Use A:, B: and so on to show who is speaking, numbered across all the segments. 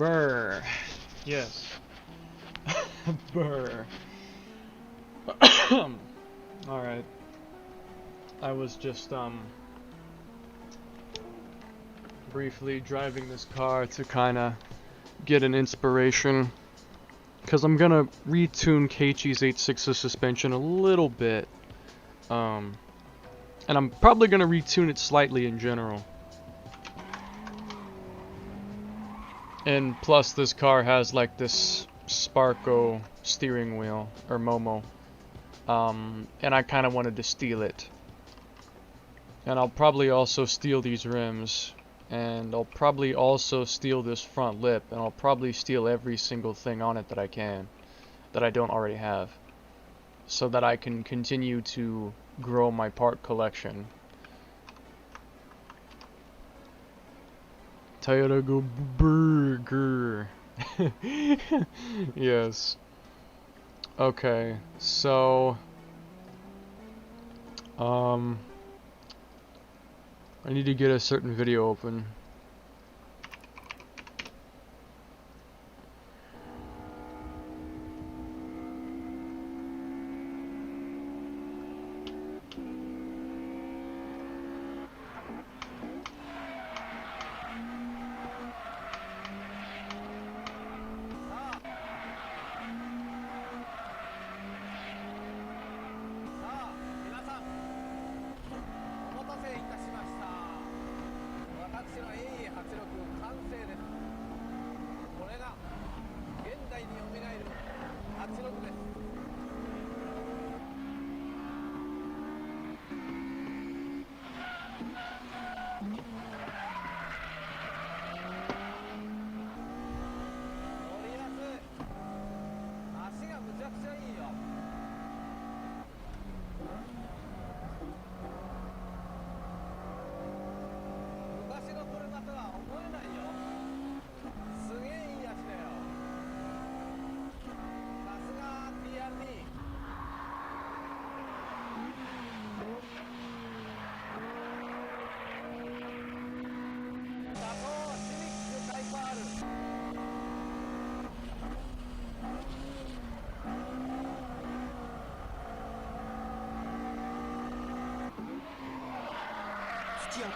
A: Brr. Yes. Brr. Alright. I was just, briefly driving this car to kinda get an inspiration. Because I'm gonna retune keiichi's 8.6's suspension a little bit. And I'm probably gonna retune it slightly in general. And plus this car has like this Sparko steering wheel, or Momo. And I kinda wanted to steal it. And I'll probably also steal these rims. And I'll probably also steal this front lip. And I'll probably steal every single thing on it that I can. That I don't already have. So that I can continue to grow my part collection. Toyota go burger. Yes. Okay, so I need to get a certain video open.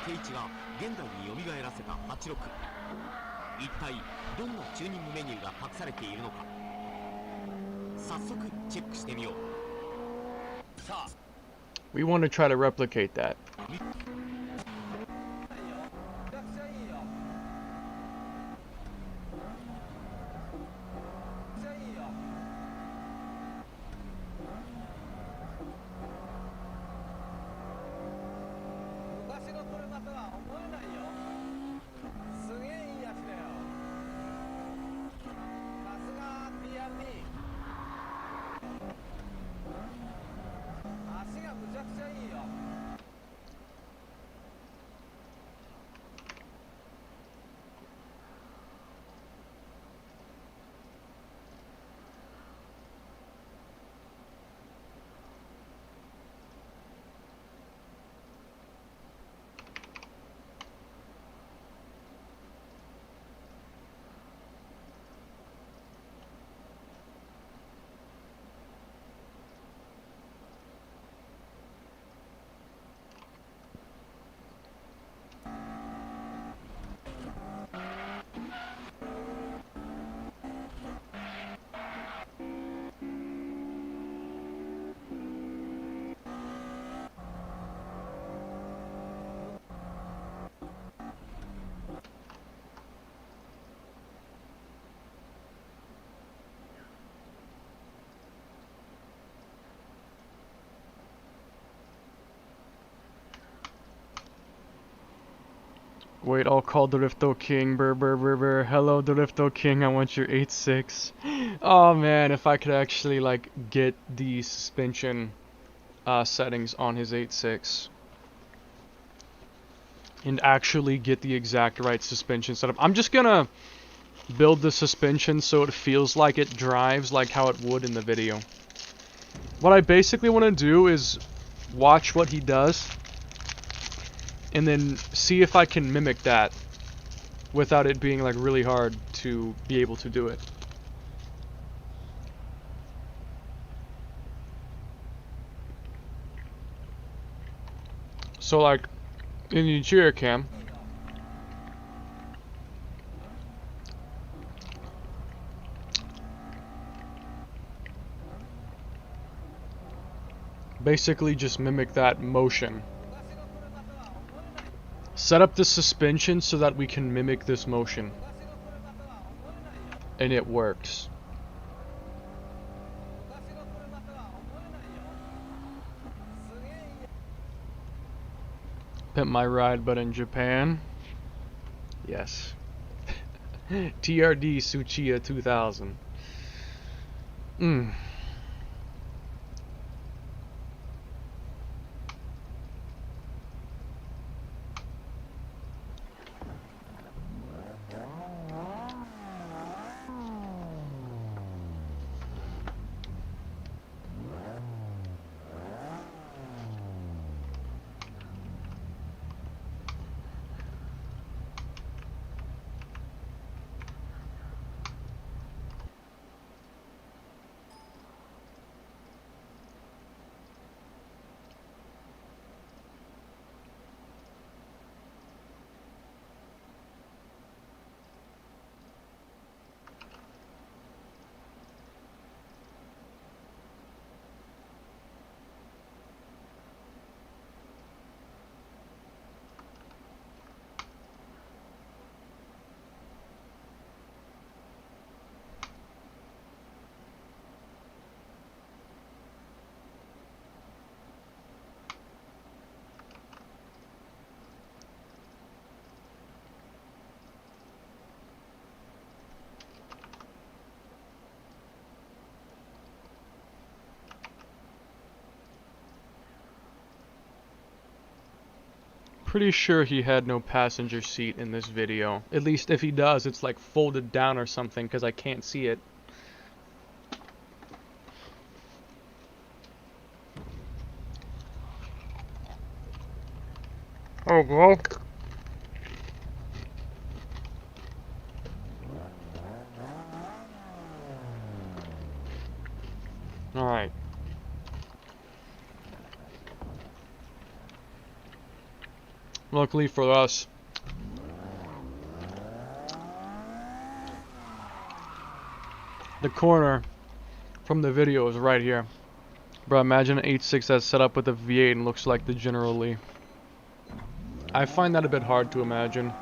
B: keiichiが現代に蘇らせた86。一体どんなチューニングメニューが隠されているのか。早速チェックしてみよう。さあ
A: We want to try to replicate that. Wait, I'll call Drifto King. Brr, brr, brr, brr. Hello, Drifto King. I want your 8.6. Oh man, if I could actually like get the suspension settings on his 8.6 and actually get the exact right suspension setup. I'm just gonna build the suspension so it feels like it drives like how it would in the video. What I basically want to do is watch what he does and then see if I can mimic that without it being like really hard to be able to do it. So like in the interior cam, basically just mimic that motion. Set up the suspension so that we can mimic this motion. And it works. Pimp my ride, but in Japan. Yes. TRD Tsuchiya 2000. Pretty sure he had no passenger seat in this video. At least if he does, it's like folded down or something because I can't see it. Oh, bro. Alright. Luckily for us, the corner from the video is right here. Bro, imagine an 8.6 that's set up with a V8 and looks like the General Lee. I find that a bit hard to imagine.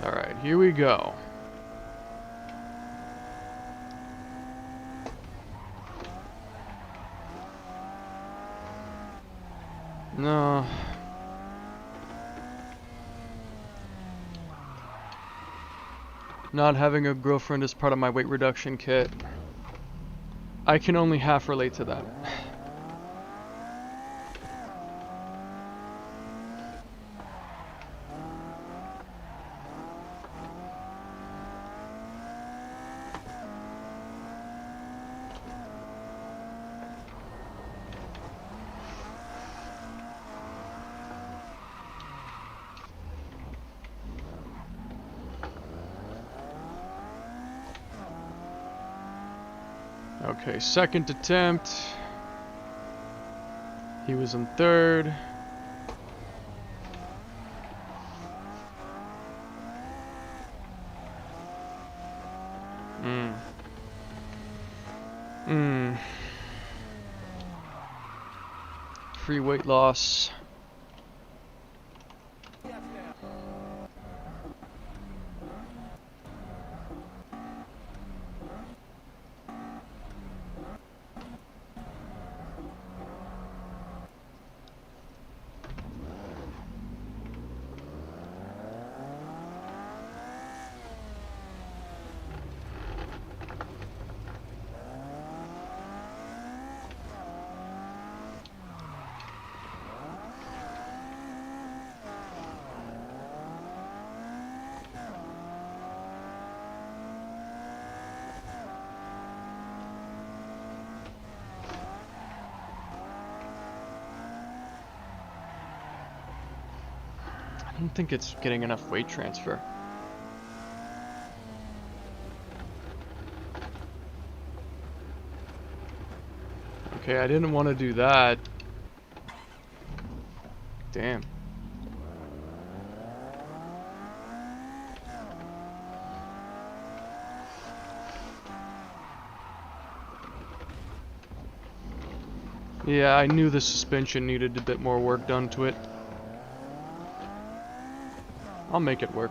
A: Alright, here we go. No. Not having a girlfriend is part of my weight reduction kit. I can only half relate to that. Okay, second attempt. He was in third. Free weight loss. don't think it's getting enough weight transfer. Okay, I didn't want to do that. Damn. Yeah, I knew the suspension needed a bit more work done to it. I'll make it work.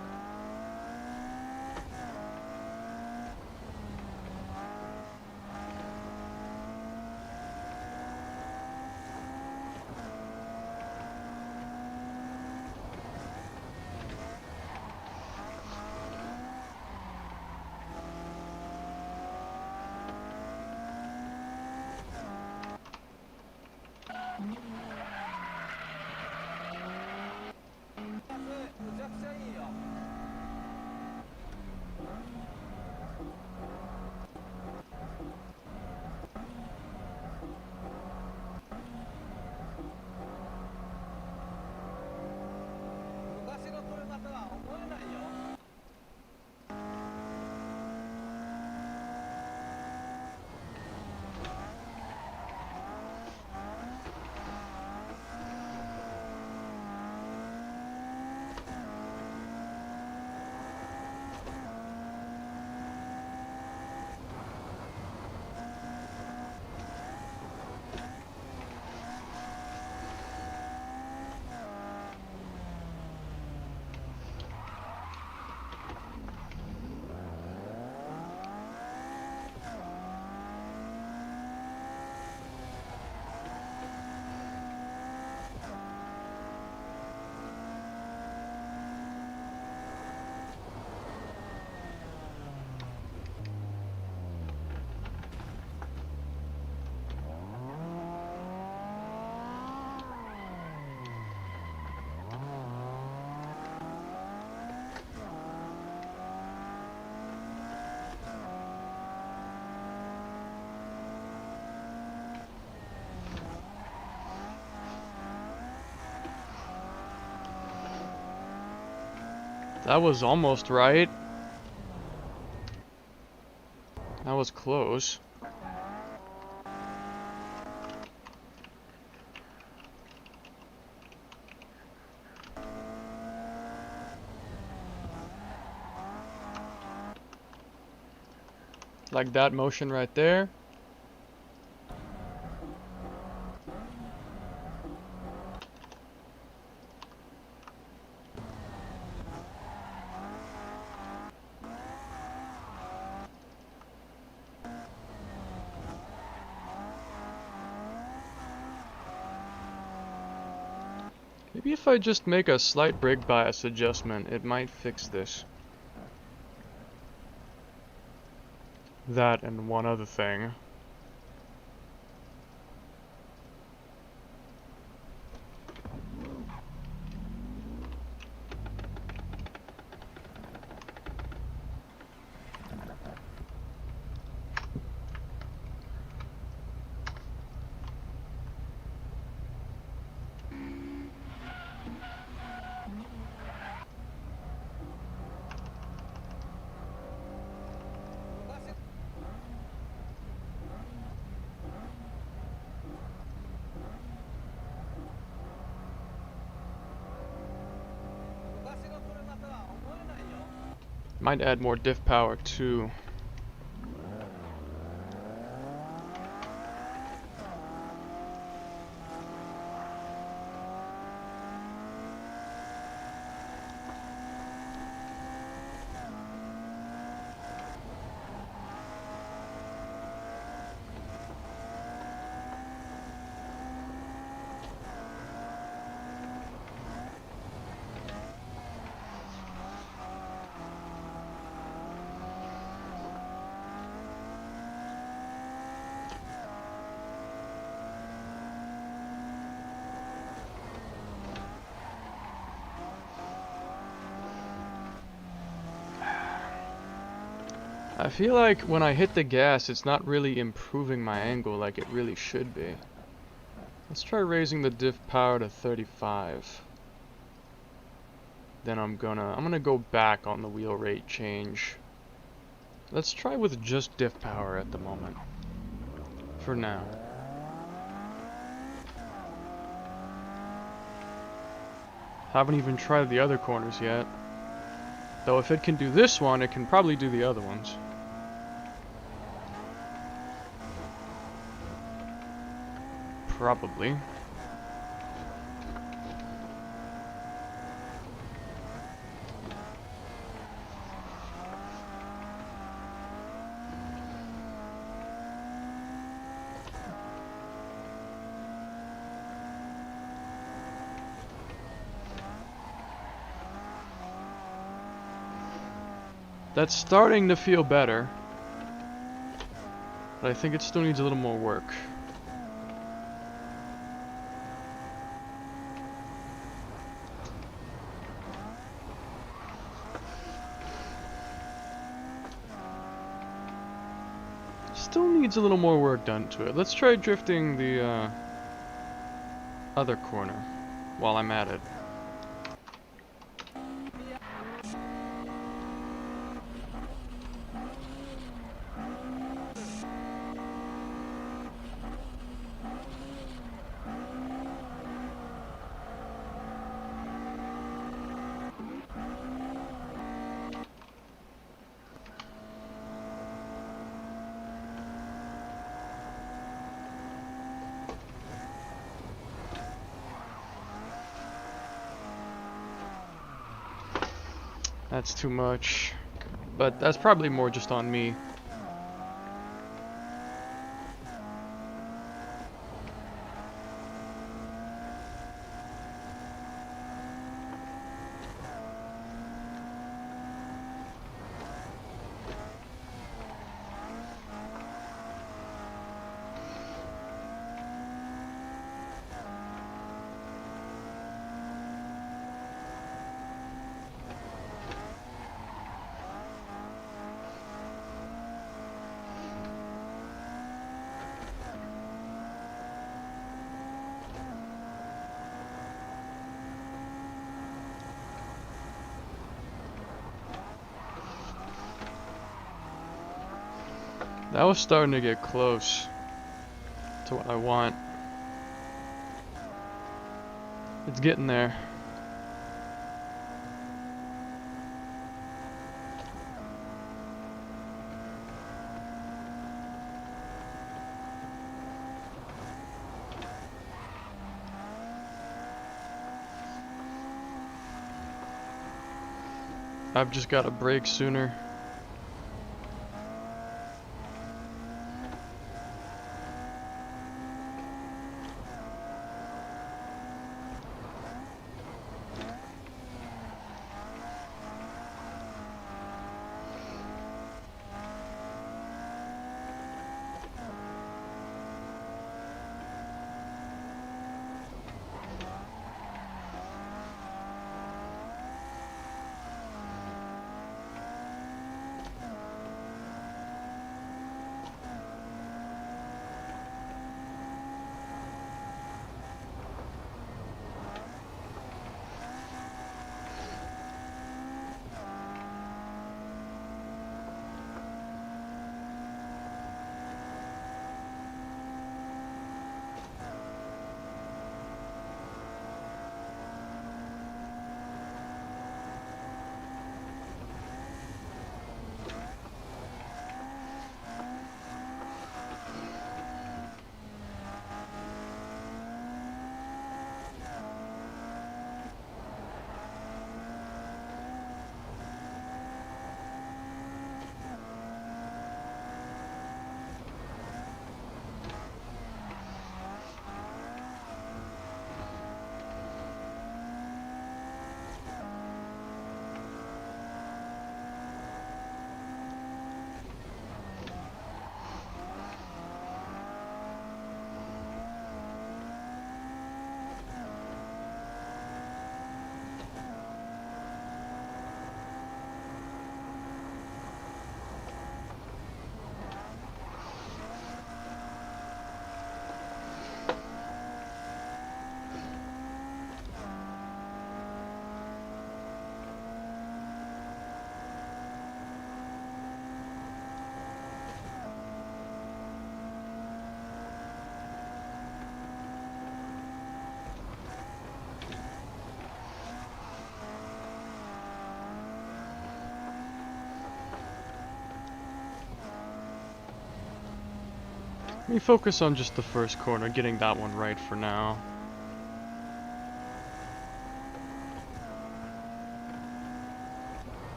A: That was almost right. That was close. Like that motion right there. Maybe if I just make a slight brake bias adjustment, it might fix this. That and one other thing. Might add more diff power too. I feel like when I hit the gas, it's not really improving my angle like it really should be. Let's try raising the diff power to 35. then I'm gonna go back on the wheel rate change. Let's try with just diff power at the moment. For now. Haven't even tried the other corners yet. Though if it can do this one, it can probably do the other ones. Probably. That's starting to feel better. But I think it still needs a little more work. Still needs a little more work done to it. Let's try drifting the other corner while I'm at it. That's too much, but that's probably more just on me. That was starting to get close to what I want. It's getting there. I've just got to brake sooner. me focus on just the first corner, getting that one right for now.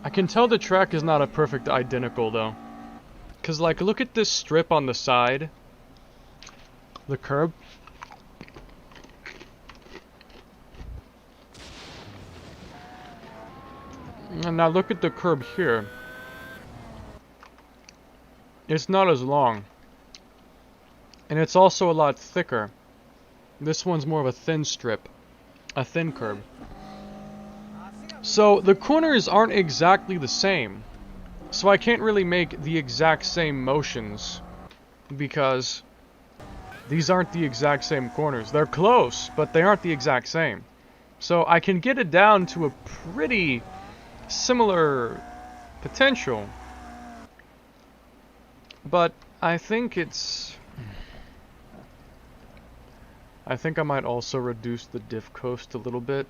A: I can tell the track is not a perfect identical though. Cause like, look at this strip on the side. The curb. And now look at the curb here. It's not as long. And it's also a lot thicker. This one's more of a thin strip. A thin curb. So the corners aren't exactly the same. So I can't really make the exact same motions. Because these aren't the exact same corners. They're close, but they aren't the exact same. So I can get it down to a pretty similar potential. But I think I might also reduce the diff coast a little bit.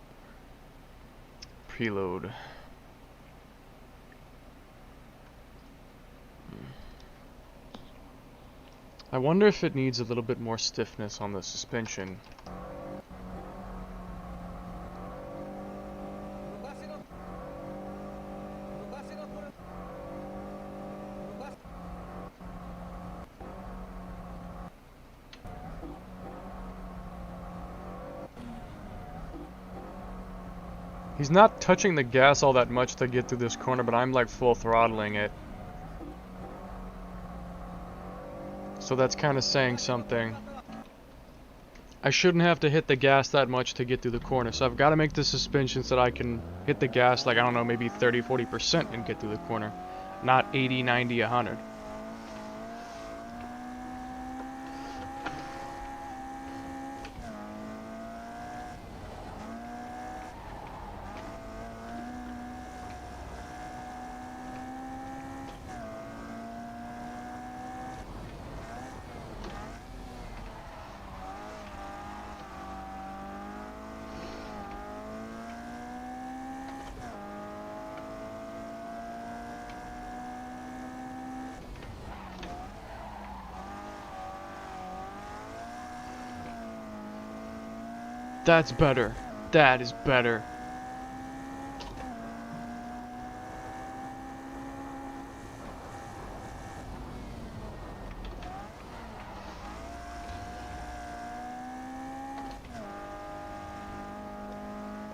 A: Preload. I wonder if it needs a little bit more stiffness on the suspension. He's not touching the gas all that much to get through this corner, but I'm like full throttling it. So that's kind of saying something. I shouldn't have to hit the gas that much to get through the corner, so I've got to make the suspension so that I can hit the gas like, I don't know, maybe 30-40% and get through the corner. Not 80, 90, 100. That's better. That is better.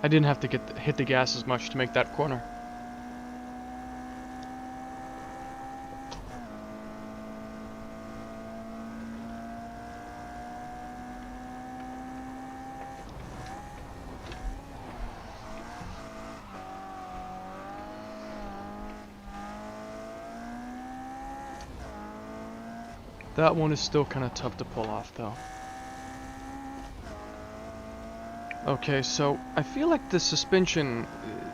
A: I didn't have to hit the gas as much to make that corner. That one is still kind of tough to pull off, though. Okay, so I feel like the suspension,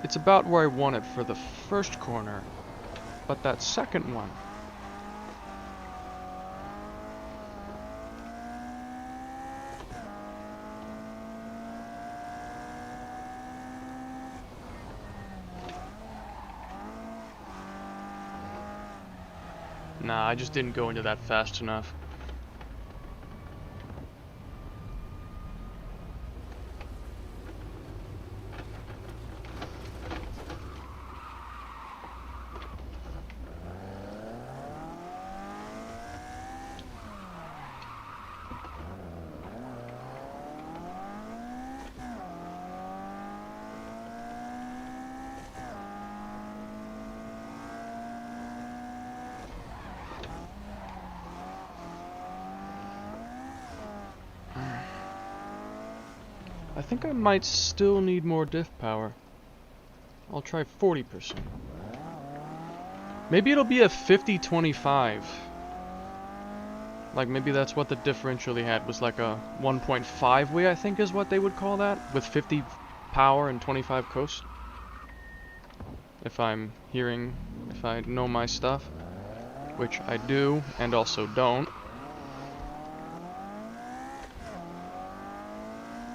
A: it's about where I want it for the first corner, but that second one. Nah, I just didn't go into that fast enough. I think I might still need more diff power. I'll try 40%. Maybe it'll be a 50-25. Like maybe that's what the differential they had was like a 1.5 way, I think is what they would call that, with 50 power and 25 coast. If I know my stuff, which I do and also don't.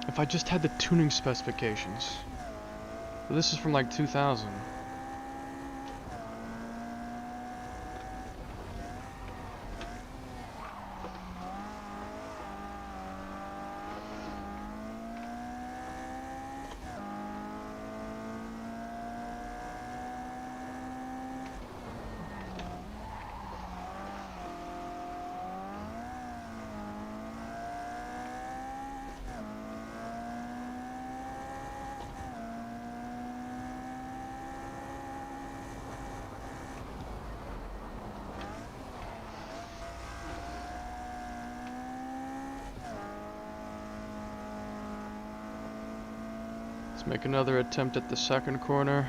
A: If I just had the tuning specifications. But this is from like 2000. Let's make another attempt at the second corner.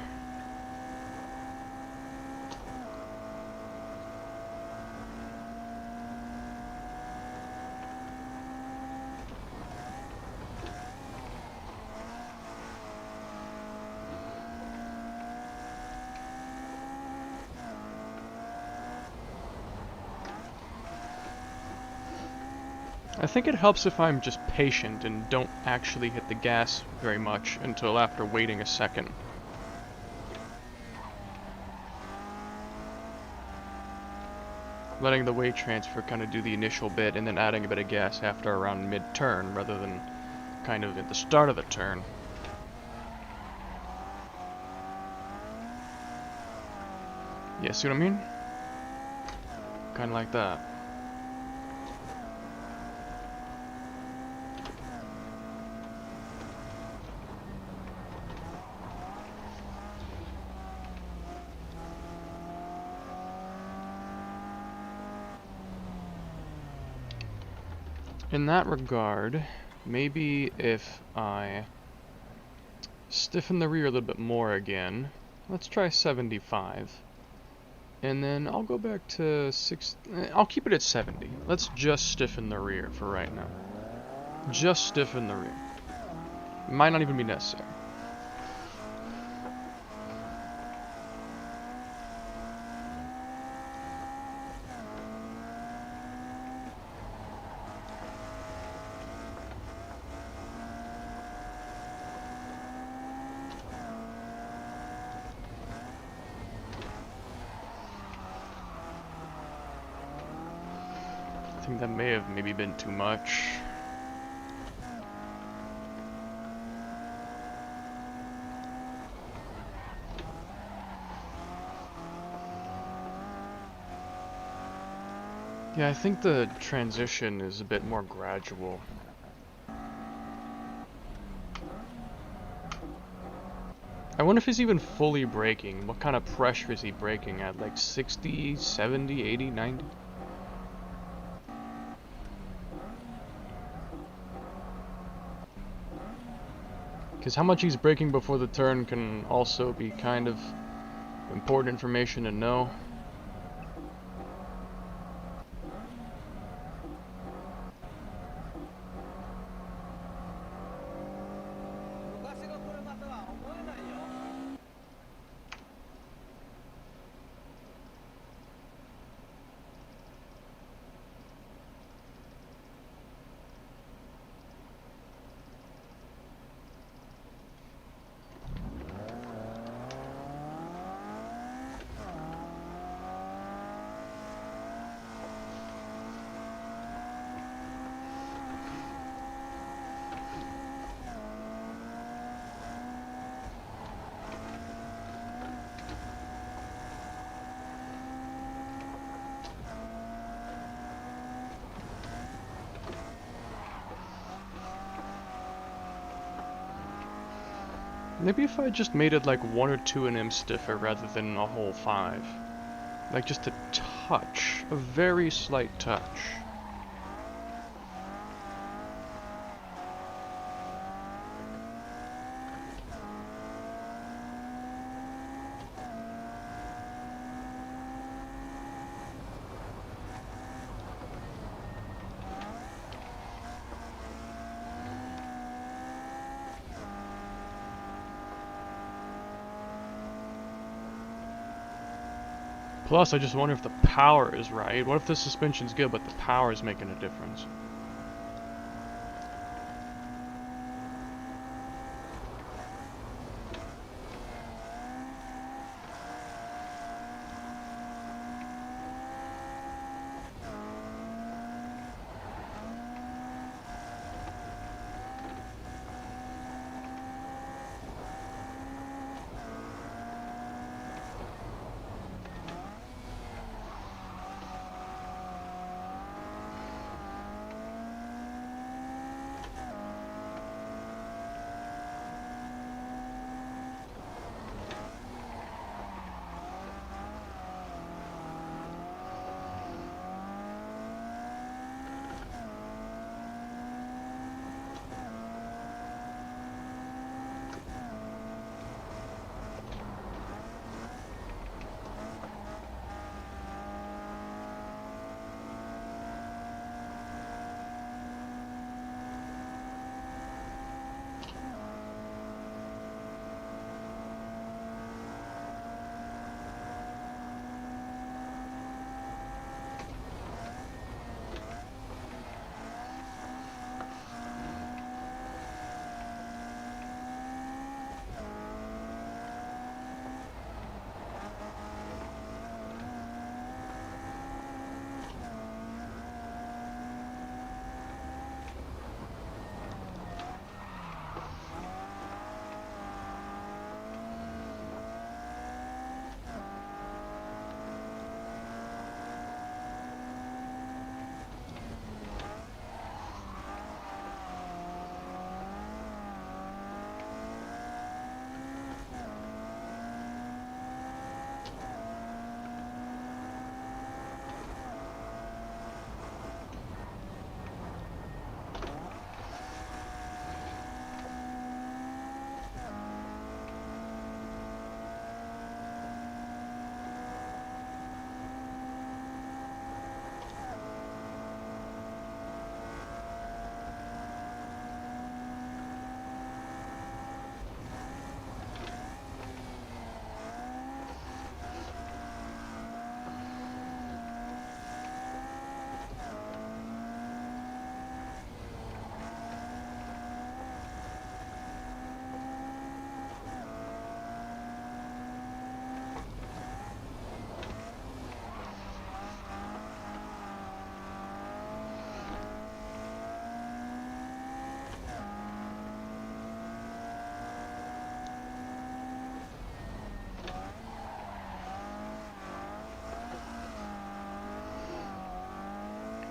A: I think it helps if I'm just patient and don't actually hit the gas very much until after waiting a second. Letting the weight transfer kind of do the initial bit and then adding a bit of gas after around mid-turn rather than kind of at the start of the turn. Yeah, see what I mean? Kind of like that. In that regard, maybe if I stiffen the rear a little bit more again, let's try 75. And then I'll go back to 6, I'll keep it at 70. Let's just stiffen the rear for right now. Just stiffen the rear. Might not even be necessary. I think that may have maybe been too much. Yeah, I think the transition is a bit more gradual. I wonder if he's even fully braking. What kind of pressure is he braking at? Like 60, 70, 80, 90? Because how much he's braking before the turn can also be kind of important information to know. Maybe if I just made it like 1 or 2 nm stiffer rather than a whole 5. Like just a touch. A very slight touch. Plus, I just wonder if the power is right. What if the suspension's good, but the power is making a difference?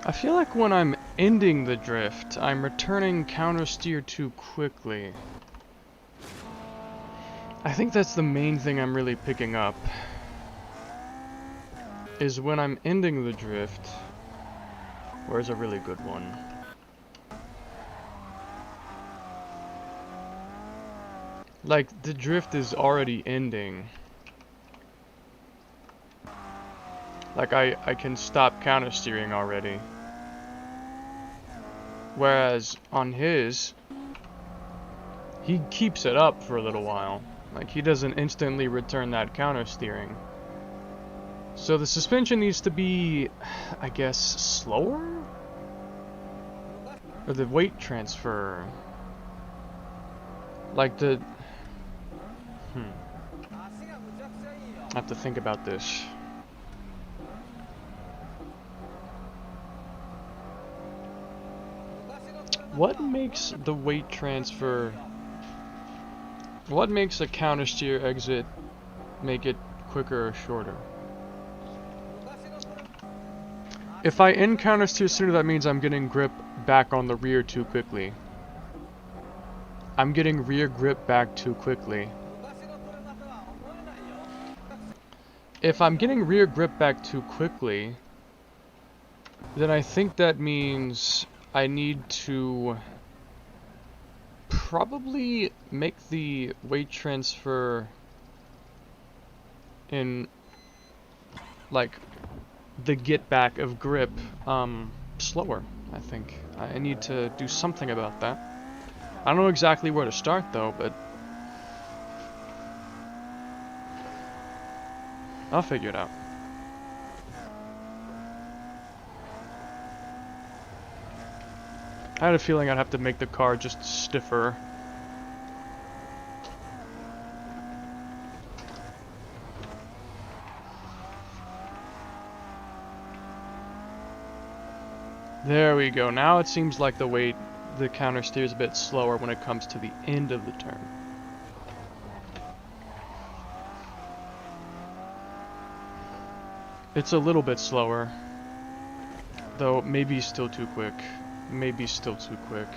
A: I feel like when I'm ending the drift, I'm returning countersteer too quickly. I think that's the main thing I'm really picking up. Is when I'm ending the drift. Where's a really good one? Like, the drift is already ending. Like, I can stop countersteering already. Whereas, on his, he keeps it up for a little while. Like, he doesn't instantly return that countersteering. So the suspension needs to be, I guess, slower? Or the weight transfer. Like the... I have to think about this. What makes the weight transfer... What makes a countersteer exit make it quicker or shorter? If I end countersteer sooner, that means I'm getting grip back on the rear too quickly. I'm getting rear grip back too quickly. If I'm getting rear grip back too quickly, then I think that means I need to probably make the weight transfer in, like, the get back of grip slower. I think I need to do something about that. I don't know exactly where to start though, but I'll figure it out. I had a feeling I'd have to make the car just stiffer. There we go. Now it seems like the counter steers a bit slower when it comes to the end of the turn. It's a little bit slower, though maybe still too quick. Maybe still too quick.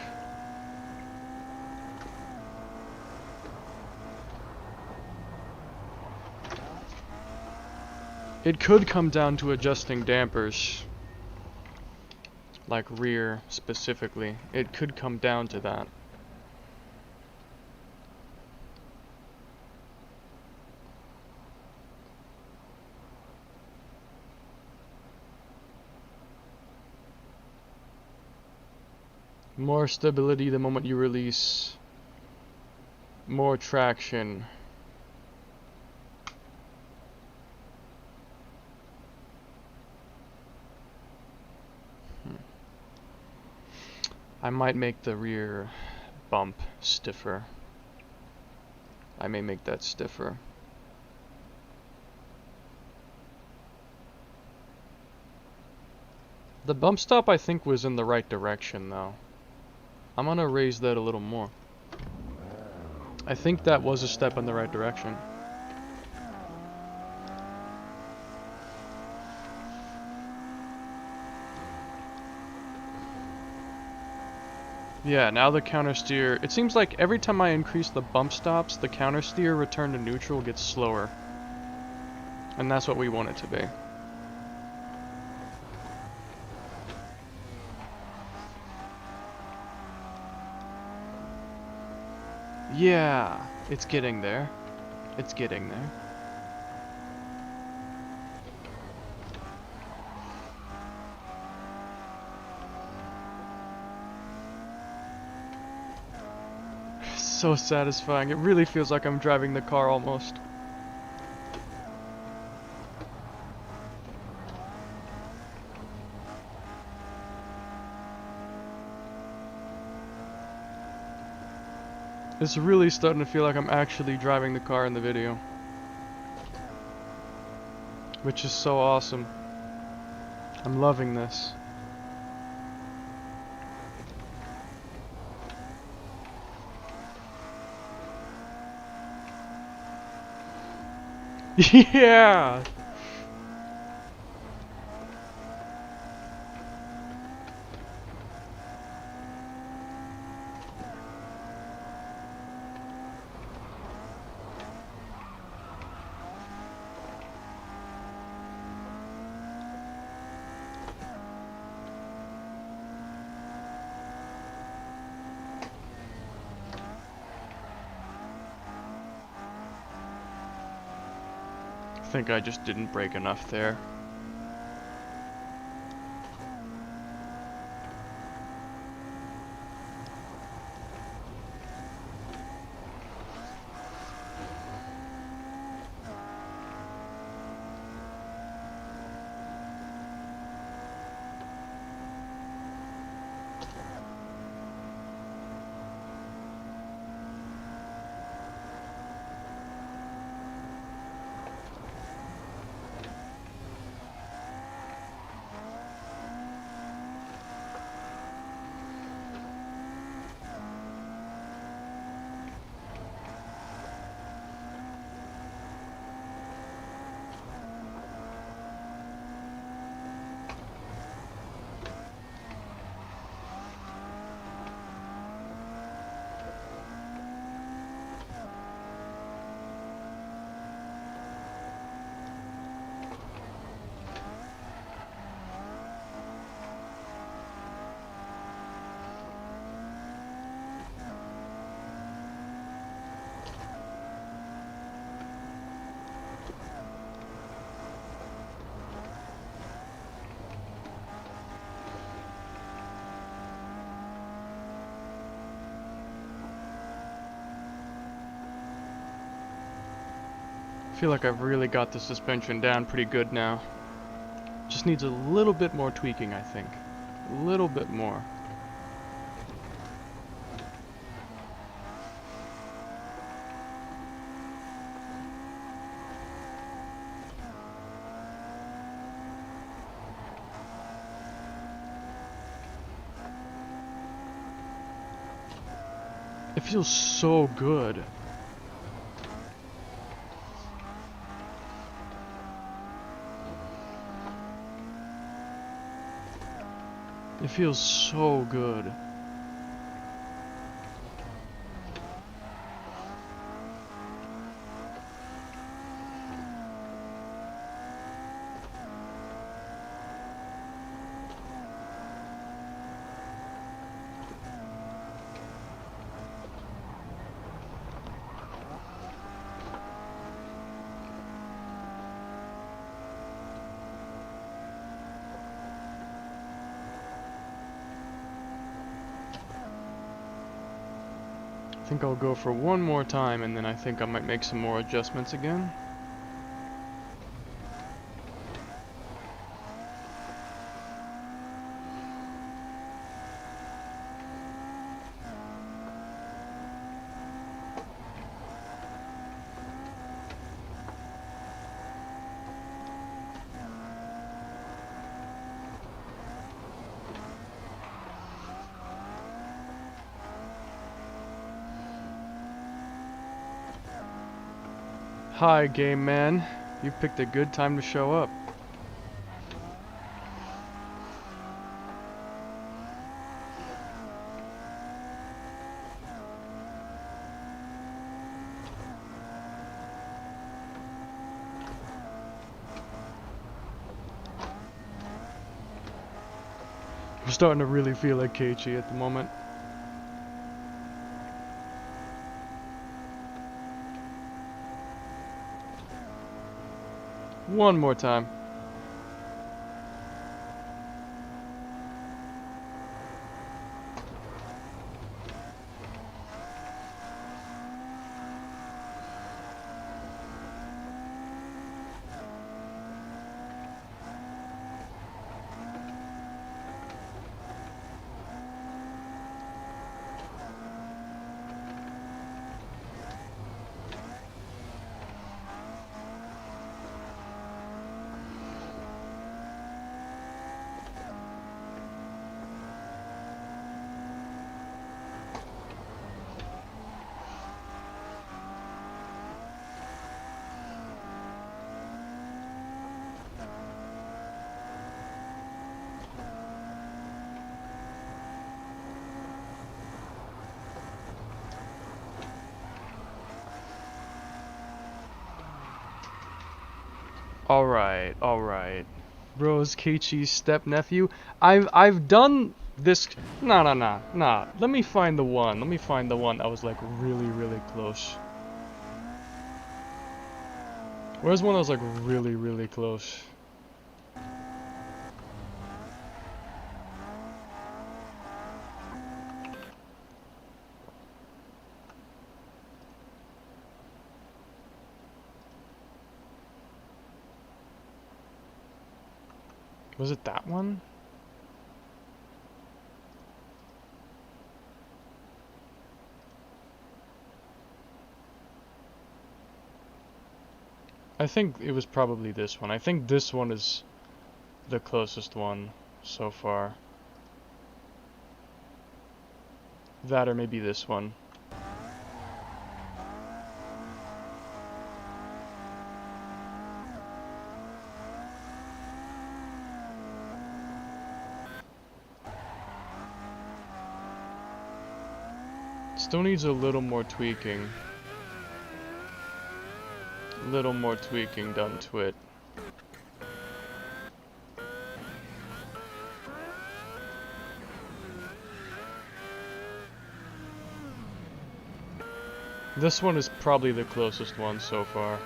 A: It could come down to adjusting dampers. Like rear, specifically. It could come down to that. More stability the moment you release. More traction. I might make the rear bump stiffer. I may make that stiffer. The bump stop I think was in the right direction though. I'm gonna raise that a little more. I think that was a step in the right direction. Yeah, now the counter steer, it seems like every time I increase the bump stops, the counter steer return to neutral gets slower. And that's what we want it to be. Yeah, it's getting there. It's getting there. So satisfying. It really feels like I'm driving the car almost. It's really starting to feel like I'm actually driving the car in the video. Which is so awesome. I'm loving this. Yeah! I think I just didn't brake enough there. I feel like I've really got the suspension down pretty good now. Just needs a little bit more tweaking, I think. A little bit more. It feels so good. It feels so good. I think I'll go for one more time, and then I think I might make some more adjustments again. Hi, game man. You picked a good time to show up. I'm starting to really feel like Keiichi at the moment. One more time. Alright, alright. Rose Keiichi's step-nephew. I've done this. Nah. Let me find the one. Let me find the one that was like really close. Where's one that was like really close? Was it that one? I think it was probably this one. I think this one is the closest one so far. That or maybe this one. Still needs a little more tweaking. A little more tweaking done to it. This one is probably the closest one so far.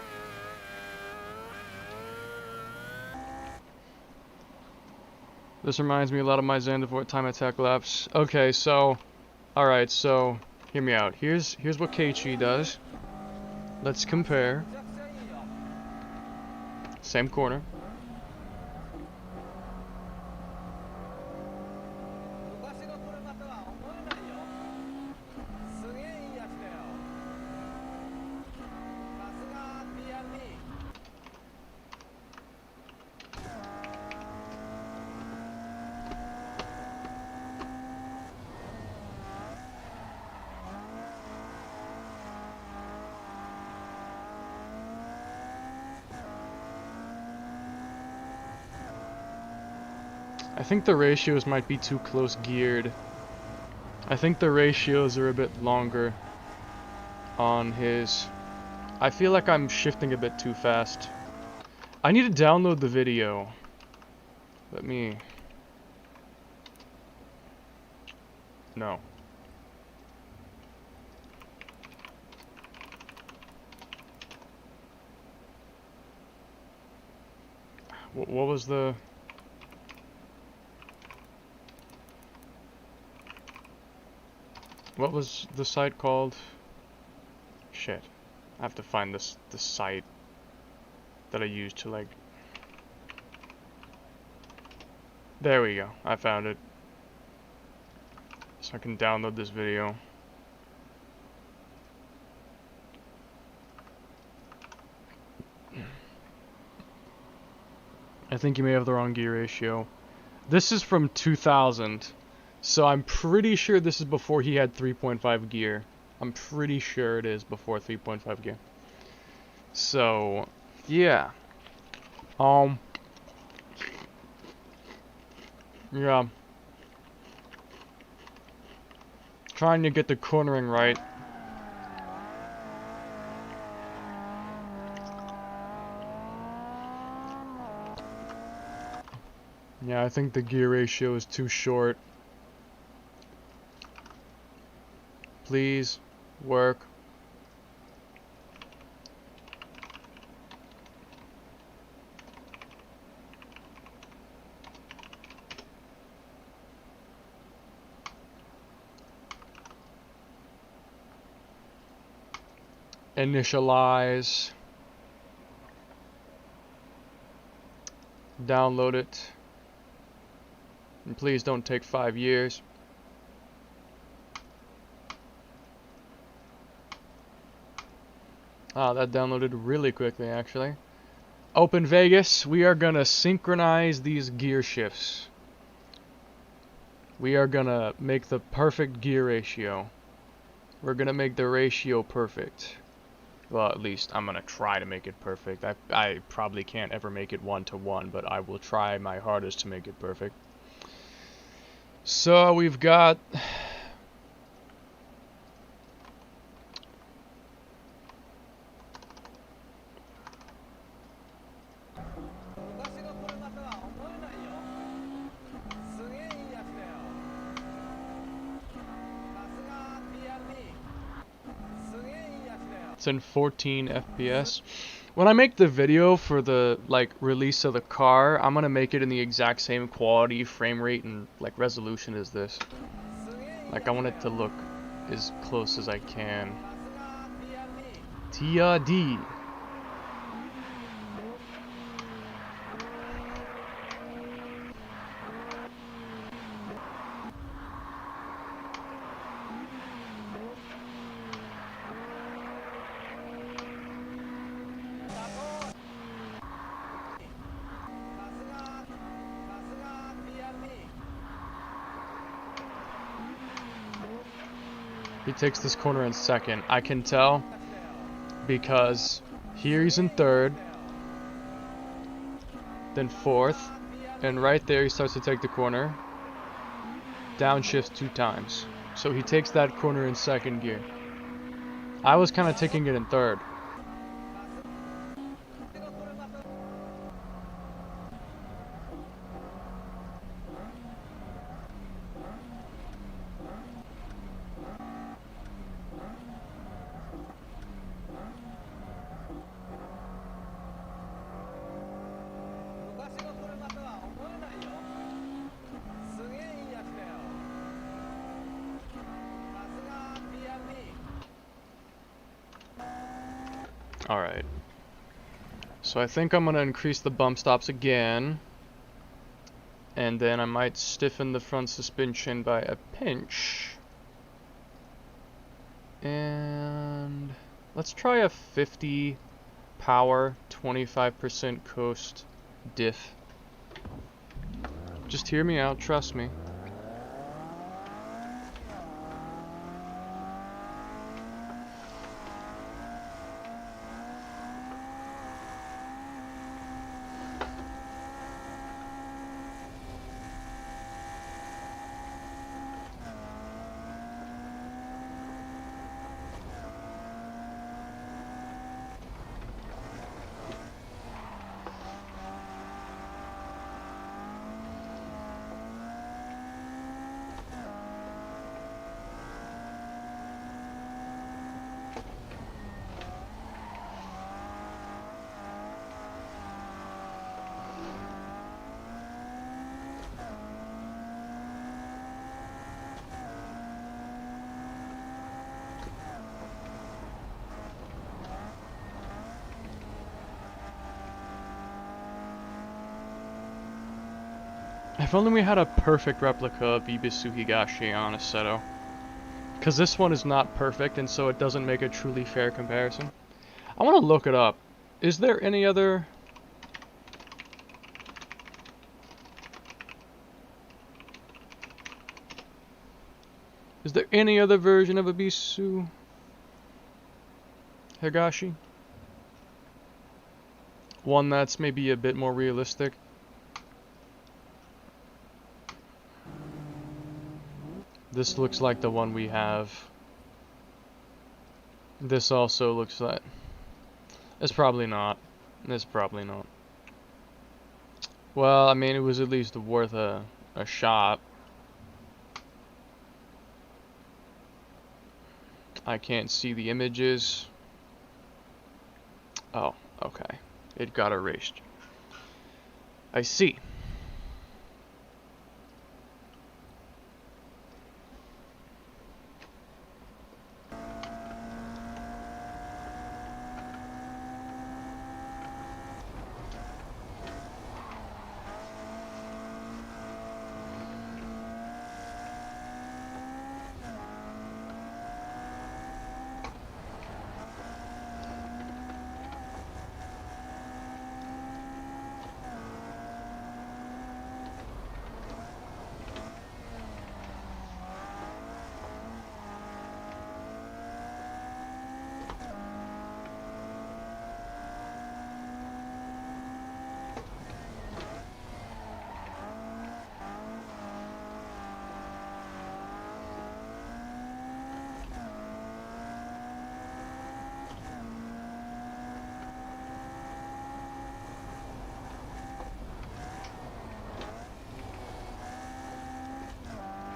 A: This reminds me a lot of my Zandvoort time attack laps. Okay, so, alright, so, hear me out. Here's what Keiichi does. Let's compare. Same corner. I think the ratios might be too close geared. I think the ratios are a bit longer on his. I feel like I'm shifting a bit too fast. I need to download the video. Let me... No. What was the... What was the site called? Shit. I have to find the site that I used to, like... There we go. I found it. So I can download this video. I think you may have the wrong gear ratio. This is from 2000. So I'm pretty sure this is before he had 3.5 gear. I'm pretty sure it is before 3.5 gear. So, yeah. Yeah. Trying to get the cornering right. Yeah, I think the gear ratio is too short. Please, work. Initialize. Download it. And please don't take 5 years. Ah, that downloaded really quickly, actually. Open Vegas, we are gonna synchronize these gear shifts. We are gonna make the perfect gear ratio. We're gonna make the ratio perfect. Well, at least I'm gonna try to make it perfect. I probably can't ever make it 1-to-1, but I will try my hardest to make it perfect. So we've got... It's in 14 FPS. When I make the video for the release of the car, I'm gonna make it in the exact same quality, frame rate, and resolution as this. I want it to look as close as I can. pt2. He takes this corner in second. I can tell because here he's in third, then fourth, and right there he starts to take the corner. Downshift 2 times. So he takes that corner in second gear. I was kind of taking it in third. Alright. So I think I'm going to increase the bump stops again. And then I might stiffen the front suspension by a pinch. And let's try a 50 power, 25% coast diff. Just hear me out, trust me. If only we had a perfect replica of Ibisu Higashi on Assetto. Because this one is not perfect, and so it doesn't make a truly fair comparison. I want to look it up. Is there any other... Is there any other version of Ibisu Higashi? One that's maybe a bit more realistic? This looks like the one we have. This also looks like... It's probably not. It's probably not. Well, I mean, it was at least worth a shot. I can't see the images. Oh, okay. It got erased. I see.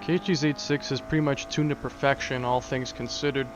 A: Keiichi's 8.6 is pretty much tuned to perfection, all things considered.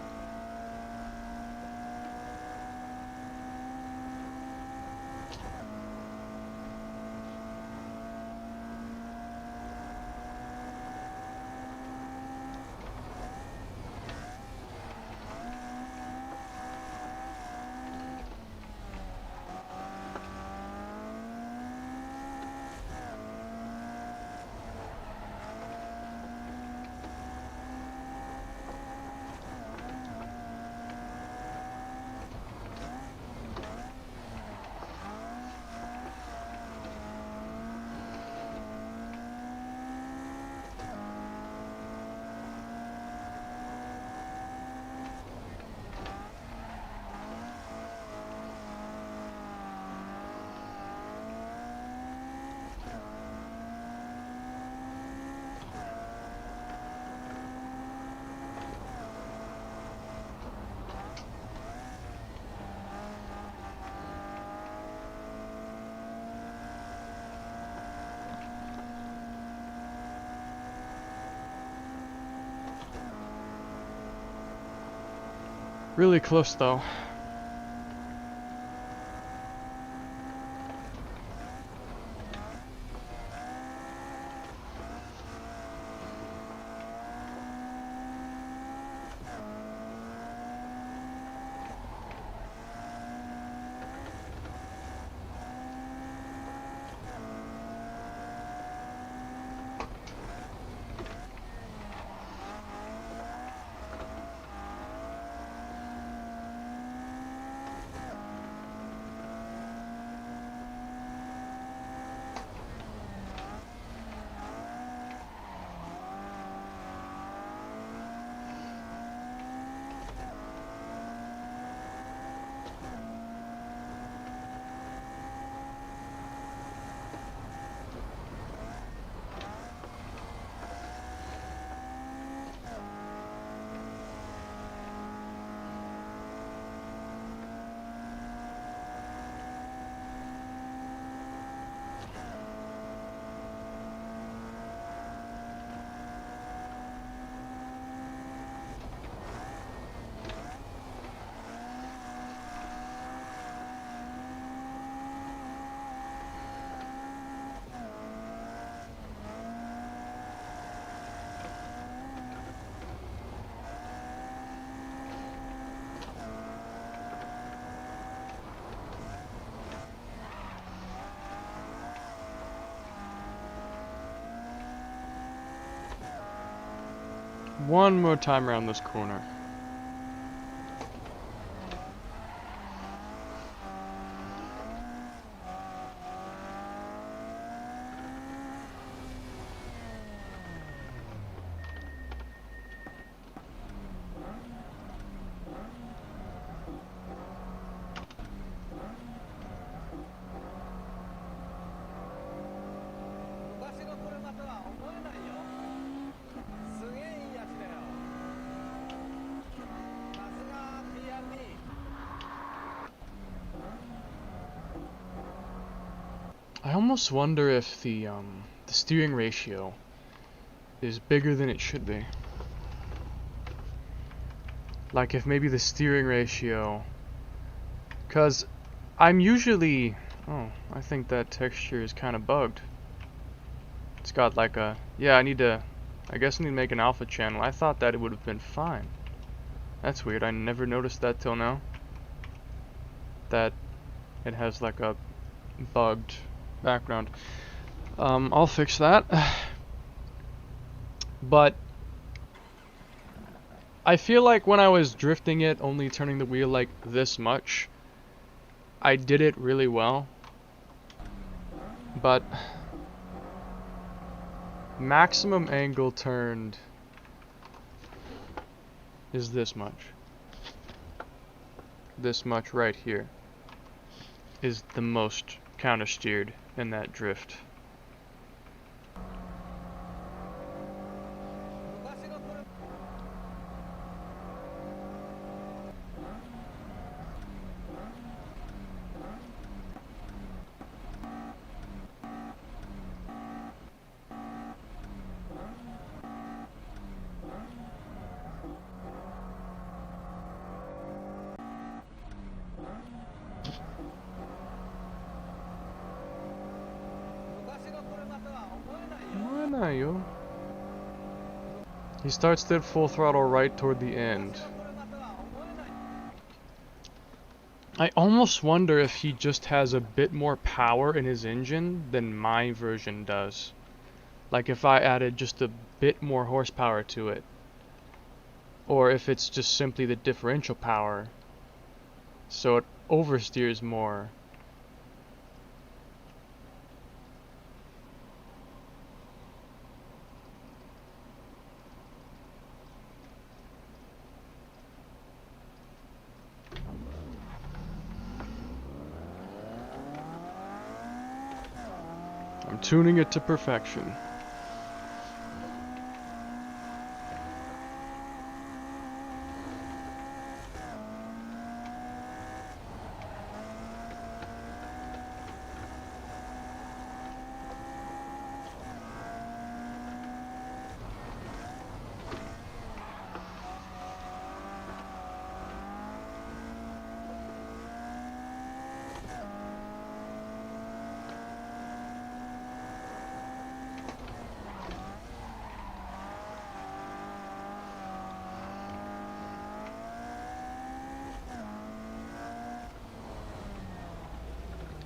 A: Really close though. One more time around this corner. I almost wonder if the steering ratio is bigger than it should be. Like if maybe the steering ratio, cause I'm usually, oh, I think that texture is kind of bugged. It's got like a, yeah, I guess I need to make an alpha channel. I thought that it would have been fine. That's weird, I never noticed that till now. That it has like a bugged background. I'll fix that. But I feel like when I was drifting it, only turning the wheel like this much, I did it really well. But maximum angle turned is this much. This much right here is the most counter-steered in that drift. He starts at full throttle right toward the end. I almost wonder if he just has a bit more power in his engine than my version does. Like if I added just a bit more horsepower to it. Or if it's just simply the differential power, so it oversteers more. I'm tuning it to perfection.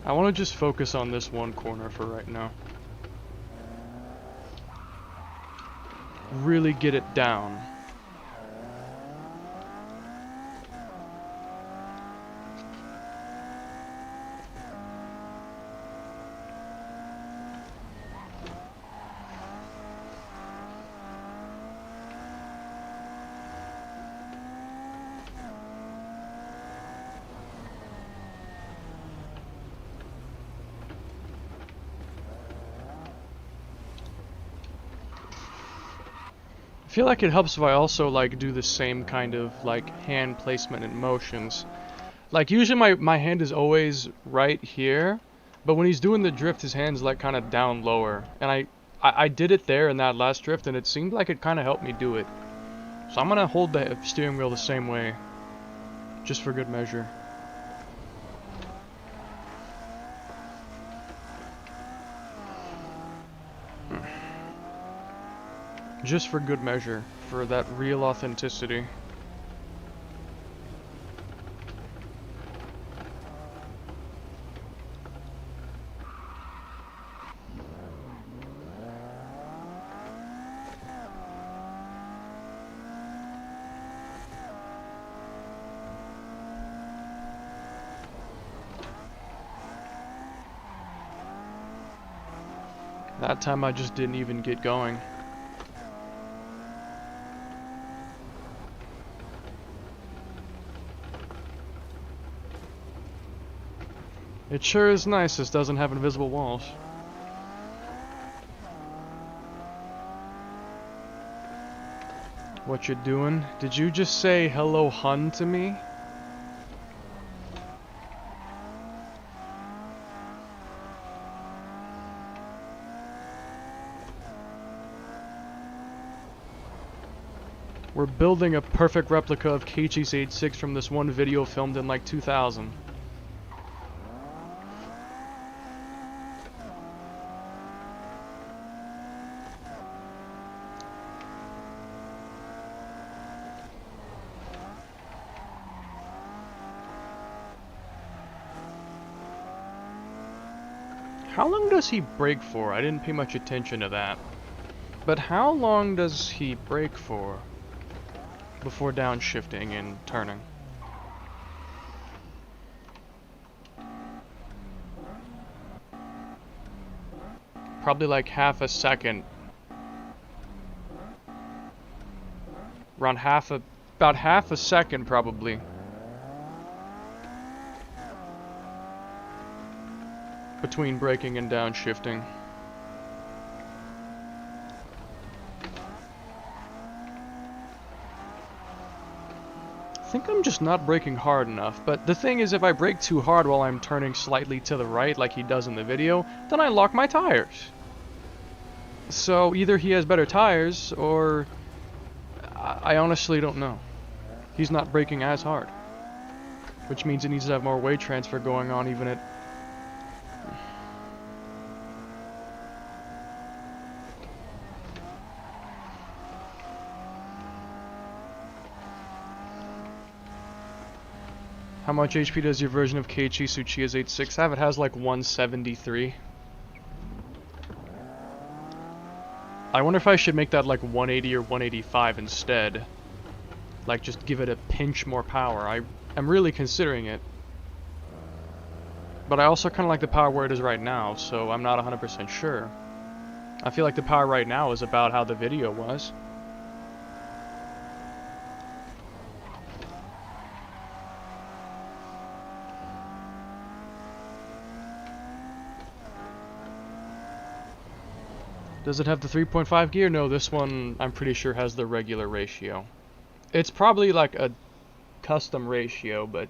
A: I want to just focus on this one corner for right now. Really get it down. I feel like it helps if I also like do the same kind of like hand placement and motions. Like usually my hand is always right here, but when he's doing the drift his hand's like kind of down lower. And I did it there in that last drift and it seemed like it kind of helped me do it. So I'm gonna hold the steering wheel the same way, just for good measure. Just for good measure, for that real authenticity. That time I just didn't even get going. It sure is nice this doesn't have invisible walls. What you doing? Did you just say hello hun to me? We're building a perfect replica of Keiichi's 86 from this one video filmed in like 2000. How long does he brake for? I didn't pay much attention to that. But how long does he brake for before downshifting and turning? Probably like half a second. Around about half a second probably. Between braking and downshifting. I think I'm just not braking hard enough, but the thing is if I brake too hard while I'm turning slightly to the right like he does in the video, then I lock my tires. So either he has better tires, or I honestly don't know. He's not braking as hard. Which means it needs to have more weight transfer going on even at... How much HP does your version of Keiichi Tsuchiya's 86 have? It has like 173. I wonder if I should make that like 180 or 185 instead. Like just give it a pinch more power. I'm really considering it. But I also kind of like the power where it is right now, so I'm not 100% sure. I feel like the power right now is about how the video was. Does it have the 3.5 gear? No, this one I'm pretty sure has the regular ratio. It's probably like a custom ratio, but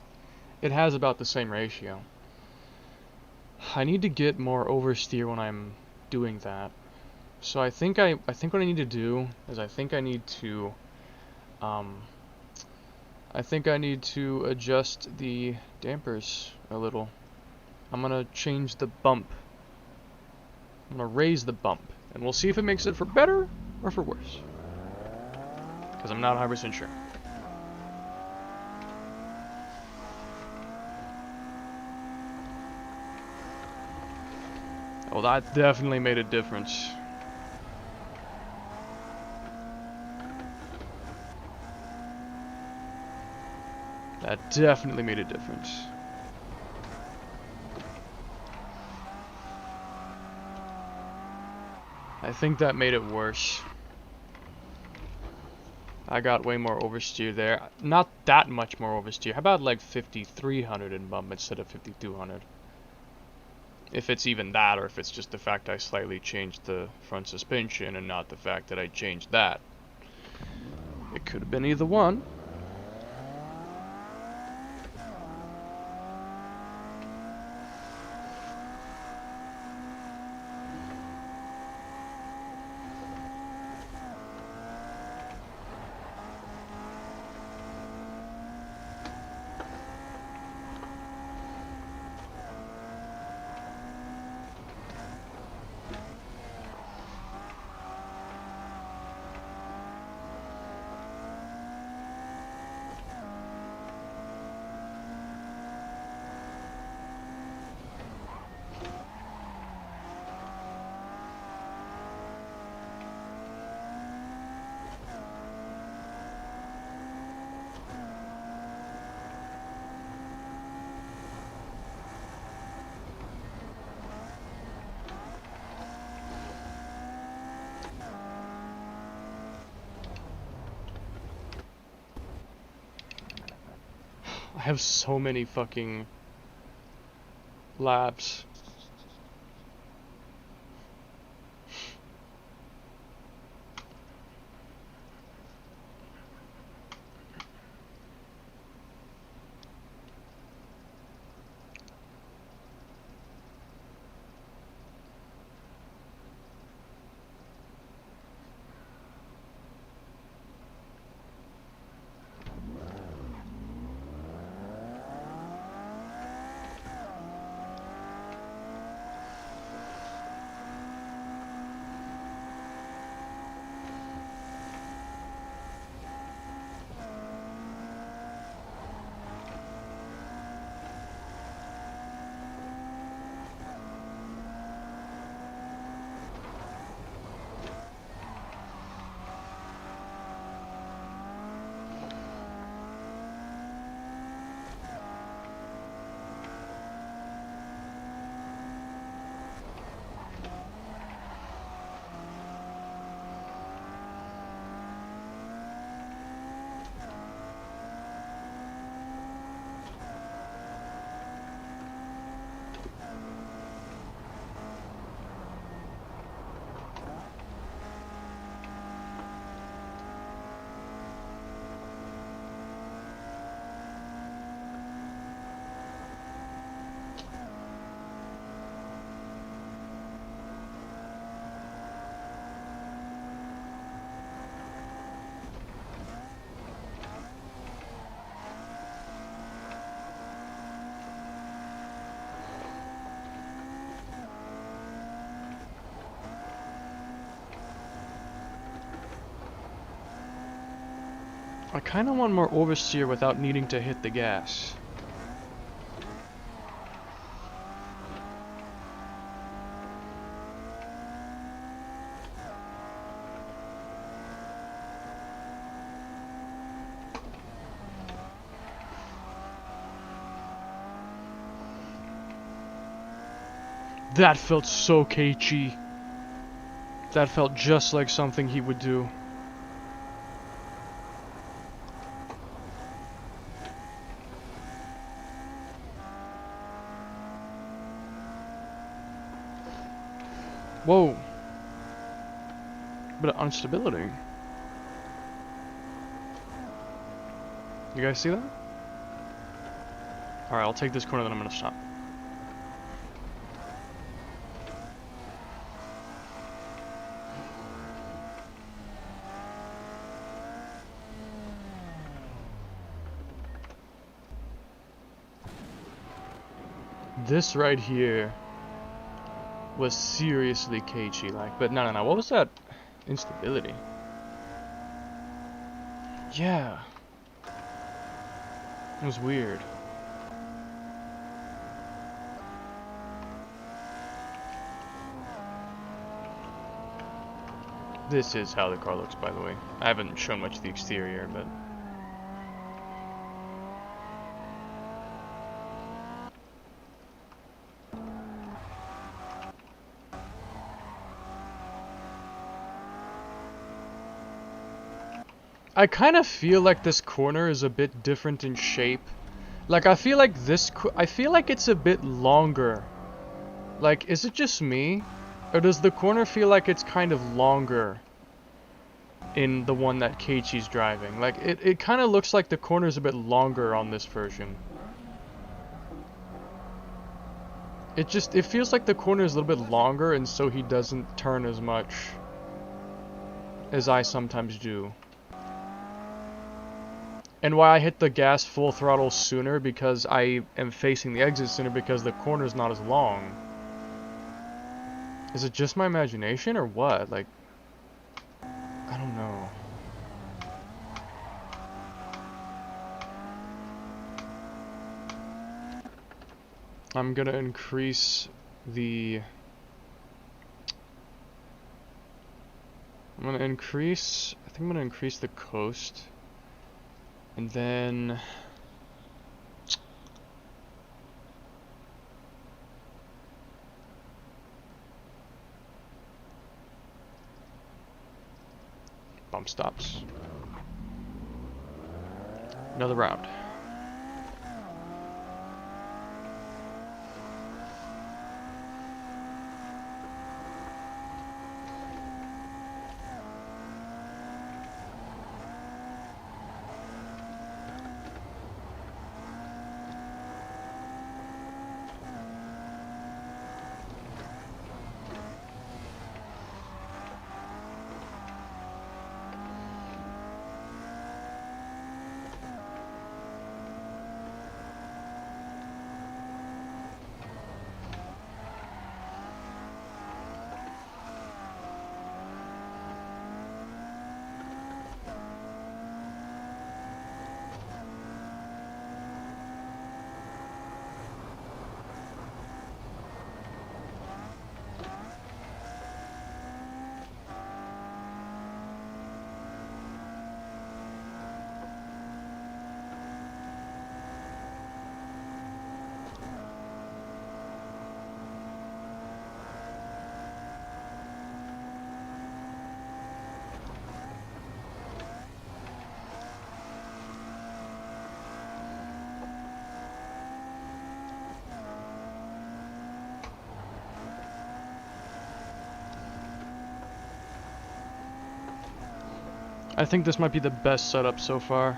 A: it has about the same ratio. I need to get more oversteer when I'm doing that. So I think what I need to do is I think I need to adjust the dampers a little. I'm gonna change the bump. I'm gonna raise the bump. And we'll see if it makes it for better or for worse. Because I'm not 100% sure. Oh, that definitely made a difference. That definitely made a difference. I think that made it worse. I got way more oversteer there. Not that much more oversteer. How about like 5,300 in bump instead of 5,200? If it's even that, or if it's just the fact I slightly changed the front suspension and not the fact that I changed that. It could have been either one. I have so many fucking laps. I kind of want more oversteer without needing to hit the gas. That felt so keiichi. That felt just like something he would do. Whoa. Bit of instability. You guys see that? Alright, I'll take this corner, then I'm gonna stop. This right here was seriously keiichi like, but no, what was that instability? Yeah. It was weird. This is how the car looks, by the way. I haven't shown much of the exterior, but... I kind of feel like this corner is a bit different in shape. Like, I feel like I feel like it's a bit longer. Like, is it just me? Or does the corner feel like it's kind of longer in the one that Keiichi's driving? Like, it kind of looks like the corner's a bit longer on this version. It feels like the corner is a little bit longer, and so he doesn't turn as much as I sometimes do. And why I hit the gas full throttle sooner, because I am facing the exit sooner, because the corner's not as long. Is it just my imagination, or what? Like, I don't know. I'm gonna increase the... I think I'm gonna increase the coast. And then... bump stops. Another round. I think this might be the best setup so far.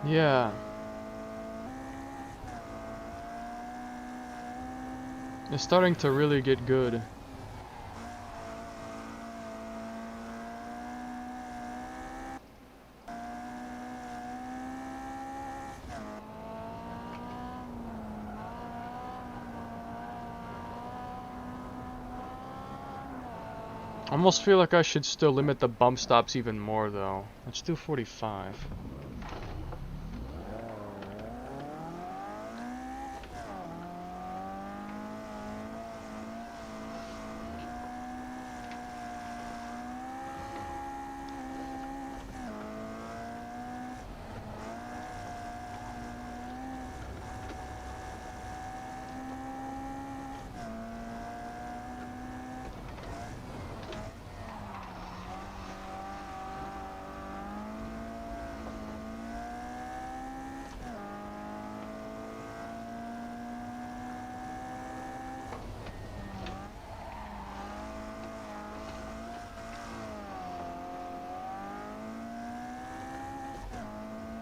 A: Yeah. It's starting to really get good. I almost feel like I should still limit the bump stops even more though. Let's do 45.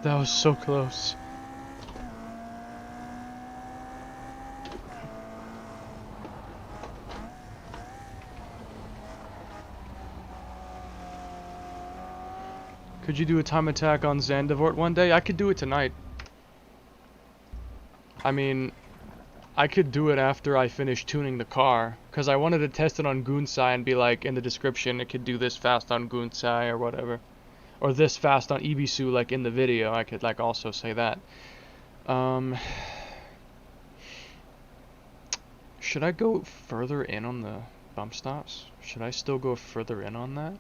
A: That was so close. Could you do a time attack on Zandvoort one day? I could do it tonight. I mean, I could do it after I finish tuning the car, because I wanted to test it on Gunsai and be like, in the description, it could do this fast on Gunsai or whatever. Or this fast on Ibisu, like in the video, I could like also say that. Should I go further in on the bump stops? Should I still go further in on that?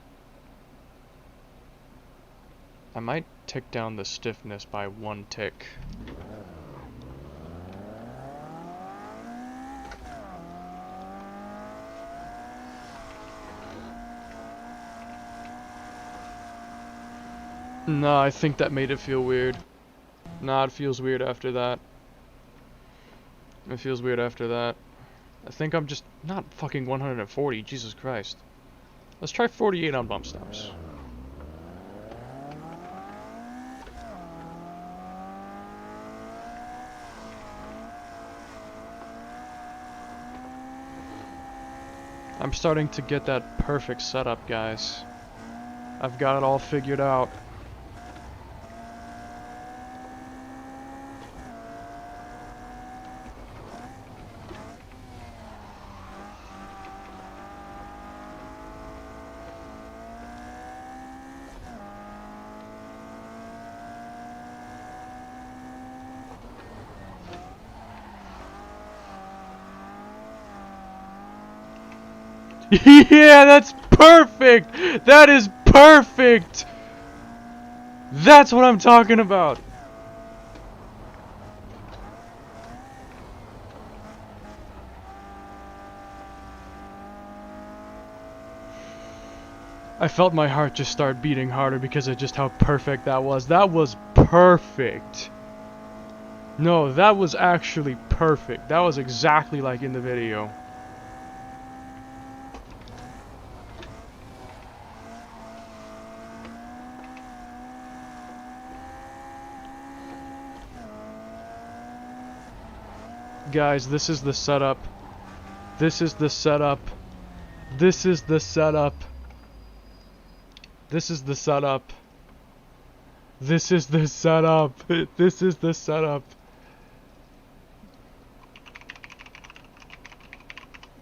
A: I might tick down the stiffness by 1 tick. No, I think that made it feel weird. Nah, it feels weird after that. It feels weird after that. I think I'm just not fucking 140, Jesus Christ. Let's try 48 on bump stops. I'm starting to get that perfect setup, guys. I've got it all figured out. Yeah, that's perfect! That is perfect! That's what I'm talking about! I felt my heart just start beating harder because of just how perfect that was. That was perfect. No, that was actually perfect. That was exactly like in the video. Guys, this is the setup. This is the setup. This is the setup. This is the setup. This is the setup. This is the setup.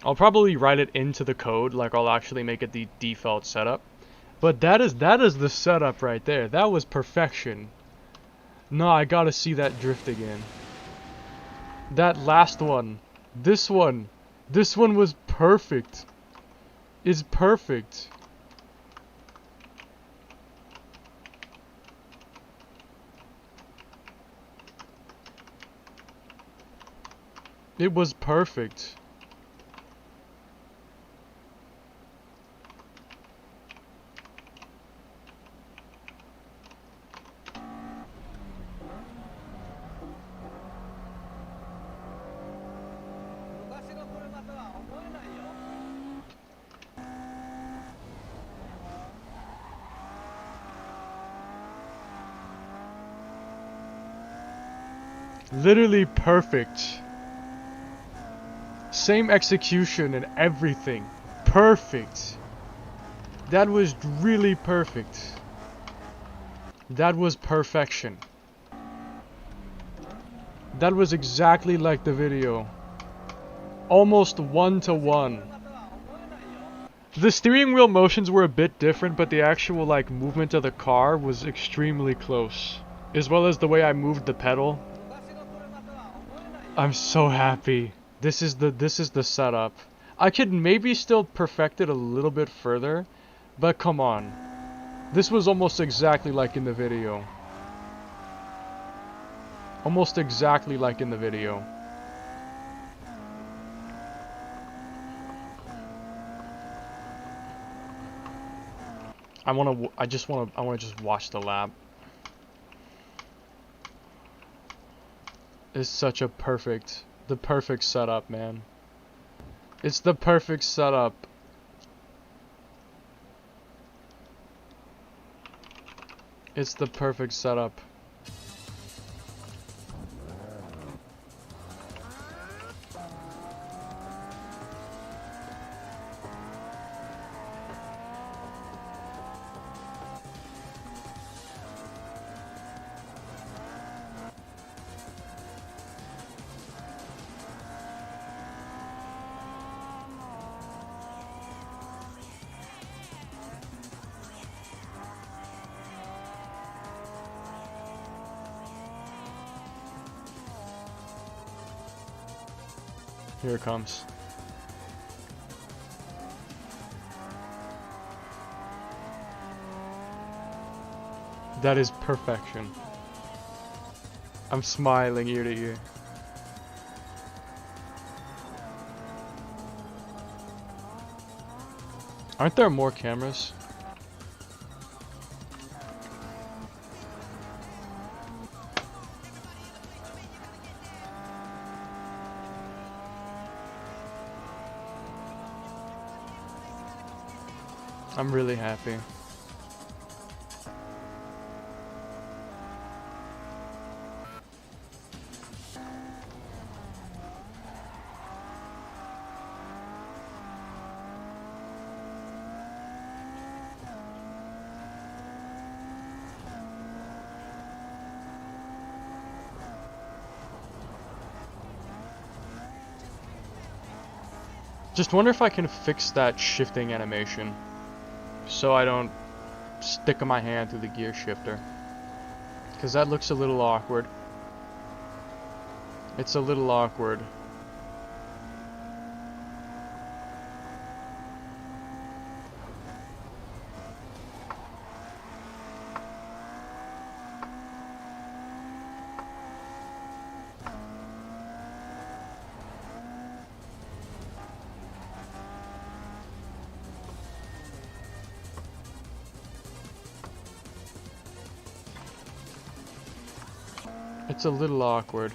A: I'll probably write it into the code, like I'll actually make it the default setup. But that is the setup right there. That was perfection. No, I gotta see that drift again. That last one. This one. This one was perfect. It's perfect. It was perfect. Literally perfect. Same execution and everything. Perfect. That was really perfect. That was perfection. That was exactly like the video. Almost 1-to-1. The steering wheel motions were a bit different, but the actual like movement of the car was extremely close. As well as the way I moved the pedal. I'm so happy. This is the setup. I could maybe still perfect it a little bit further, but come on. This was almost exactly like in the video. Almost exactly like in the video. I wanna just watch the lap. It's such a the perfect setup, man. It's the perfect setup. It's the perfect setup. Here it comes. That is perfection. I'm smiling ear to ear. Aren't there more cameras? I'm really happy. Just wonder if I can fix that shifting animation so I don't stick my hand through the gear shifter, because that looks a little awkward. It's a little awkward. It's a little awkward.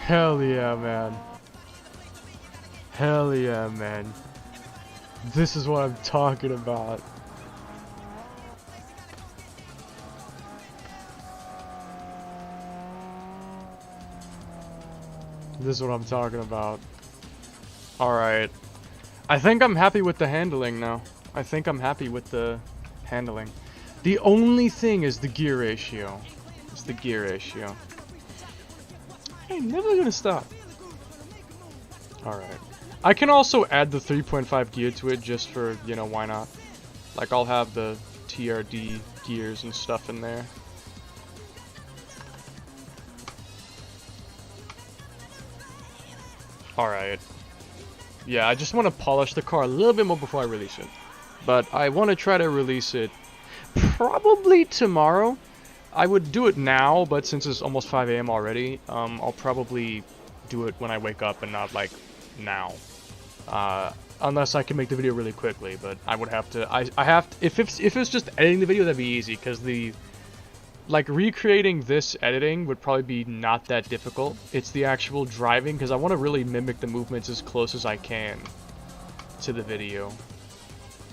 A: Hell yeah, man. Hell yeah, man. This is what I'm talking about. This is what I'm talking about. Alright. I think I'm happy with the handling now. I think I'm happy with the handling. The only thing is the gear ratio. It's the gear ratio. I ain't never gonna stop. Alright. I can also add the 3.5 gear to it just for, you know, why not? Like, I'll have the TRD gears and stuff in there. Alright. Yeah, I just want to polish the car a little bit more before I release it. But I want to try to release it probably tomorrow. I would do it now, but since it's almost 5 AM already, I'll probably do it when I wake up and not, like, now. Unless I can make the video really quickly, but I would have to, I have to, if it's just editing the video, that'd be easy, because like, recreating this editing would probably be not that difficult. It's the actual driving, because I want to really mimic the movements as close as I can to the video.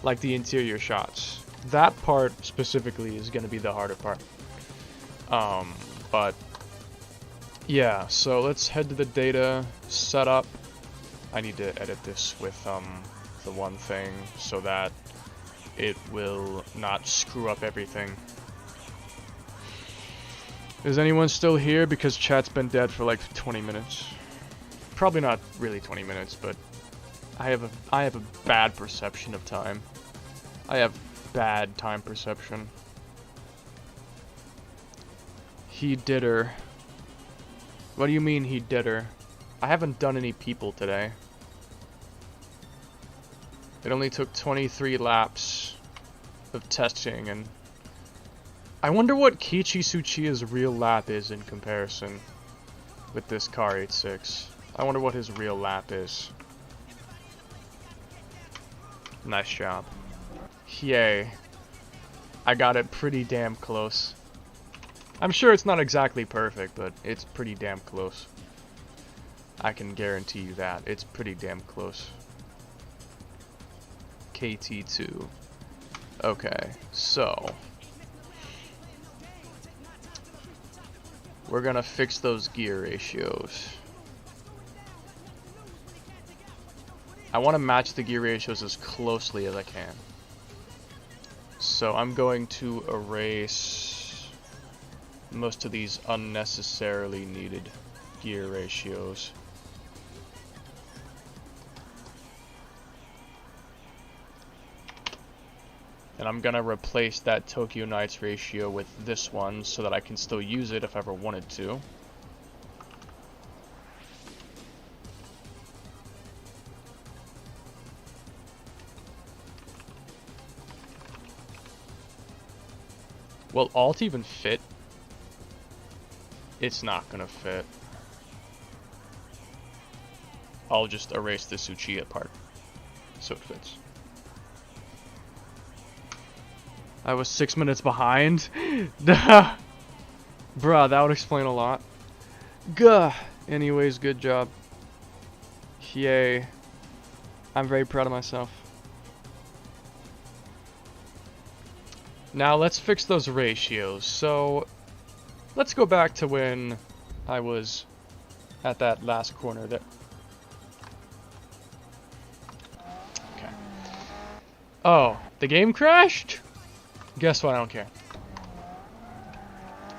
A: Like the interior shots. That part, specifically, is going to be the harder part. But yeah, so let's head to the data setup. I need to edit this with the one thing so that it will not screw up everything. Is anyone still here? Because chat's been dead for like 20 minutes. Probably not really 20 minutes, but I have a bad perception of time. I have bad time perception. He did her. What do you mean he did her? I haven't done any people today. It only took 23 laps of testing, and I wonder what Keiichi Tsuchiya's real lap is in comparison with this car 86. I wonder what his real lap is. Nice job. Yay. I got it pretty damn close. I'm sure it's not exactly perfect, but it's pretty damn close. I can guarantee you that. It's pretty damn close. pt2. Okay, so we're gonna fix those gear ratios. I want to match the gear ratios as closely as I can. So I'm going to erase most of these unnecessarily needed gear ratios. And I'm gonna replace that Tokyo Nights ratio with this one so that I can still use it if I ever wanted to. Will Alt even fit? It's not gonna fit. I'll just erase the Tsuchiya part so it fits. I was 6 minutes behind? Bruh, that would explain a lot. Gah. Anyways, good job. Yay. I'm very proud of myself. Now let's fix those ratios. So let's go back to when I was at that last corner there. Okay. Oh, the game crashed? Guess what? I don't care.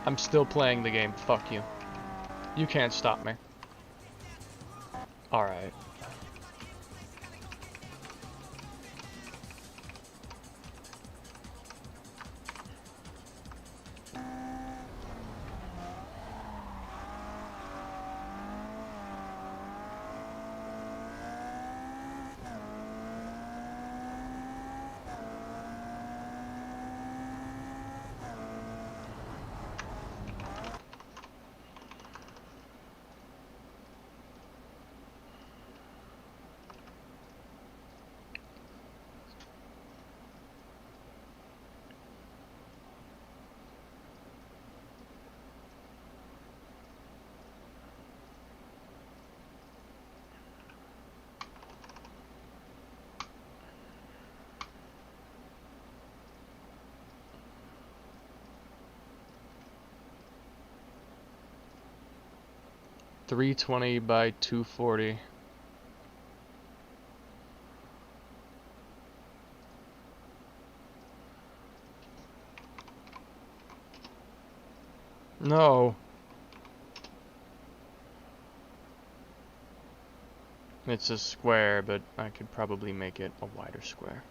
A: I'm still playing the game. Fuck you. You can't stop me. Alright. 320 by 240. No. It's a square, but I could probably make it a wider square.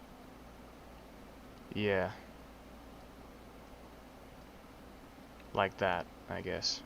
A: Yeah. Like that, I guess.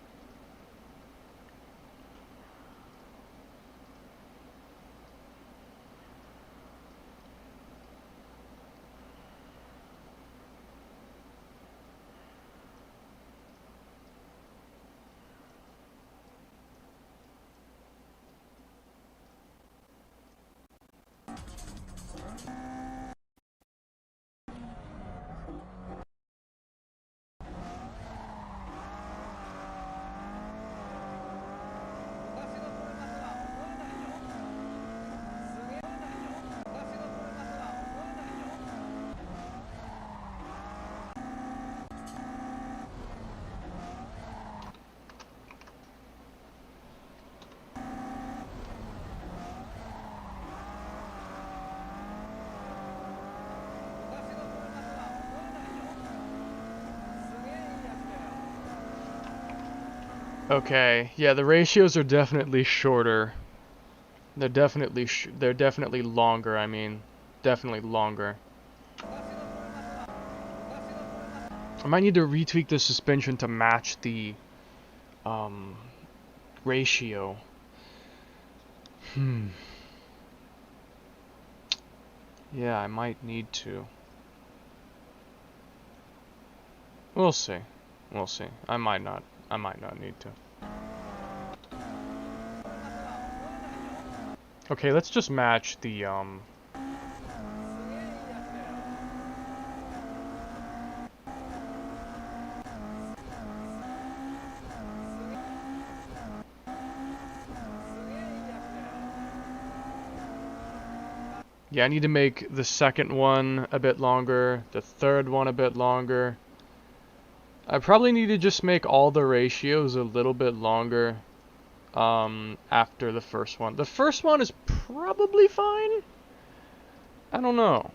A: Okay, yeah, the ratios are definitely shorter. They're definitely longer, I mean. Definitely longer. I might need to retweak the suspension to match the ratio. Yeah, I might need to. We'll see. We'll see. I might not need to. Okay, let's just match the yeah, I need to make the second one a bit longer, the third one a bit longer. I probably need to just make all the ratios a little bit longer after the first one. The first one is probably fine. I don't know.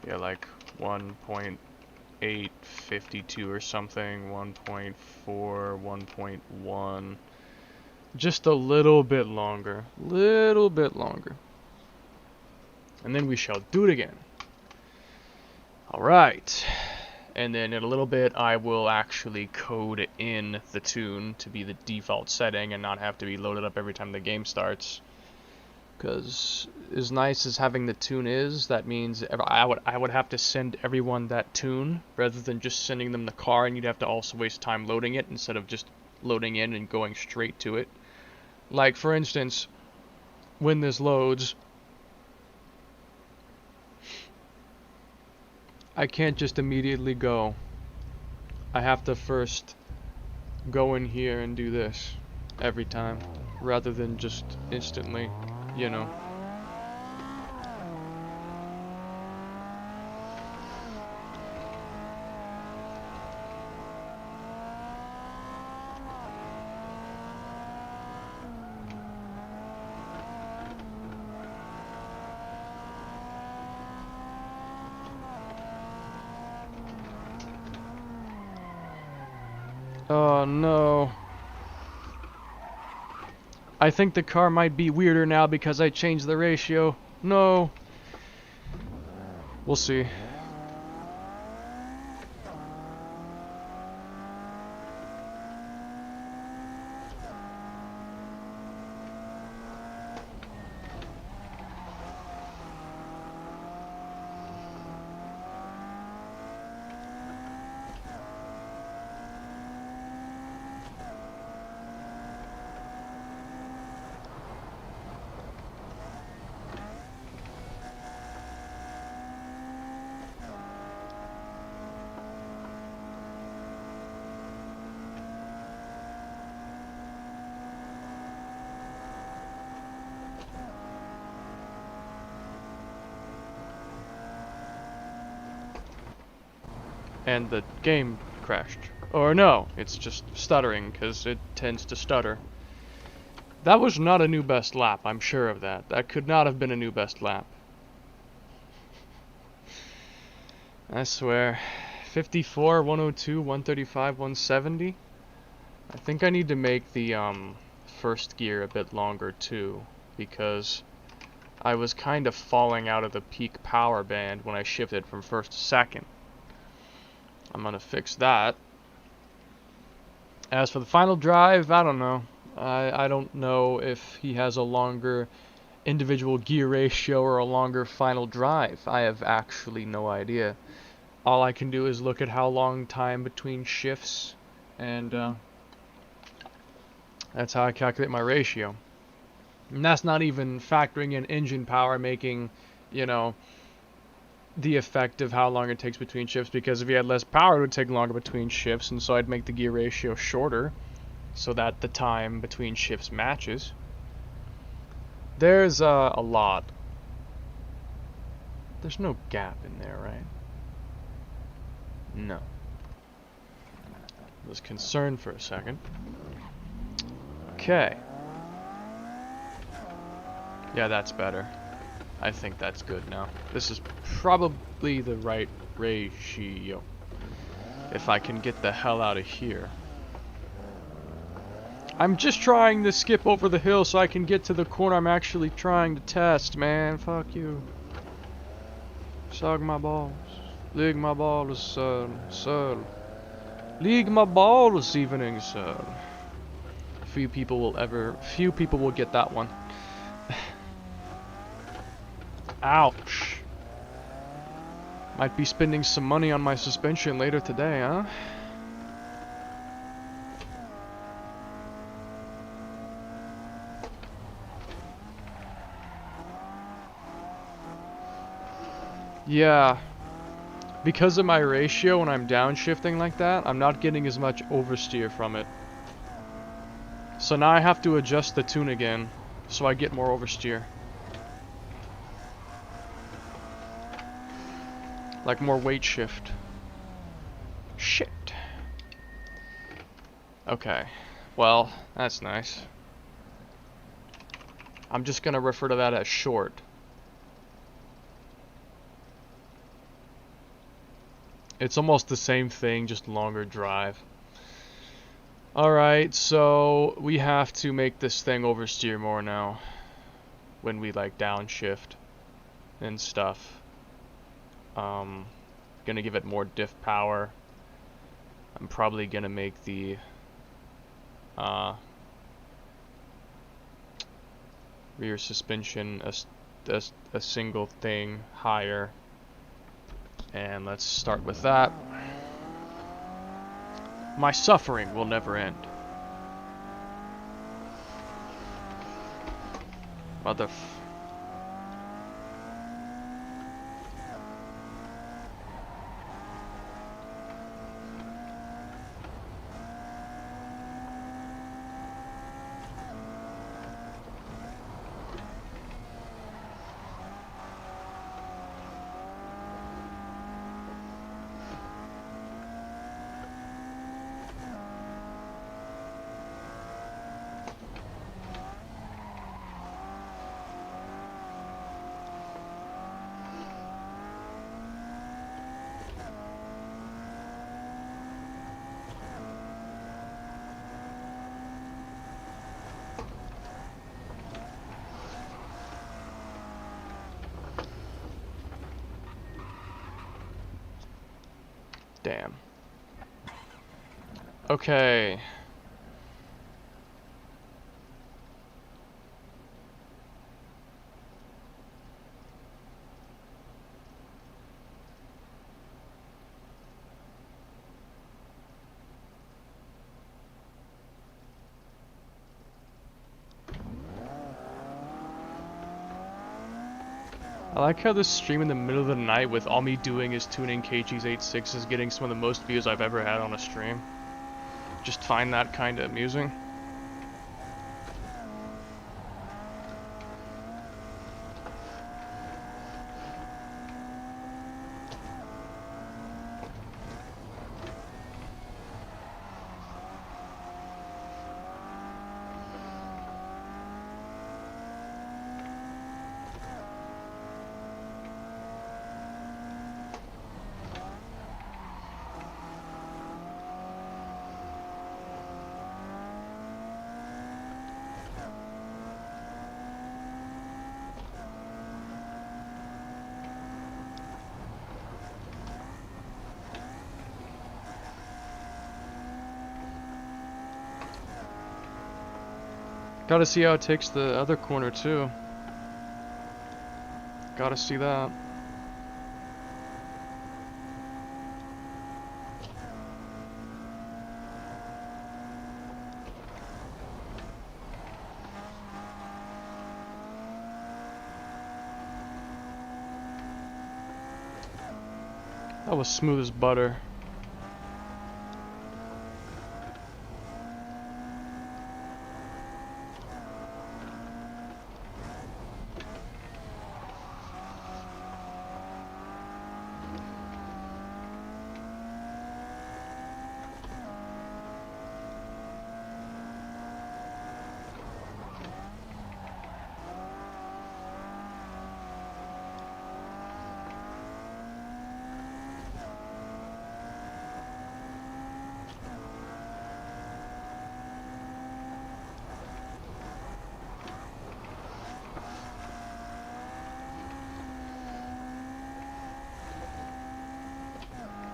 A: Yeah, like 1.852 or something, 1.4, 1.1. Just a little bit longer. Little bit longer. And then we shall do it again. Alright. And then in a little bit I will actually code in the tune to be the default setting and not have to be loaded up every time the game starts. Because as nice as having the tune is, that means I would have to send everyone that tune rather than just sending them the car, and you'd have to also waste time loading it instead of just loading in and going straight to it. Like for instance, when this loads, I can't just immediately go. I have to first go in here and do this every time rather than just instantly, you know. Oh no. I think the car might be weirder now because I changed the ratio. No. We'll see. And the game crashed. Or no, it's just stuttering, because it tends to stutter. That was not a new best lap, I'm sure of that. That could not have been a new best lap. I swear. 54, 102, 135, 170. I think I need to make the first gear a bit longer too, because I was kind of falling out of the peak power band when I shifted from first to second. I'm gonna fix that. As for the final drive, I don't know. I don't know if he has a longer individual gear ratio or a longer final drive. I have actually no idea. All I can do is look at how long time between shifts, and that's how I calculate my ratio. And that's not even factoring in engine power making, you know, the effect of how long it takes between shifts, because if you had less power it would take longer between shifts, and so I'd make the gear ratio shorter so that the time between shifts matches. There's a lot. There's no gap in there, right? No. I was concerned for a second. Okay. Yeah, that's better. I think that's good now. This is probably the right ratio. If I can get the hell out of here. I'm just trying to skip over the hill so I can get to the corner I'm actually trying to test, man. Fuck you. Suck my balls. Lick my balls, son. Son. Lick my balls this evening, son. Few people will get that one. Ouch. Might be spending some money on my suspension later today, huh? Yeah. Because of my ratio, when I'm downshifting like that, I'm not getting as much oversteer from it. So now I have to adjust the tune again, so I get more oversteer. Like more weight shift. Shit. Okay. Well, that's nice. I'm just gonna refer to that as short. It's almost the same thing, just longer drive. Alright, so we have to make this thing oversteer more now. When we like downshift and stuff. Gonna give it more diff power. I'm probably gonna make the rear suspension a single thing higher. And let's start with that. My suffering will never end. Damn. Okay. I like how this stream in the middle of the night with all me doing is tuning keiichi's 8.6 is getting some of the most views I've ever had on a stream. Just find that kind of amusing. Gotta see how it takes the other corner too. Gotta see that. That was smooth as butter.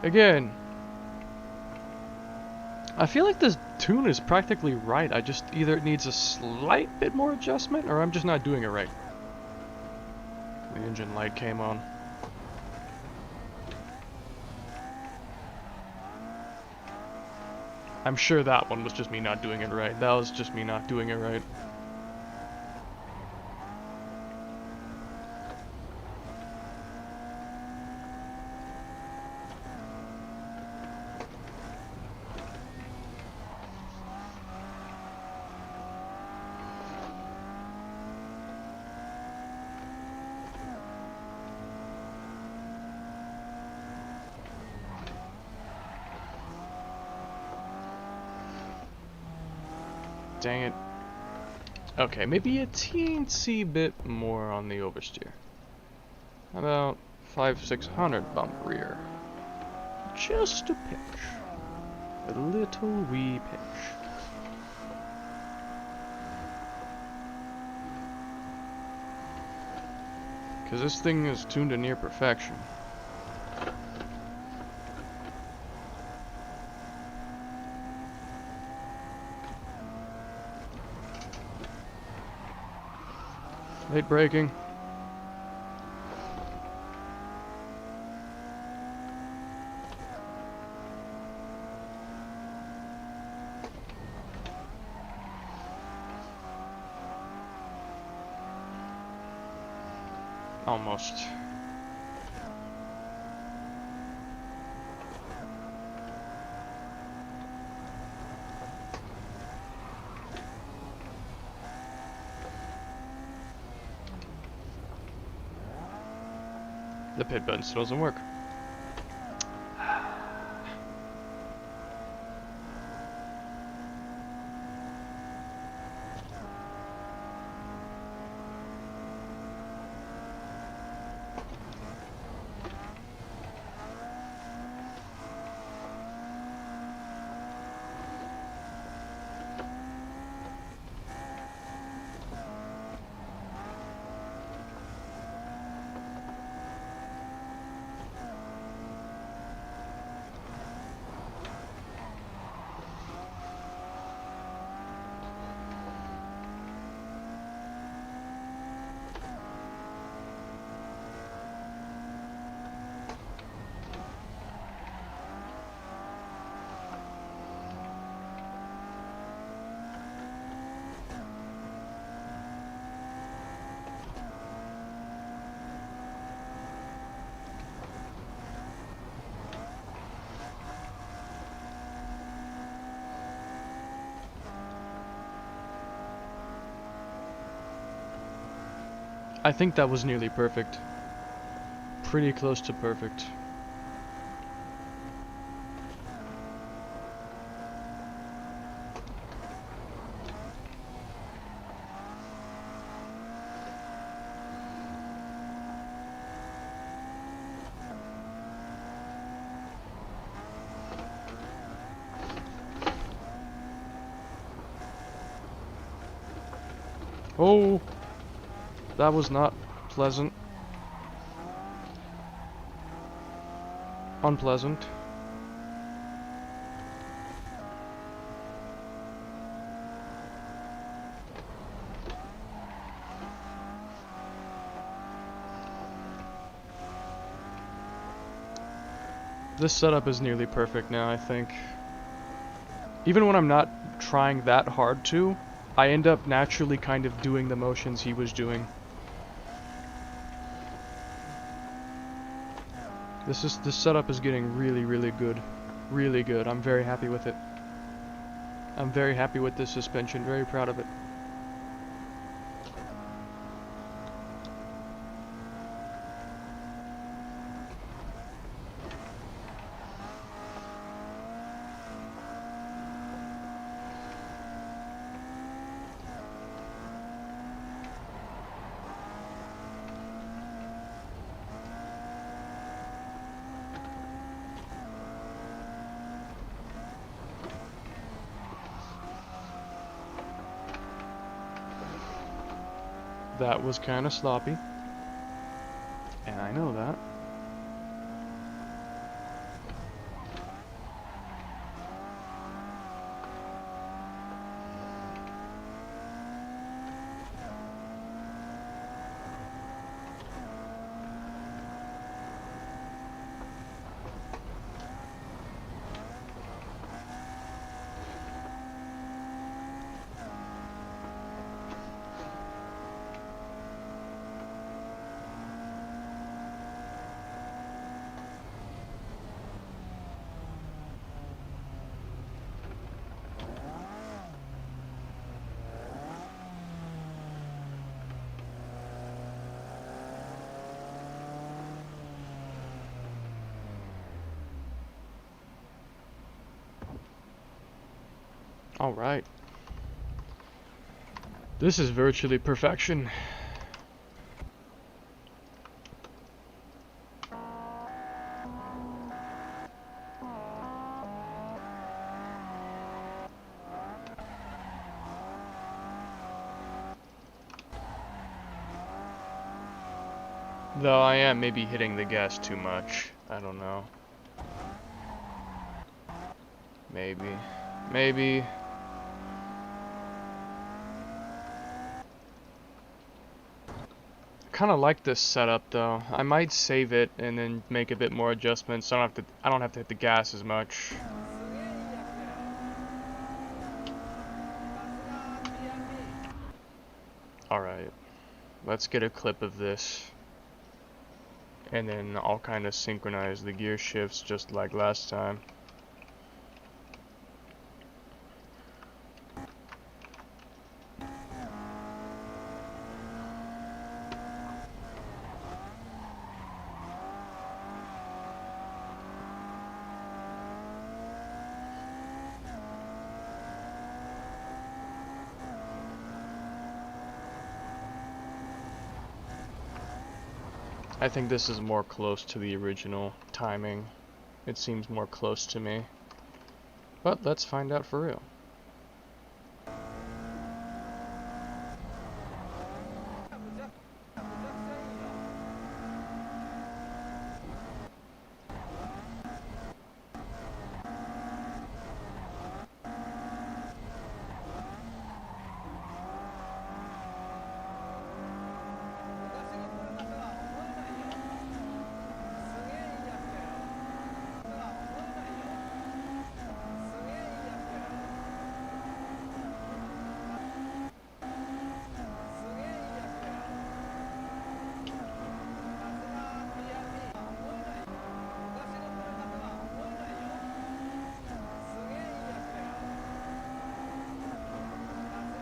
A: Again, I feel like this tune is practically right. I just either it needs a slight bit more adjustment or I'm just not doing it right. The engine light came on. I'm sure that one was just me not doing it right. That was just me not doing it right. Dang it. Okay, maybe a teensy bit more on the oversteer. About 500-600 bump rear. Just a pinch. A little wee pinch. Because this thing is tuned to near perfection. Late braking. Almost. The pit button still doesn't work. I think that was nearly perfect. Pretty close to perfect. Oh, that was not pleasant. Unpleasant. This setup is nearly perfect now, I think. Even when I'm not trying that hard to, I end up naturally kind of doing the motions he was doing. This setup is getting really, really good. Really good. I'm very happy with it. I'm very happy with this suspension, very proud of it. That was kind of sloppy, and I know that. Alright. This is virtually perfection. Though I am maybe hitting the gas too much. I don't know. Maybe. Maybe. Kind of like this setup though. I might save it and then make a bit more adjustments so I don't have to hit the gas as much. Alright. Let's get a clip of this. And then I'll kind of synchronize the gear shifts just like last time. I think this is more close to the original timing. It seems more close to me. But let's find out for real.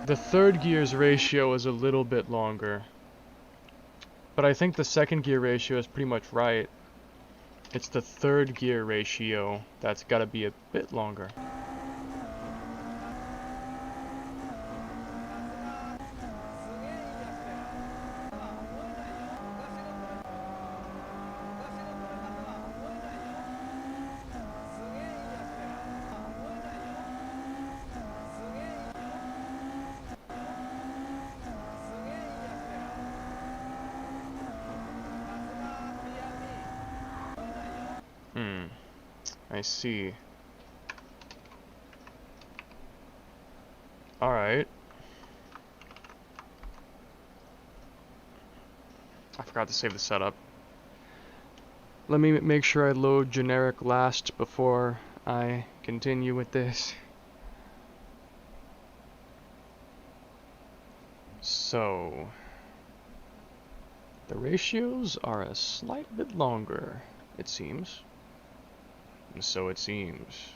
A: The third gear's ratio is a little bit longer, but I think the second gear ratio is pretty much right. It's the third gear ratio that's got to be a bit longer. I see. Alright. I forgot to save the setup. Let me make sure I load generic last before I continue with this. So, the ratios are a slight bit longer, it seems. So it seems.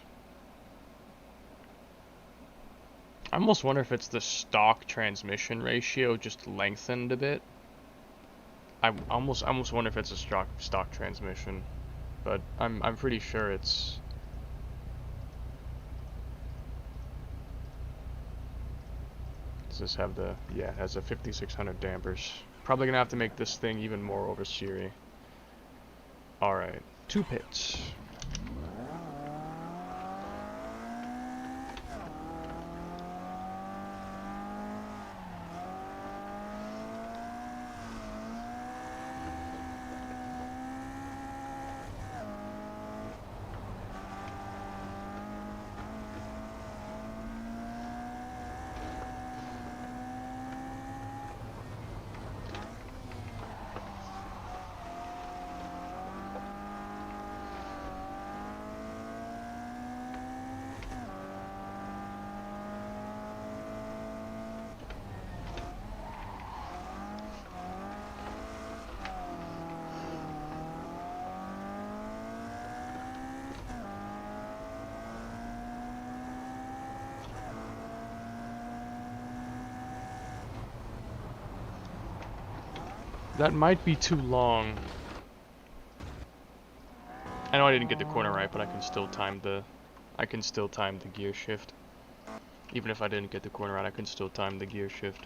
A: I almost wonder if it's the stock transmission ratio just lengthened a bit. I almost wonder if it's a stock transmission, but I'm pretty sure it's. Does this have the? Yeah, it has a 5600 dampers. Probably gonna have to make this thing even more oversteery. All right, 2 pits. That might be too long. I know I didn't get the corner right, but I can still time the gear shift. Even if I didn't get the corner right, I can still time the gear shift.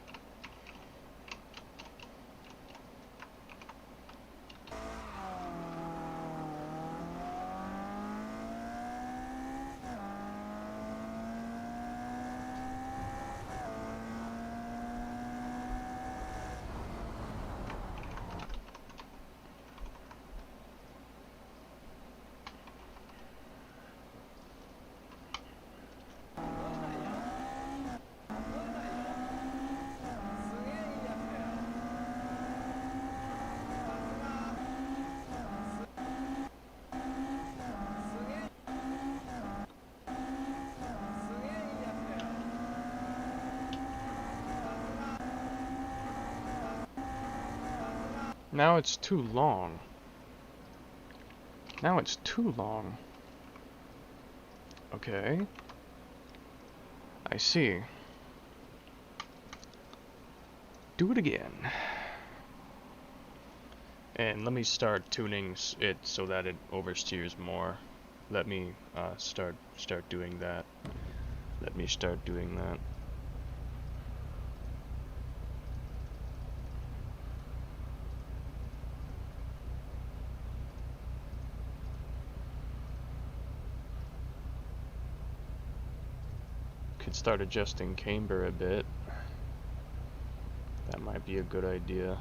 A: Now it's too long. Now it's too long. Okay. I see. Do it again. And let me start tuning it so that it oversteers more. Let me start doing that. Let me start doing that. Could start adjusting camber a bit. That might be a good idea.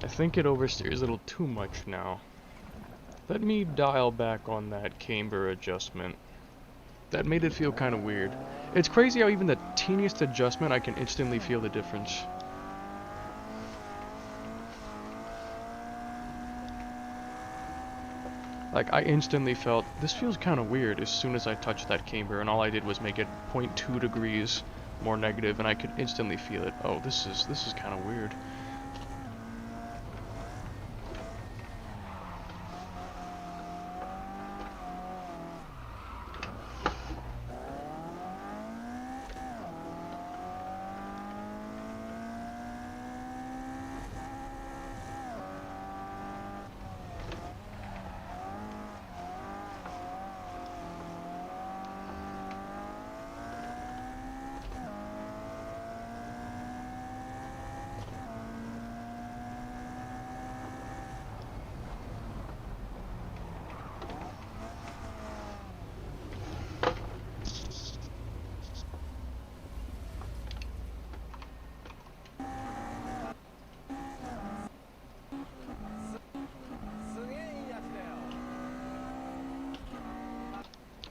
A: I think it oversteers a little too much now. Let me dial back on that camber adjustment. That made it feel kind of weird. It's crazy how even the teeniest adjustment I can instantly feel the difference. Like, I instantly felt, this feels kind of weird as soon as I touched that camber, and all I did was make it 0.2 degrees more negative, and I could instantly feel it. Oh, this is kind of weird.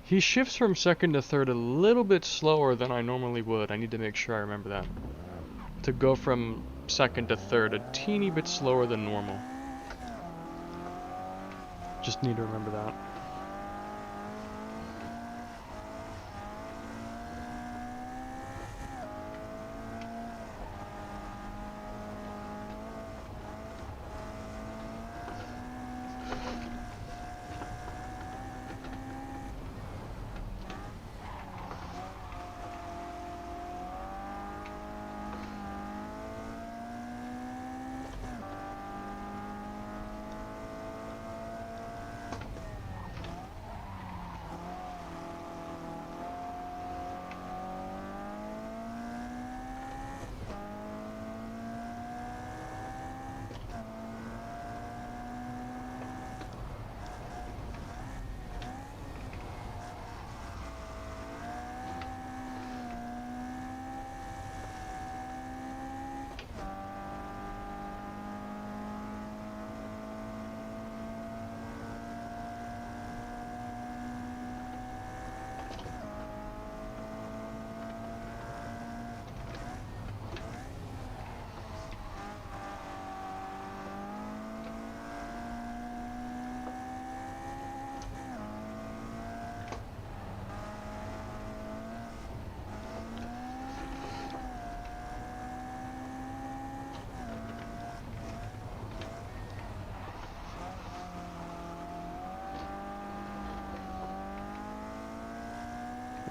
A: He shifts from second to third a little bit slower than I normally would. I need to make sure I remember that. To go from second to third a teeny bit slower than normal. Just need to remember that.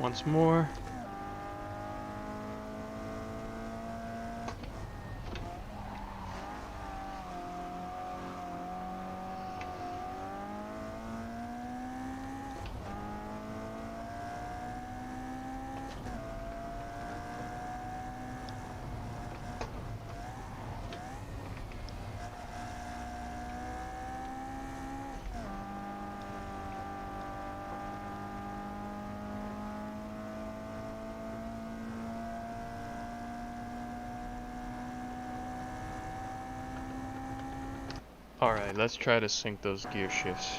A: Once more. Alright, let's try to sync those gear shifts.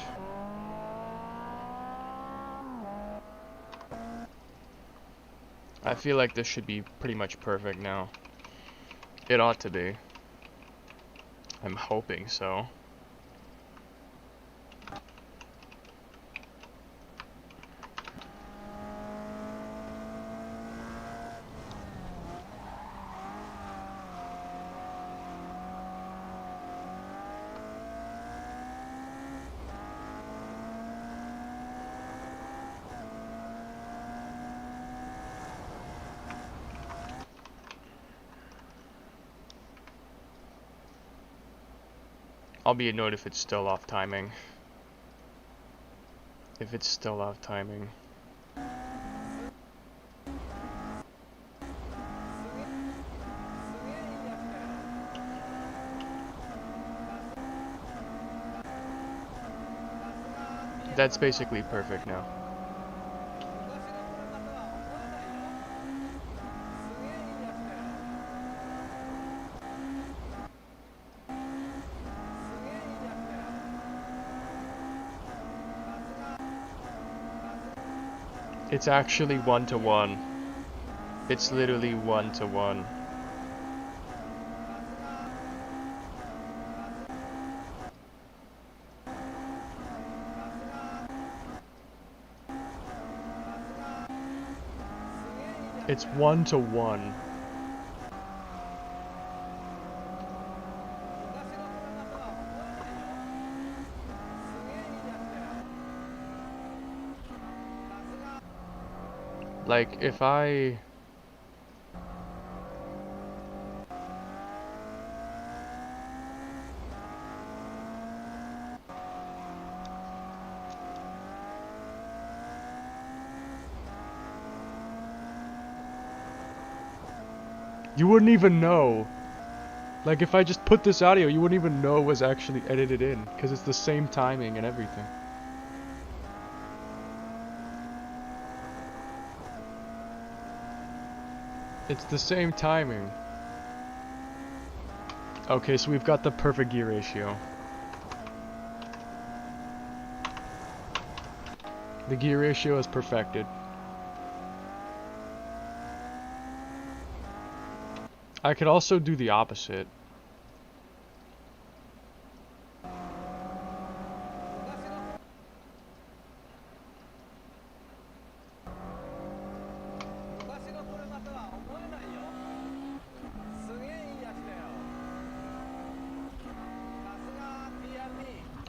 A: I feel like this should be pretty much perfect now. It ought to be. I'm hoping so. I'll be annoyed if it's still off timing. If it's still off timing. That's basically perfect now. It's actually 1-to-1. It's literally 1-to-1. It's 1-to-1. Like, if I... You wouldn't even know. Like, if I just put this audio, you wouldn't even know it was actually edited in, because it's the same timing and everything. It's the same timing. Okay, so we've got the perfect gear ratio. The gear ratio is perfected. I could also do the opposite.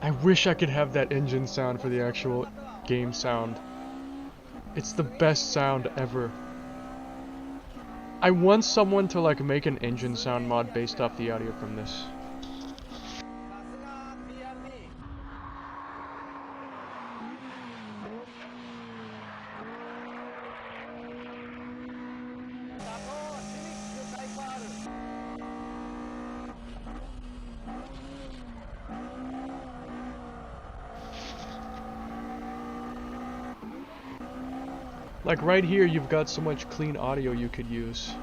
A: I wish I could have that engine sound for the actual game sound. It's the best sound ever. I want someone to like make an engine sound mod based off the audio from this. Like right here, you've got so much clean audio you could use.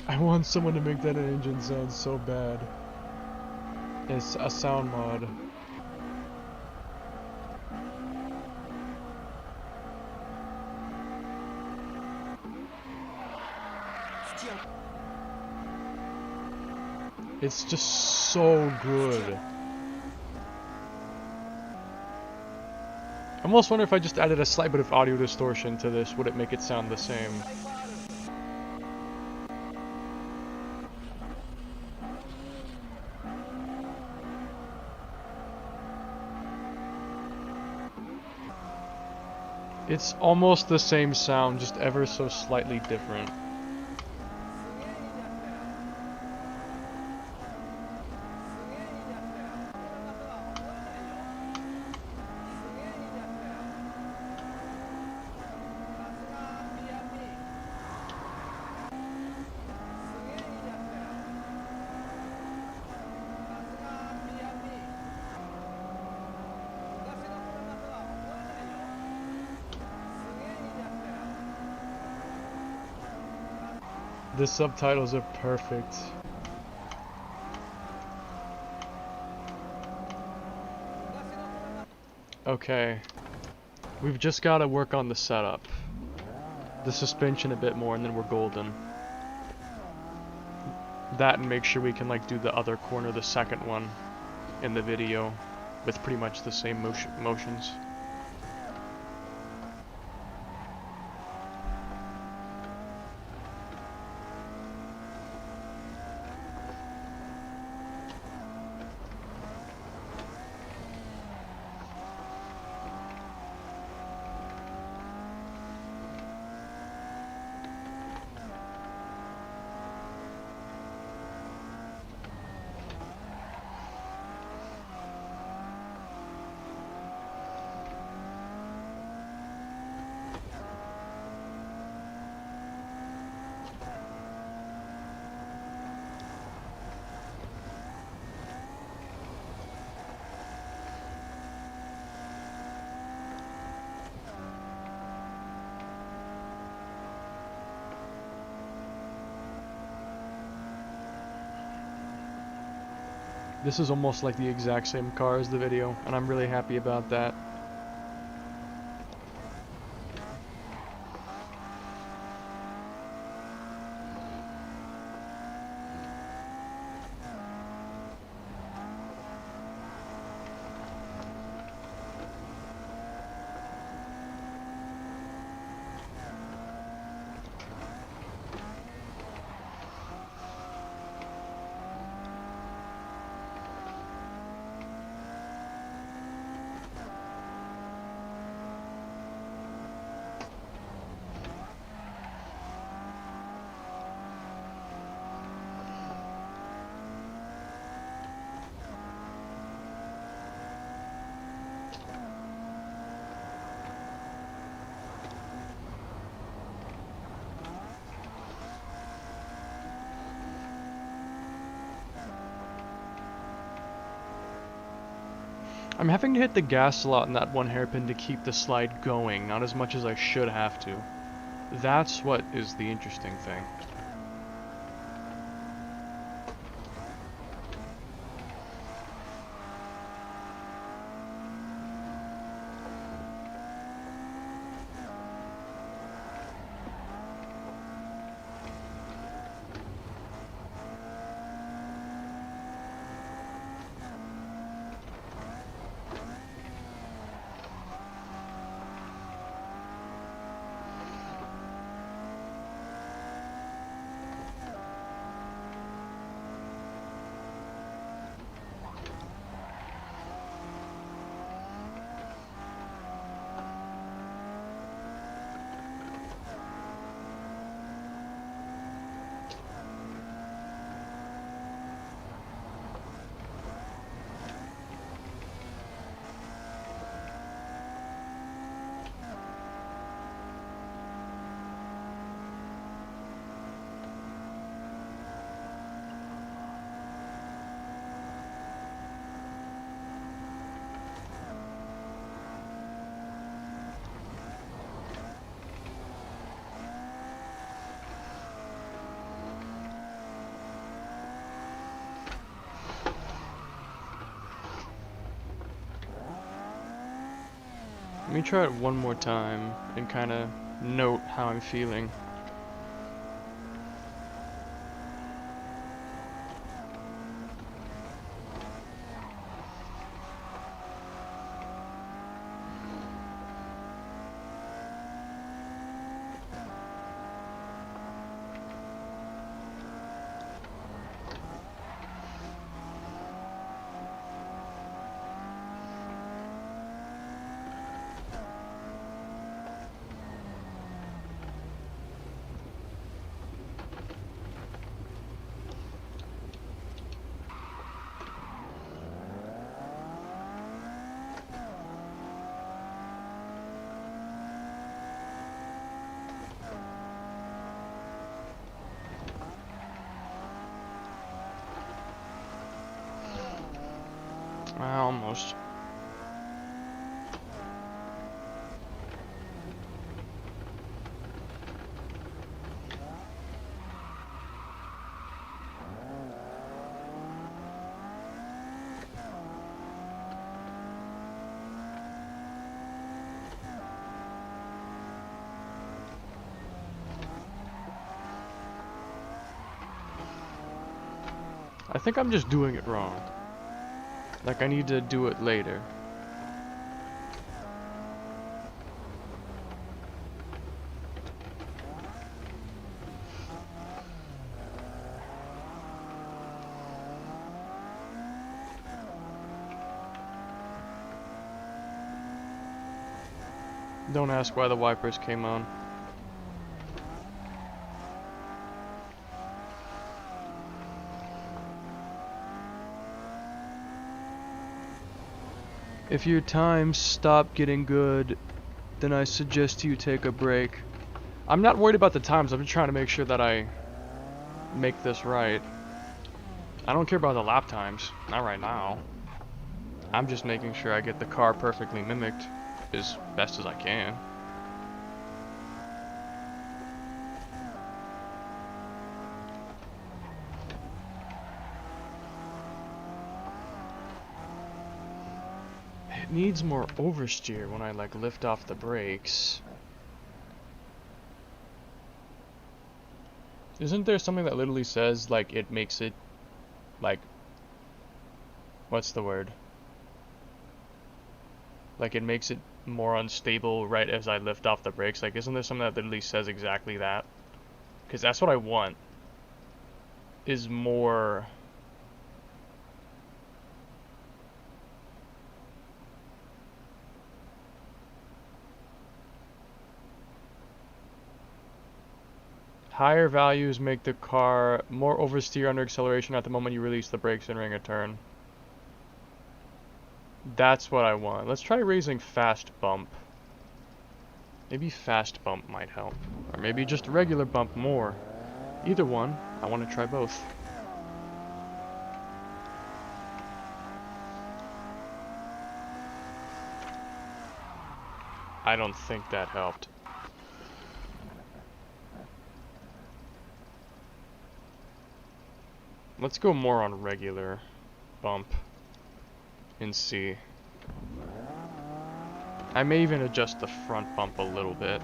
A: I want someone to make that engine sound so bad. It's a sound mod. It's just so good. I almost wonder if I just added a slight bit of audio distortion to this, would it make it sound the same? It's almost the same sound, just ever so slightly different. The subtitles are perfect. Okay. We've just got to work on the setup. The suspension a bit more and then we're golden. That and make sure we can like do the other corner, the second one, in the video with pretty much the same motions. This is almost like the exact same car as the video, and I'm really happy about that. I'm having to hit the gas a lot in that one hairpin to keep the slide going, not as much as I should have to. That's what is the interesting thing. Let me try it one more time and kind of note how I'm feeling. Almost. I think I'm just doing it wrong. Like I need to do it later. Don't ask why the wipers came on. If your times stop getting good, then I suggest you take a break. I'm not worried about the times, I'm just trying to make sure that I make this right. I don't care about the lap times, not right now. I'm just making sure I get the car perfectly mimicked as best as I can. It needs more oversteer when I like lift off the brakes. Isn't there something that literally says like it makes it like what's the word? Like it makes it more unstable right as I lift off the brakes. Like isn't there something that literally says exactly that? Because that's what I want. Is more higher values make the car more oversteer under acceleration at the moment you release the brakes entering a turn. That's what I want. Let's try raising fast bump. Maybe fast bump might help. Or maybe just regular bump more. Either one. I want to try both. I don't think that helped. Let's go more on regular bump and see. I may even adjust the front bump a little bit.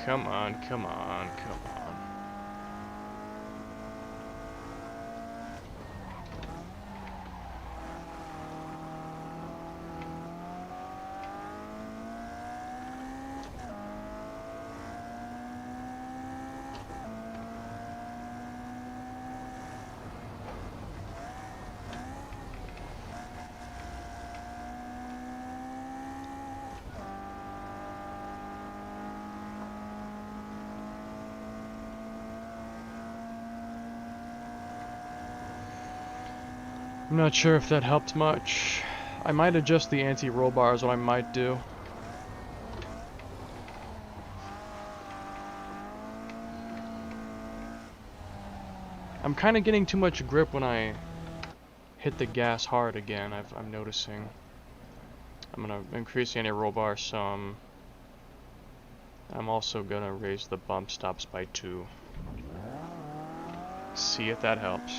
A: Come on, come on, come on. I'm not sure if that helped much. I might adjust the anti-roll bar is what I might do. I'm kind of getting too much grip when I hit the gas hard again, I'm noticing. I'm going to increase the anti-roll bar some. I'm also going to raise the bump stops by 2. See if that helps.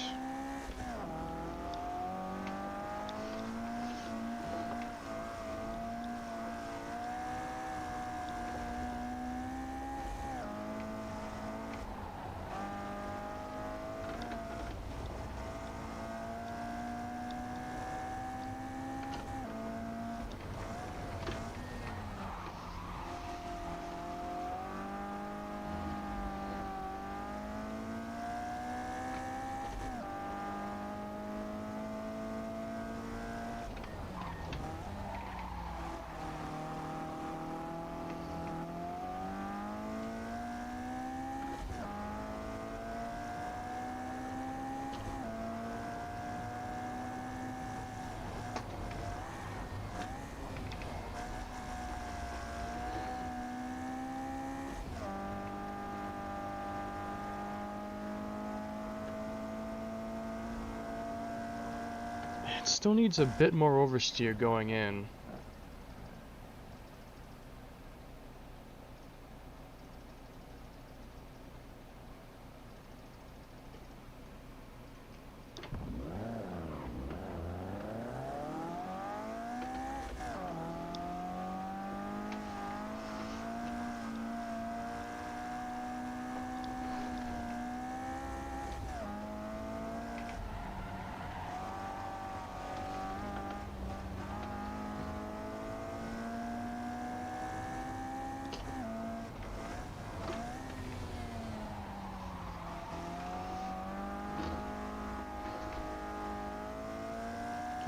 A: It still needs a bit more oversteer going in.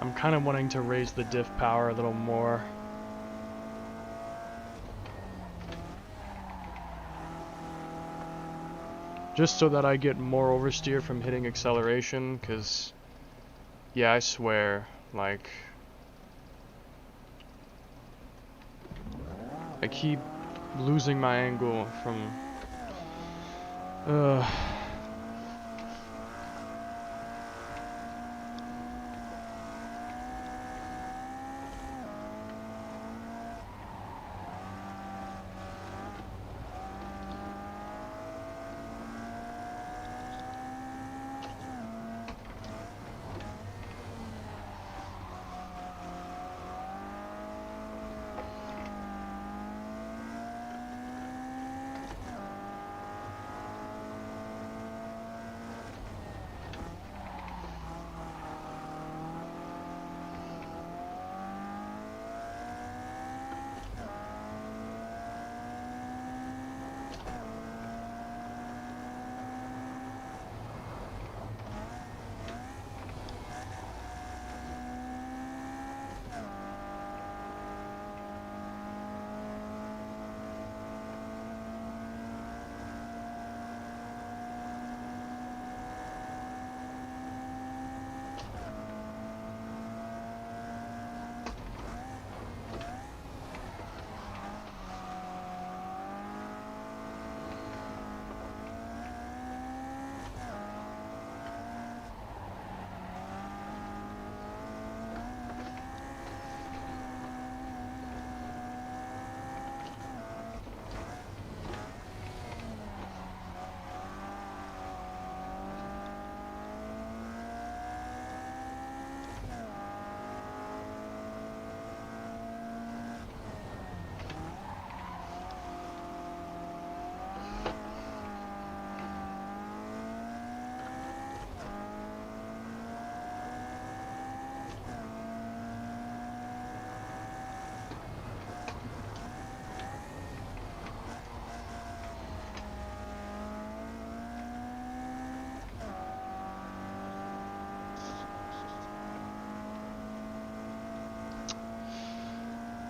A: I'm kind of wanting to raise the diff power a little more. Just so that I get more oversteer from hitting acceleration, because, yeah, I swear, like, I keep losing my angle from,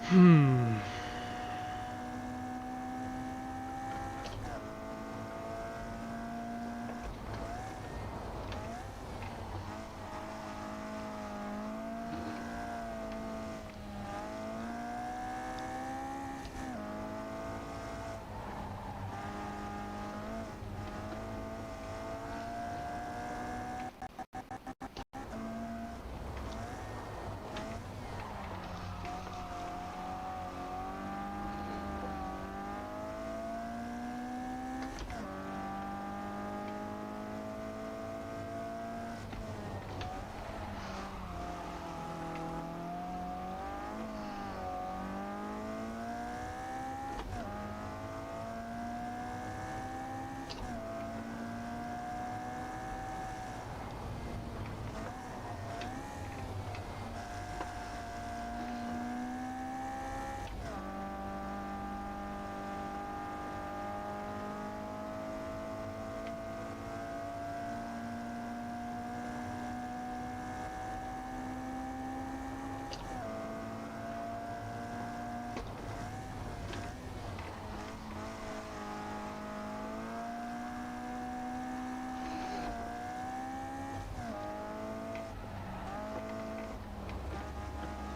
A: Hmm.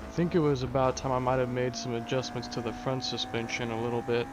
A: I think it was about time I might have made some adjustments to the front suspension a little bit.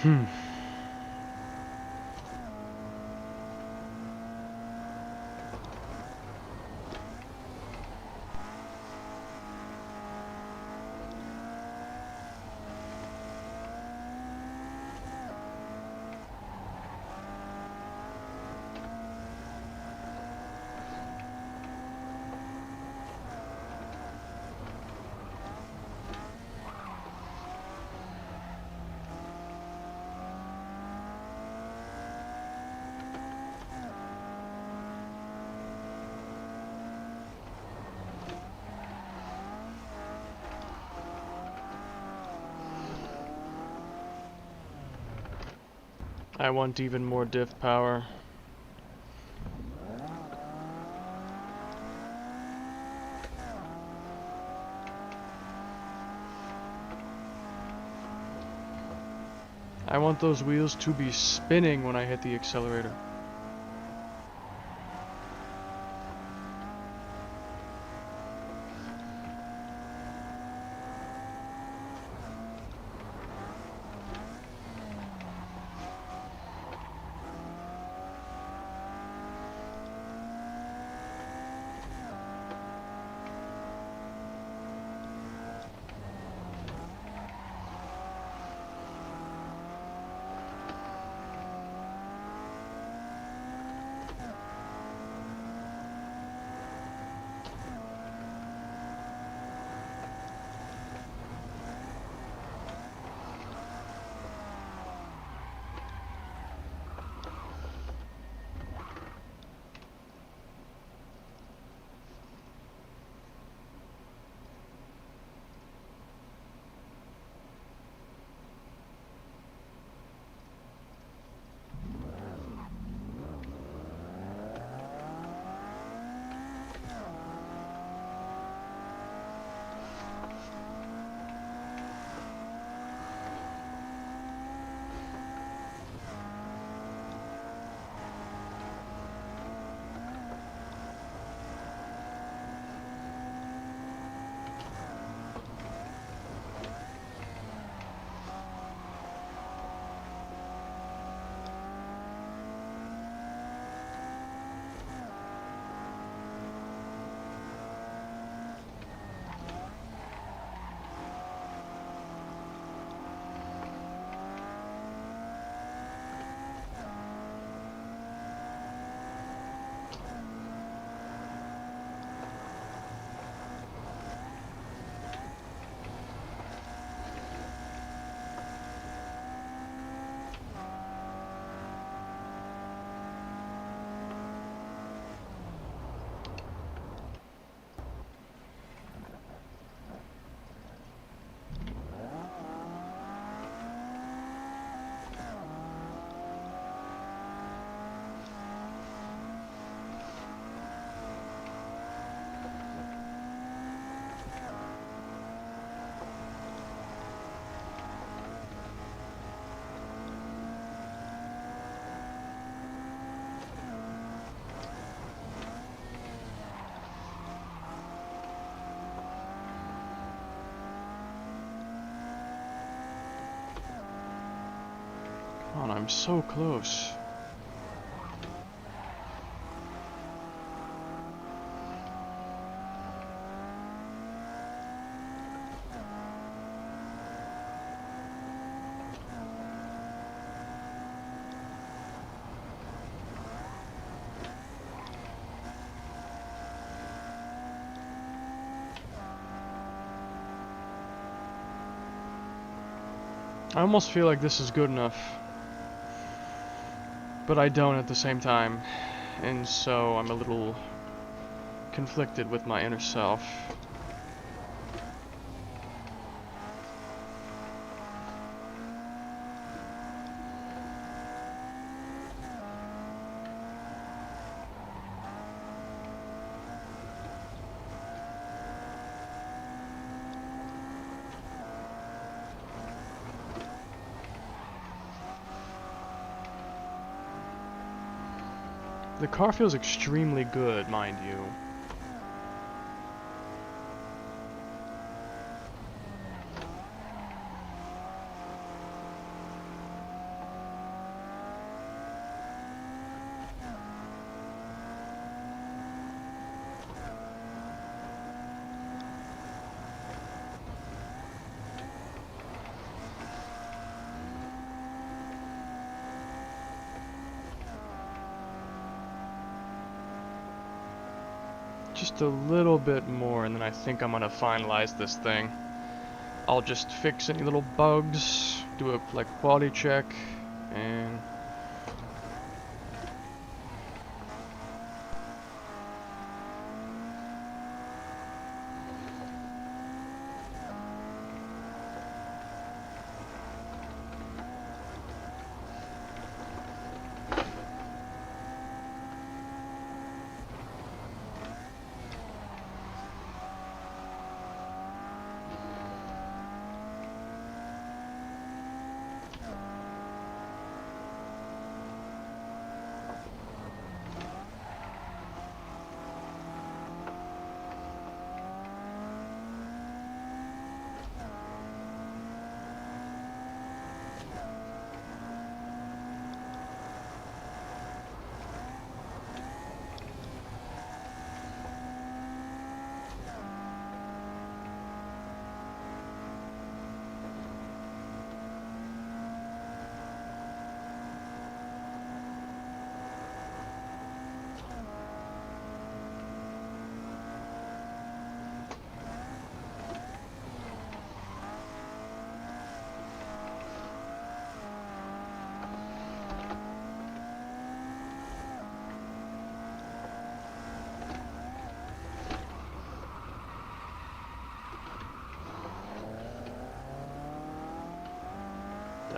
A: Hmm. I want even more diff power. I want those wheels to be spinning when I hit the accelerator. Come on, I'm so close. I almost feel like this is good enough, but I don't at the same time, and so I'm a little conflicted with my inner self. The car feels extremely good, mind you. Just a little bit more, and then I think I'm gonna finalize this thing. I'll just fix any little bugs, do a quality check, and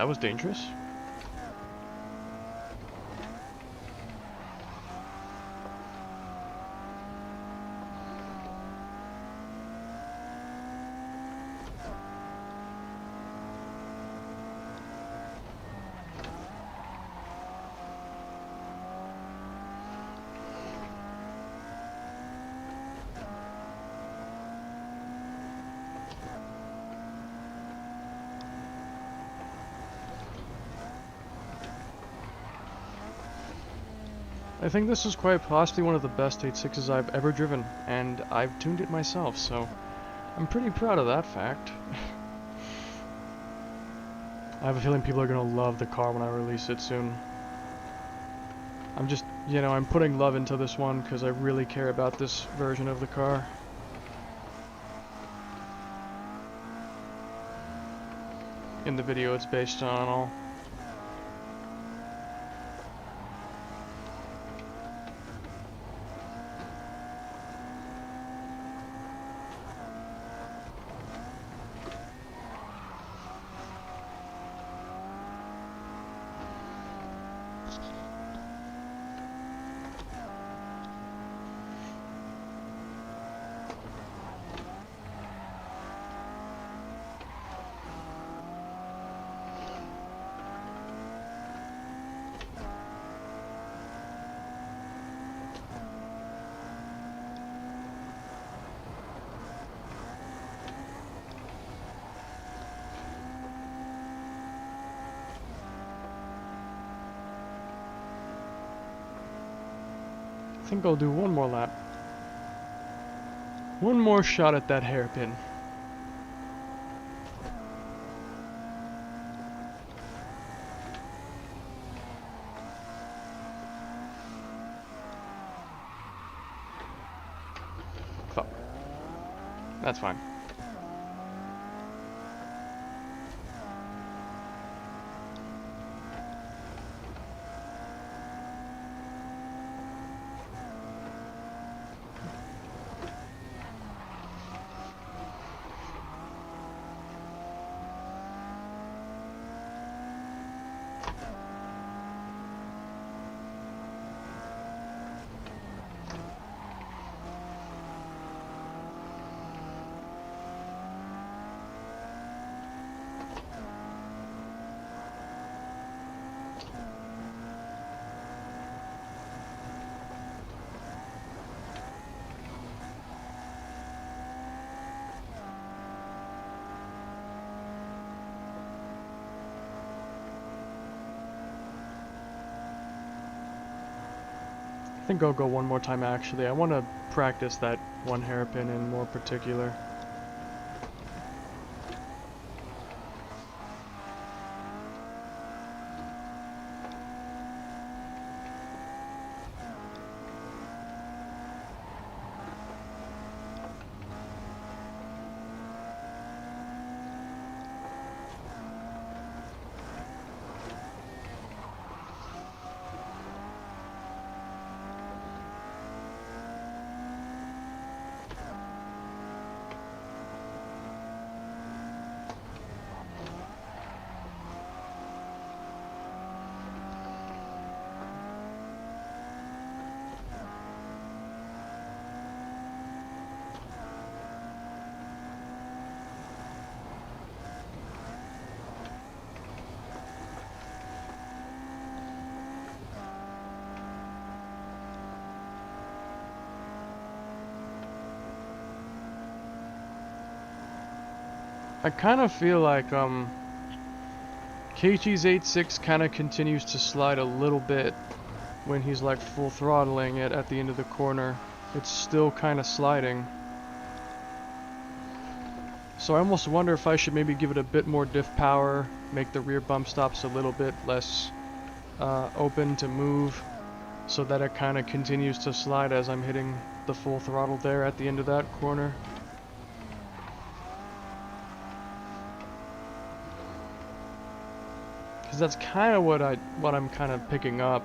A: That was dangerous. I think this is quite possibly one of the best 8.6s I've ever driven, and I've tuned it myself, so I'm pretty proud of that fact. I have a feeling people are gonna love the car when I release it soon. I'm just, you know, I'm putting love into this one because I really care about this version of the car. In the video it's based on and all. I think I'll do one more lap. One more shot at that hairpin. Fuck. That's fine. I think I'll go one more time actually. I want to practice that one hairpin in more particular. I kind of feel like Keiichi's 8.6 kind of continues to slide a little bit when he's like full throttling it at the end of the corner. It's still kind of sliding. So I almost wonder if I should maybe give it a bit more diff power, make the rear bump stops a little bit less open to move, so that it kind of continues to slide as I'm hitting the full throttle there at the end of that corner. Because that's kind of what I'm kind of picking up.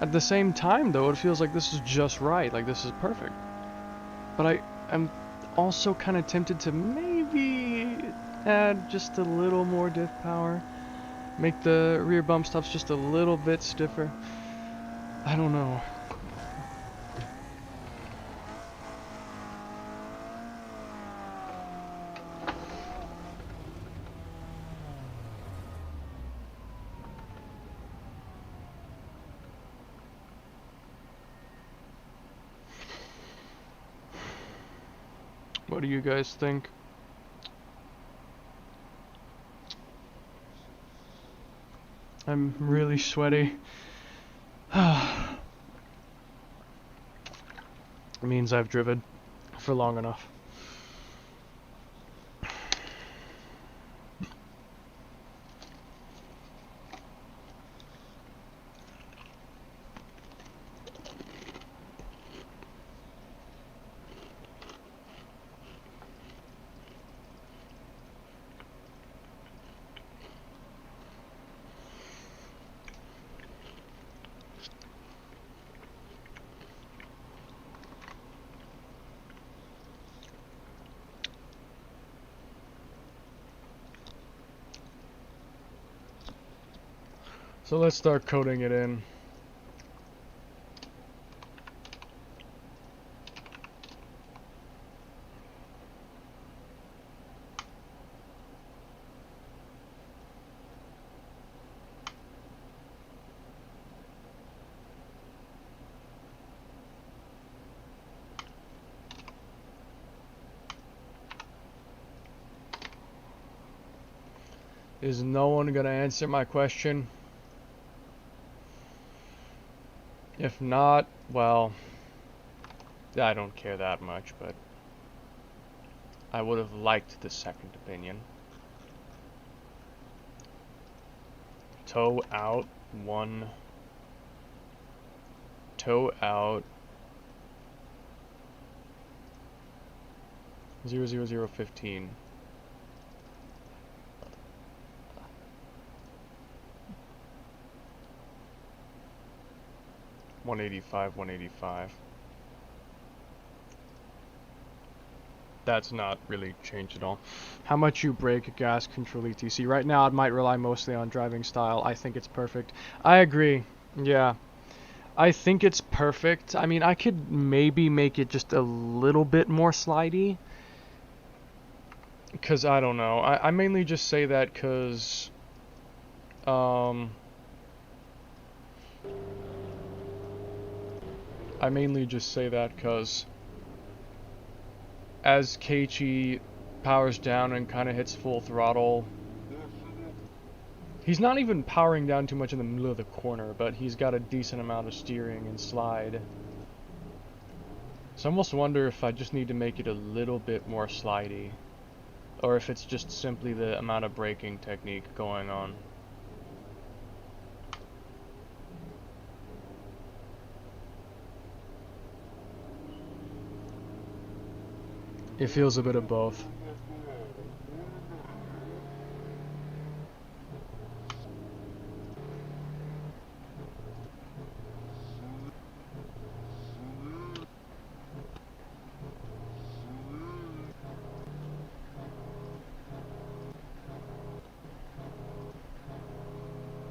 A: At the same time, though, it feels like this is just right. Like, this is perfect. But I'm also kind of tempted to maybe add just a little more diff power. Make the rear bump stops just a little bit stiffer. I don't know. What do you guys think? I'm really sweaty. It means I've driven for long enough. So let's start coding it in. Is no one gonna answer my question? If not, well, I don't care that much, but I would have liked the second opinion. Toe out, 1. Toe out, 00015. 185, 185. That's not really changed at all. How much you brake, gas, control, etc. Right now, it might rely mostly on driving style. I think it's perfect. I agree. Yeah. I think it's perfect. I mean, I could maybe make it just a little bit more slidey. Because, I don't know. I mainly just say that because... I mainly just say that because as Keiichi powers down and kind of hits full throttle, he's not even powering down too much in the middle of the corner, but he's got a decent amount of steering and slide. So I almost wonder if I just need to make it a little bit more slidey, or if it's just simply the amount of braking technique going on. It feels a bit of both.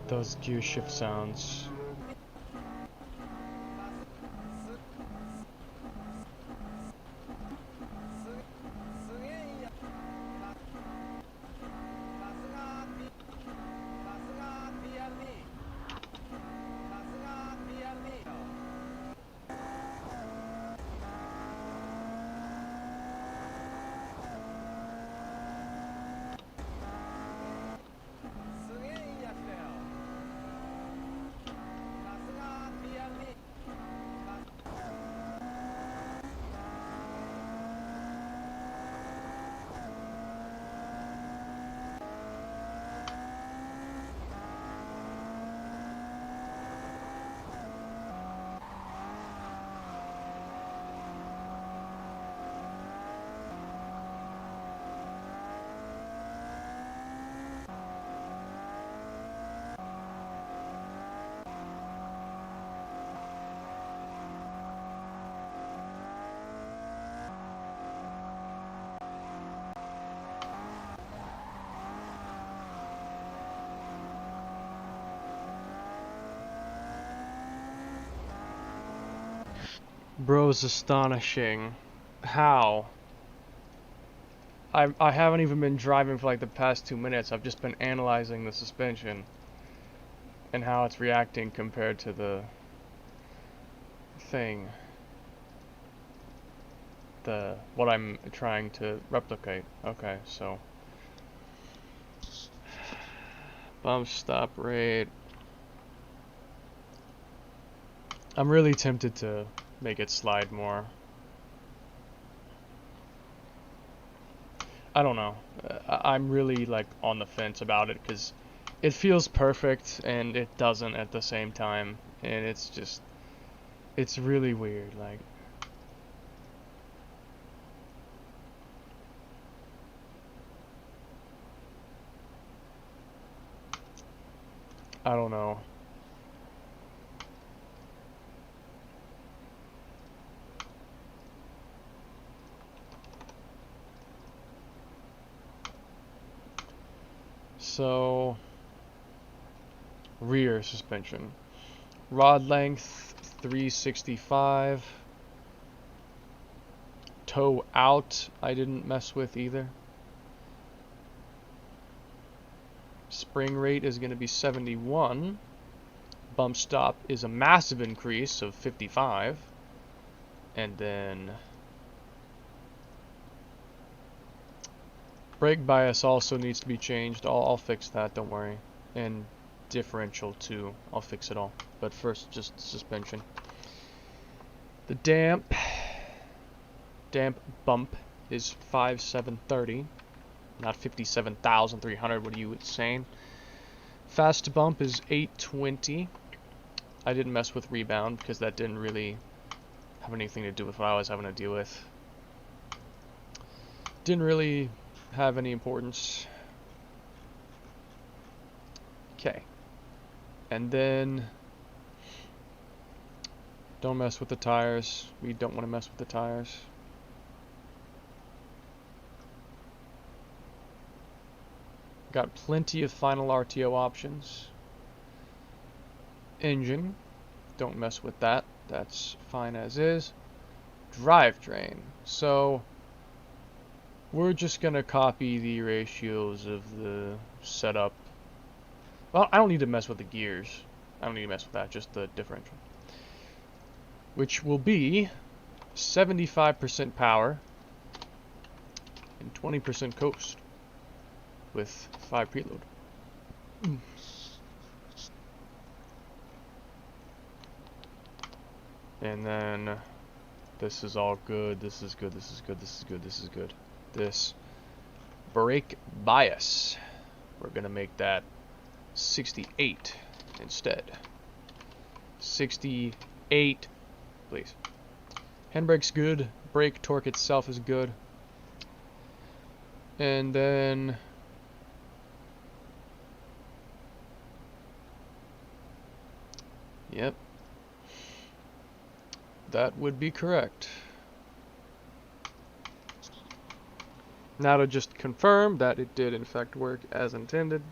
A: Those gear shift sounds. Bro's astonishing. How? I haven't even been driving for like the past 2 minutes. I've just been analyzing the suspension and how it's reacting compared to the thing. What I'm trying to replicate. Okay, so bump stop rate. I'm really tempted to make it slide more. I don't know. I'm really like on the fence about it because it feels perfect and it doesn't at the same time, and it's really weird. Like, I don't know. So, rear suspension. Rod length 365. Toe out, I didn't mess with either. Spring rate is going to be 71. Bump stop is a massive increase of 55. And then brake bias also needs to be changed. I'll fix that, don't worry. And differential too. I'll fix it all. But first, just suspension. The damp bump is 5730, not 57,300. What are you saying? Fast bump is 820. I didn't mess with rebound because that didn't really have anything to do with what I was having to deal with. Didn't really have any importance. Okay. And then don't mess with the tires. We don't want to mess with the tires. Got plenty of final RTO options. Engine, don't mess with that. That's fine as is. Drivetrain. So we're just gonna copy the ratios of the setup. Well, I don't need to mess with the gears. I don't need to mess with that, just the differential. Which will be 75% power and 20% coast with 5 preload. And then this is all good. This is good. This is good. This is good. This is good. This brake bias, we're gonna make that 68 instead. 68, please. Handbrake's good. Brake torque itself is good. And then yep, that would be correct. Now to just confirm that it did in fact work as intended.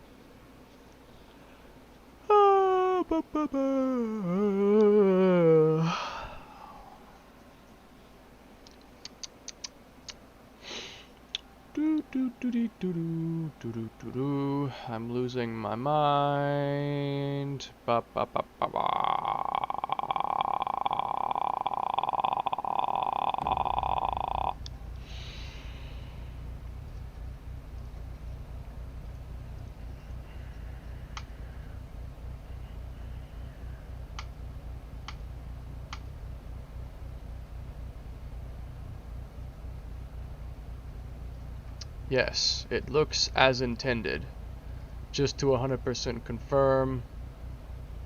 A: I'm losing my mind. Yes, it looks as intended. Just to 100% confirm,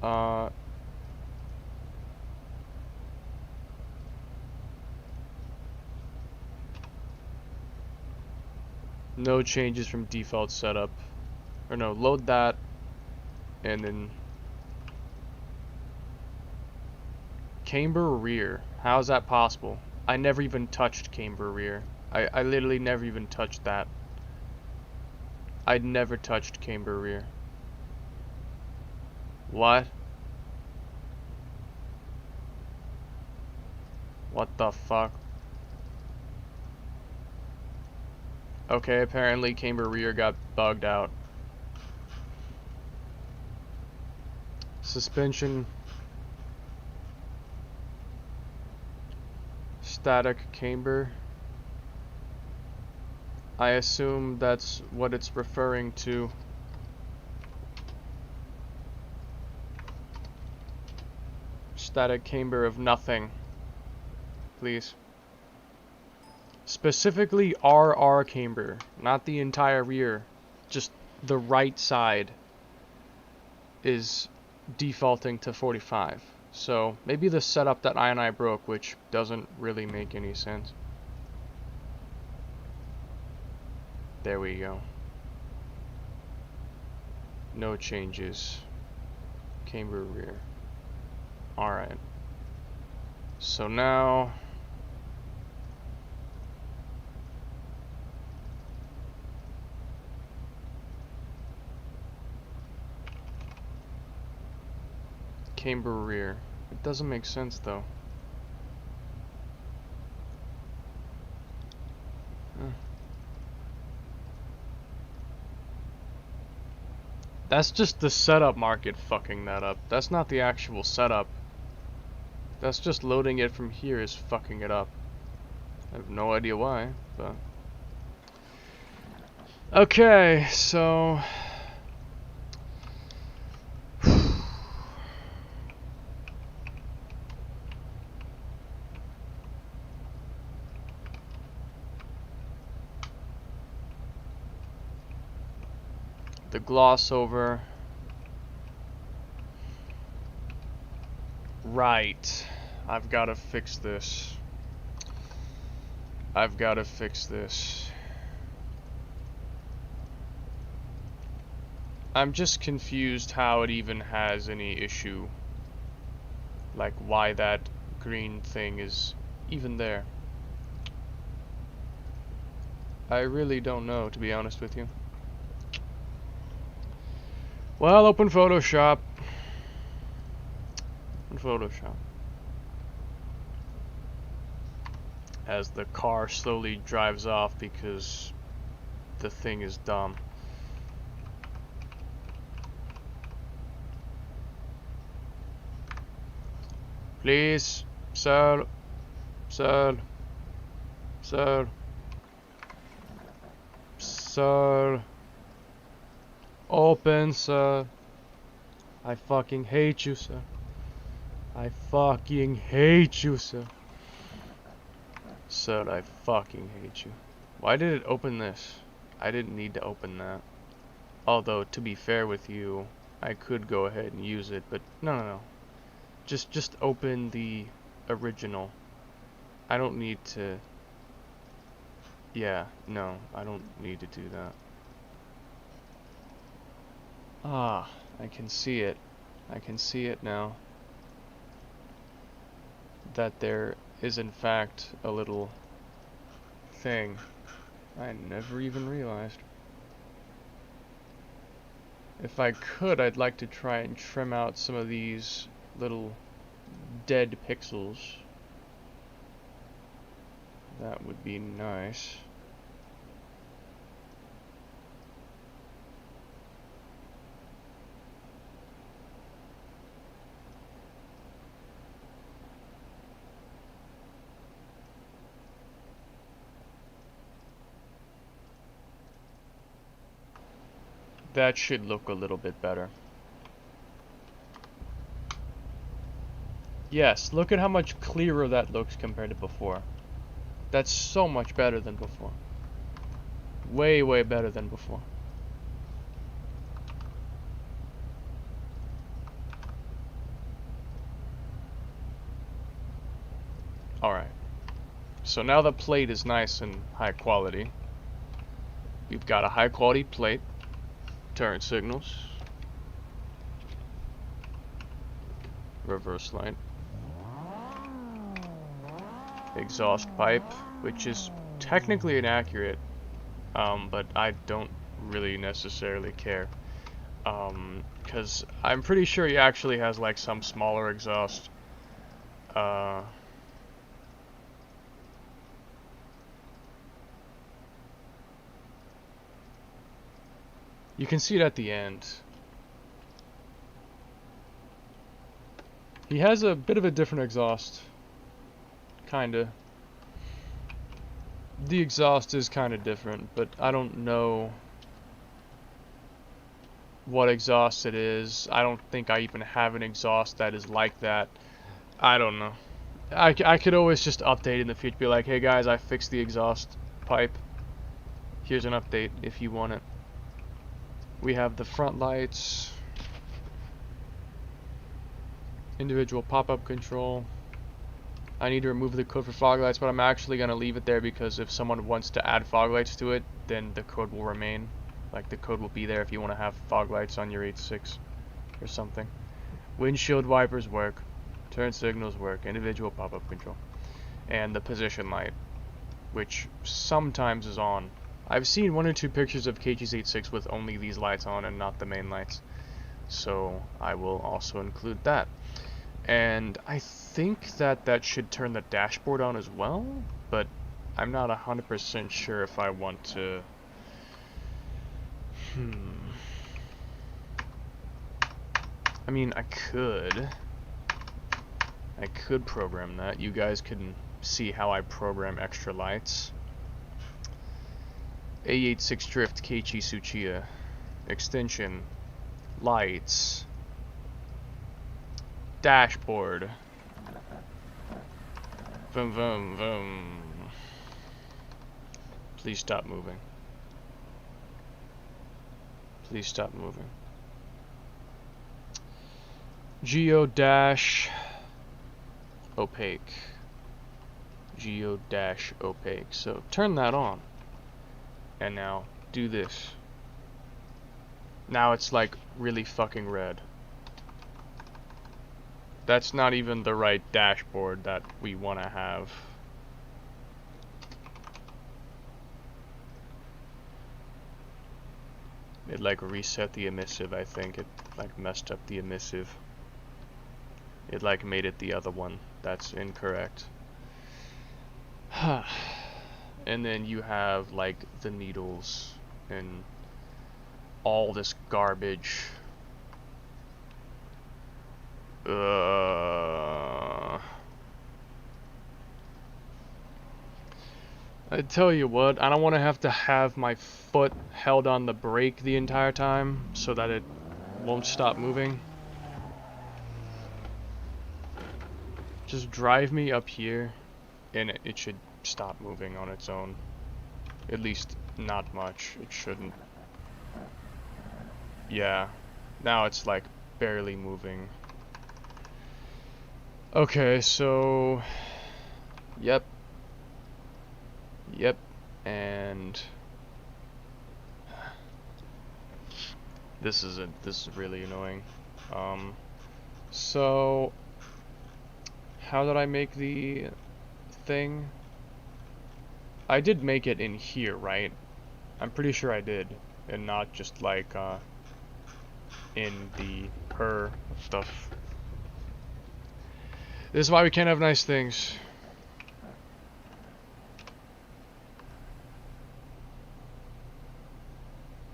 A: no changes from default setup. Or no, load that, and then camber rear. How is that possible? I never even touched camber rear. I literally never even touched that. I'd never touched camber rear. What? What the fuck? Okay, apparently camber rear got bugged out. Suspension. Static camber. I assume that's what it's referring to. Static camber of nothing. Please. Specifically RR camber, not the entire rear. Just the right side is defaulting to 45. So maybe the setup that I broke, which doesn't really make any sense. There we go. No changes. Camber rear. Alright. So now... camber rear. It doesn't make sense though. That's just the setup market fucking that up. That's not the actual setup. That's just loading it from here is fucking it up. I have no idea why, but... Okay, so... the gloss over. Right. I've got to fix this. I've got to fix this. I'm just confused how it even has any issue. Like why that green thing is even there. I really don't know, to be honest with you. Well, open Photoshop. Open Photoshop. As the car slowly drives off because the thing is dumb. Please, sir, sir, sir, sir. Open, sir. I fucking hate you, sir. I fucking hate you, sir. Sir, I fucking hate you. Why did it open this? I didn't need to open that. Although, to be fair with you, I could go ahead and use it, but no. Just open the original. I don't need to... Yeah, no, I don't need to do that. Ah, I can see it. I can see it now. That there is in fact a little thing I never even realized. If I could, I'd like to try and trim out some of these little dead pixels. That would be nice. That should look a little bit better. Yes, look at how much clearer that looks compared to before. That's so much better than before. Way, way better than before. Alright. So now the plate is nice and high quality. We've got a high quality plate. Turn signals. Reverse light. Exhaust pipe, which is technically inaccurate, but I don't really necessarily care. Because I'm pretty sure he actually has like some smaller exhaust. You can see it at the end. He has a bit of a different exhaust. Kinda. The exhaust is kinda different, but I don't know what exhaust it is. I don't think I even have an exhaust that is like that. I don't know. I could always just update in the future, be like, hey guys, I fixed the exhaust pipe. Here's an update if you want it. We have the front lights, individual pop-up control. I need to remove the code for fog lights, but I'm actually going to leave it there because if someone wants to add fog lights to it, then the code will remain. Like, the code will be there if you want to have fog lights on your 8.6 or something. Windshield wipers work. Turn signals work. Individual pop-up control. And the position light, which sometimes is on. I've seen 1 or 2 pictures of keiichi's 8.6 with only these lights on and not the main lights. So I will also include that. And I think that should turn the dashboard on as well, but I'm not 100% sure if I want to. I mean, I could program that. You guys can see how I program extra lights. A86 drift keiichi Tsuchiya extension lights dashboard. Vroom, vroom, vroom. Please stop moving. Please stop moving. Geo dash opaque. Geo dash opaque. So turn that on. And now do this. Now it's like really fucking red. That's not even the right dashboard that we want to have. It like reset the emissive, I think. It like messed up the emissive. It like made it the other one. That's incorrect. And then you have like the needles and all this garbage. I tell you what, I don't want to have my foot held on the brake the entire time so that it won't stop moving. Just drive me up here and it should stop moving on its own. At least not much. It shouldn't. Yeah. Now it's like barely moving. Okay, so yep, and this is really annoying. So how did I make the thing? I did make it in here, right? I'm pretty sure I did, and not just like in the her stuff. This is why we can't have nice things.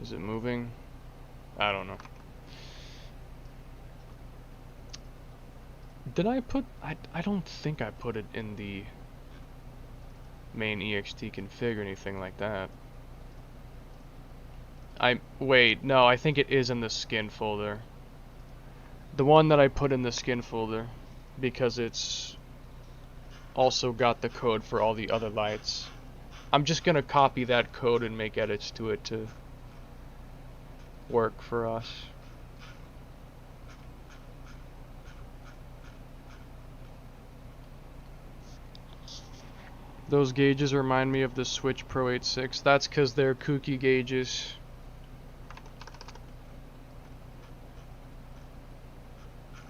A: Is it moving? I don't know. Did I put... I don't think I put it in the main ext config or anything like that. Wait, no, I think it is in the skin folder. The one that I put in the skin folder. Because it's also got the code for all the other lights. I'm just gonna copy that code and make edits to it to work for us. Those gauges remind me of the Switch Pro 8.6. That's because they're kooky gauges.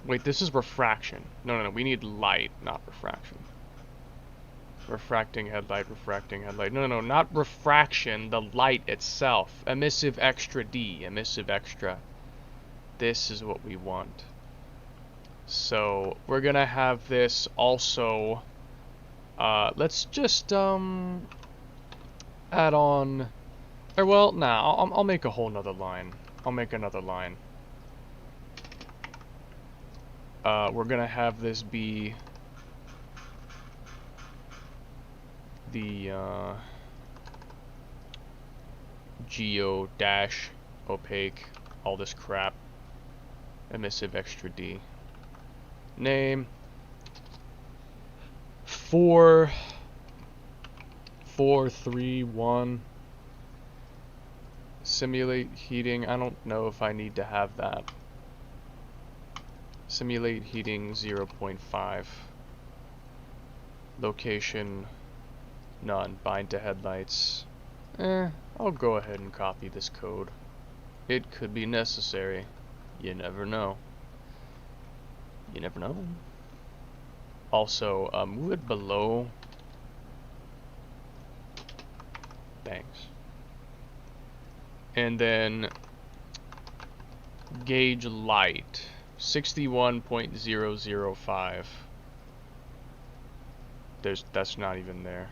A: Wait, this is refraction. No, we need light, not refraction. Refracting headlight. No, not refraction, the light itself. Emissive extra D, emissive extra. This is what we want. So, we're gonna have this also, let's just, add on Or well, nah, I'll make a whole nother line. I'll make another line. We're gonna have this be the geo dash opaque, all this crap, emissive extra D. Name 4431. Simulate heating. I don't know if I need to have that. Simulate heating 0.5. Location none. Bind to headlights. I'll go ahead and copy this code. It could be necessary. You never know. You never know. Also, move it below. Thanks. And then gauge light 61.005. That's not even there.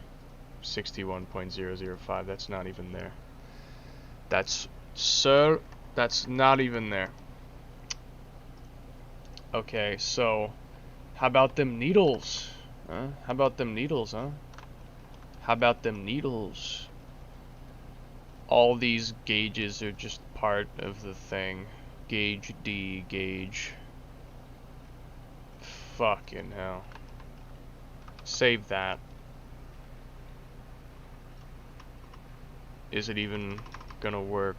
A: 61.005. That's not even there. That's not even there. Okay, so how about them needles? Huh? How about them needles, huh? How about them needles? All these gauges are just part of the thing. Gauge D, gauge. Fucking hell. Save that. Is it even gonna work?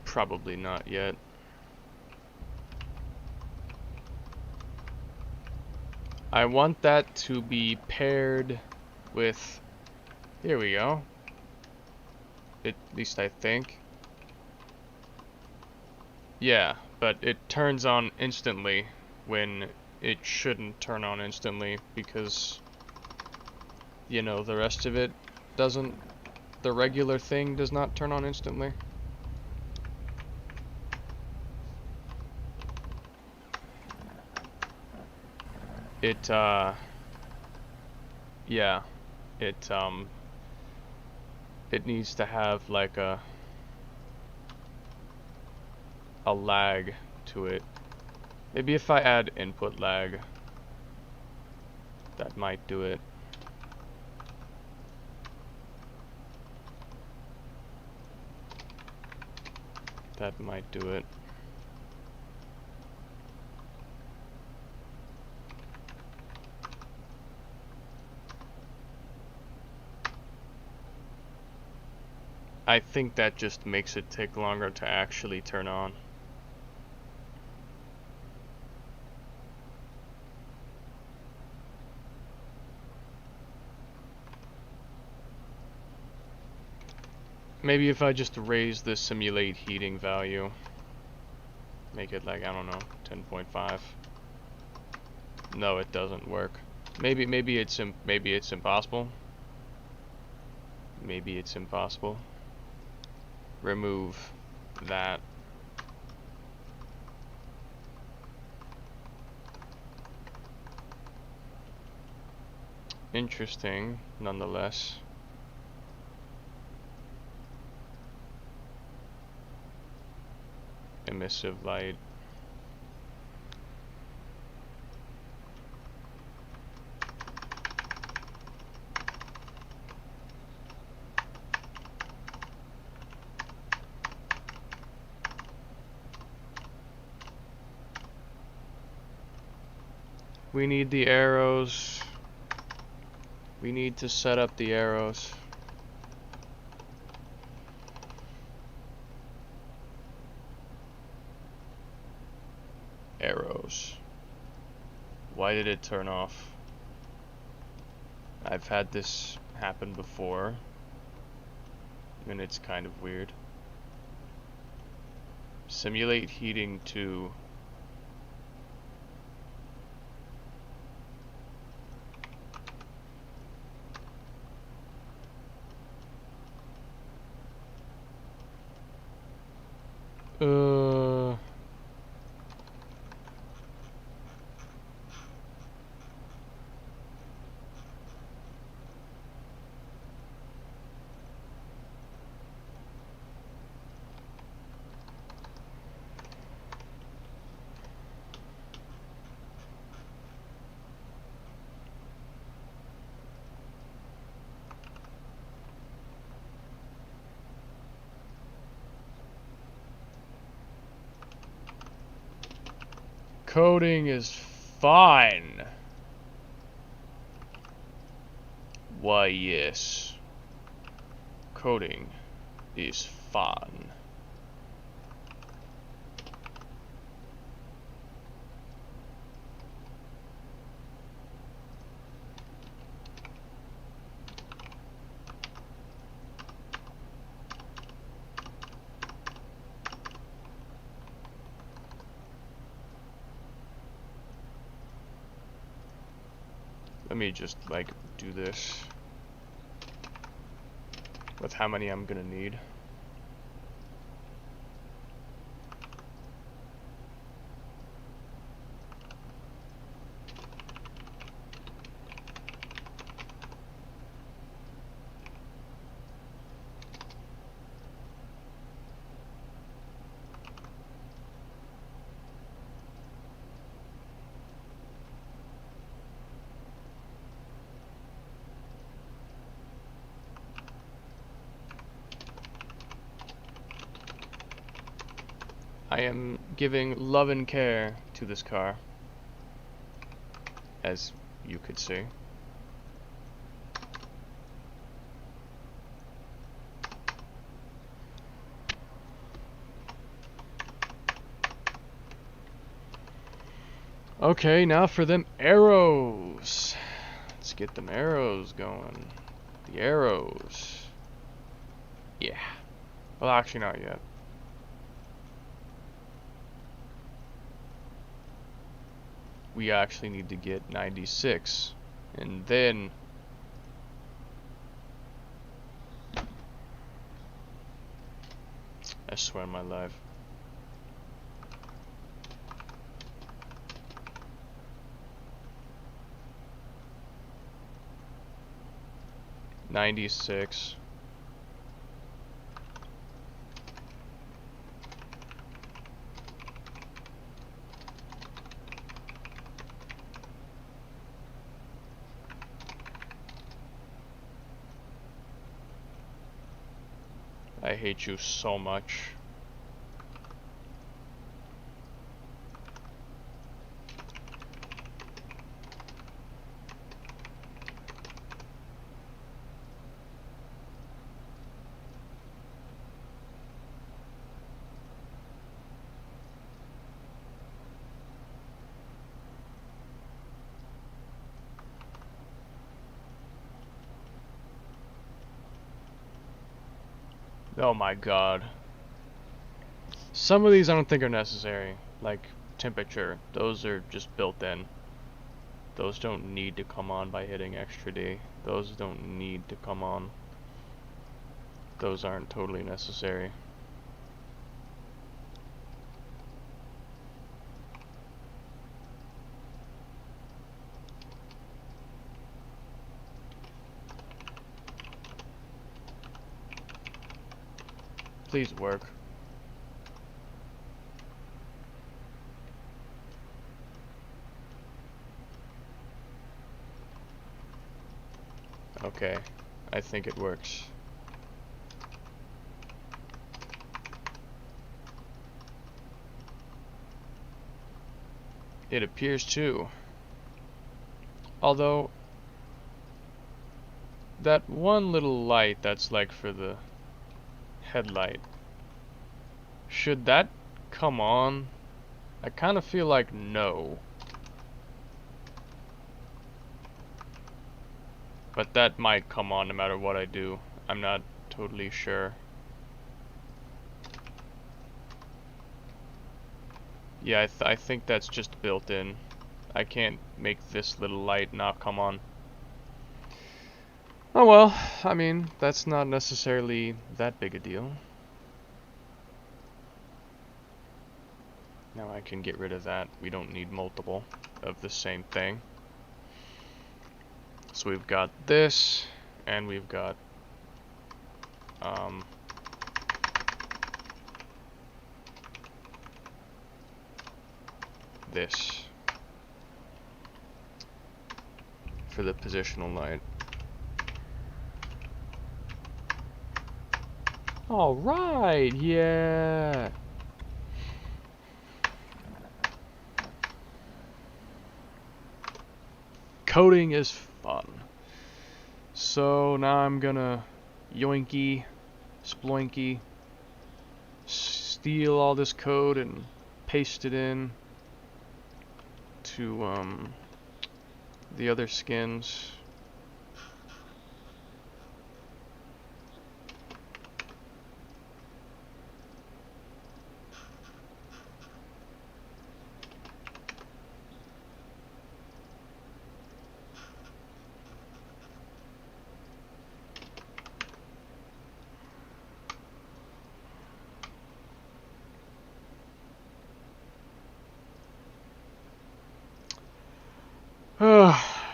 A: Probably not yet. I want that to be paired with, here we go. At least I think. Yeah, but it turns on instantly when it shouldn't turn on instantly because, you know, the rest of it doesn't, the regular thing does not turn on instantly. It, yeah, it needs to have like a lag to it. Maybe if I add input lag, that might do it. That might do it. I think that just makes it take longer to actually turn on. Maybe if I just raise the simulate heating value, make it like, I don't know, 10.5. No, it doesn't work. Maybe it's impossible. Maybe it's impossible. Remove that. Interesting, nonetheless. Emissive light. We need the arrows. We need to set up the arrows. Arrows. Why did it turn off? I've had this happen before, and it's kind of weird. Simulate heating to Coding is fine. Why, yes. Coding is fun. Let me just, like, do this with how many I'm gonna need. I am giving love and care to this car, as you could see. Okay, now for them arrows. Let's get them arrows going. The arrows. Yeah. Well, actually not yet. We actually need to get 96. And then... I swear on my life. $96. I hate you so much. Oh my god. Some of these I don't think are necessary. Like temperature. Those are just built in. Those don't need to come on by hitting extra D. Those don't need to come on. Those aren't totally necessary. Please work. Okay, I think it works. It appears to. Although, that one little light that's like for the headlight, should that come on? I kind of feel like no. But that might come on no matter what I do. I'm not totally sure. Yeah, I think that's just built in. I can't make this little light not come on. Oh well, I mean, that's not necessarily that big a deal. Now I can get rid of that. We don't need multiple of the same thing. So we've got this, and we've got this for the positional light. All right, yeah. Coding is fun. So now I'm gonna yoinky, sploinky, steal all this code and paste it in to the other skins.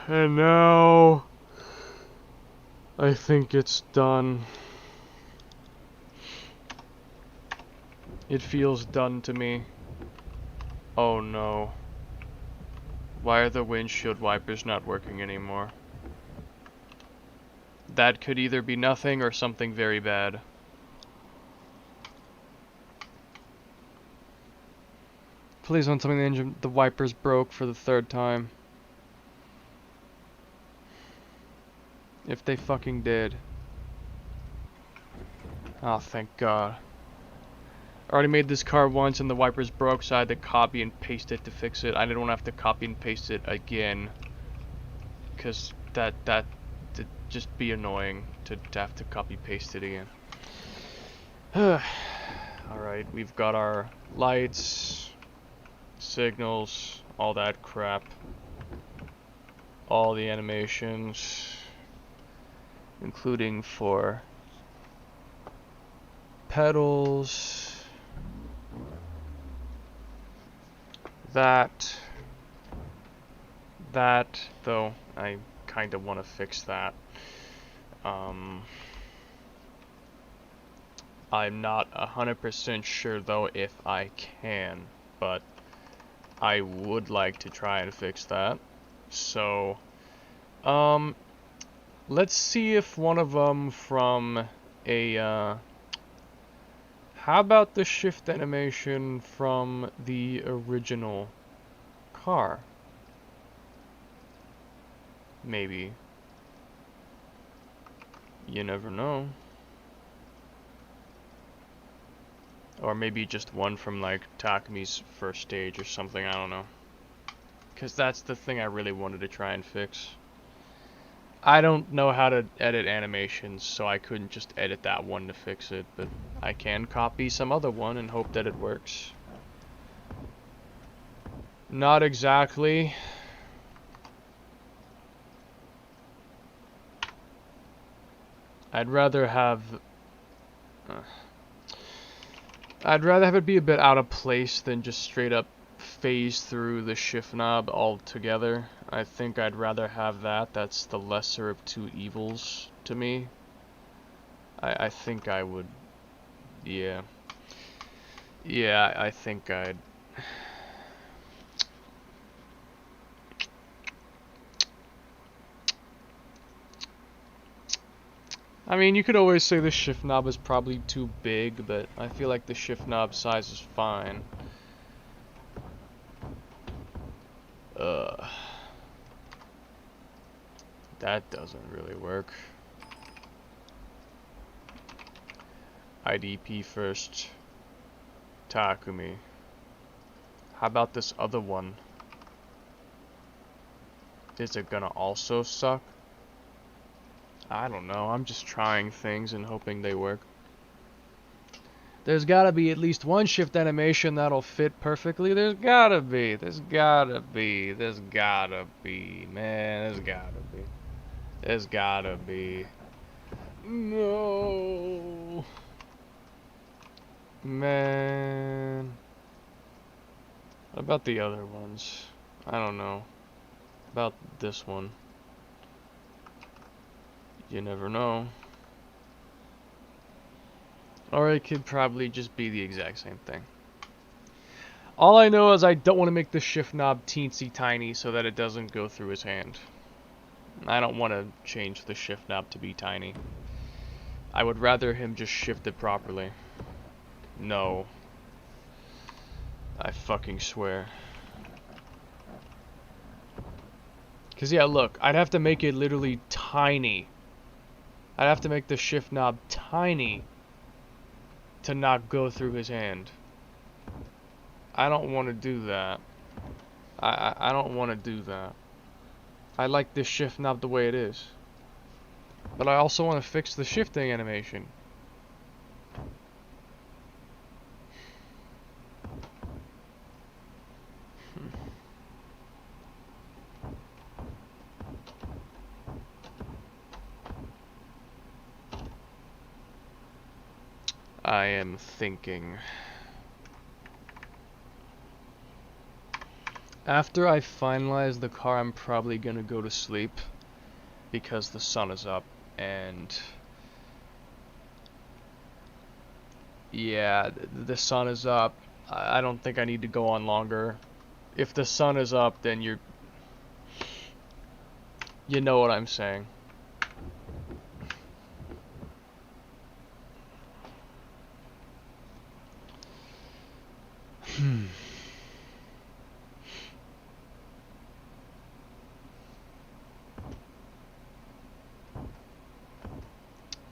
A: And now I think it's done. It feels done to me. Oh no. Why are the windshield wipers not working anymore? That could either be nothing or something very bad. Please don't tell me the wipers broke for the third time. If they fucking did. Oh, thank God. I already made this car once and the wipers broke, so I had to copy and paste it to fix it. I didn't want to have to copy and paste it again. Because that'd just be annoying to have to copy paste it again. Alright, we've got our lights, signals, all that crap. All the animations, including for pedals, that, though I kind of want to fix that. I'm not 100% sure though if I can, but I would like to try and fix that. So, let's see if one of them from a, how about the shift animation from the original car? Maybe. You never know. Or maybe just one from like Takumi's first stage or something, I don't know. Because that's the thing I really wanted to try and fix. I don't know how to edit animations, so I couldn't just edit that one to fix it, but I can copy some other one and hope that it works. Not exactly. I'd rather have it be a bit out of place than just straight up phase through the shift knob altogether. I think I'd rather have that. That's the lesser of two evils to me. I think I would, yeah. Yeah, I think I'd... I mean, you could always say the shift knob is probably too big, but I feel like the shift knob size is fine. That doesn't really work. IDP first. Takumi. How about this other one? Is it gonna also suck? I don't know, I'm just trying things and hoping they work. There's gotta be at least one shift animation that'll fit perfectly. There's gotta be, man, there's gotta be. No. Man. What about the other ones? I don't know. About this one. You never know. Or it could probably just be the exact same thing. All I know is I don't want to make the shift knob teensy tiny so that it doesn't go through his hand. I don't want to change the shift knob to be tiny. I would rather him just shift it properly. No. I fucking swear. Because, yeah, look, I'd have to make it literally tiny. I'd have to make the shift knob tiny to not go through his hand. I don't want to do that. I don't want to do that. I like this shift knob the way it is. But I also want to fix the shifting animation. I am thinking. After I finalize the car, I'm probably gonna go to sleep because the sun is up, and yeah, the sun is up. I don't think I need to go on longer. If the sun is up, then you know what I'm saying.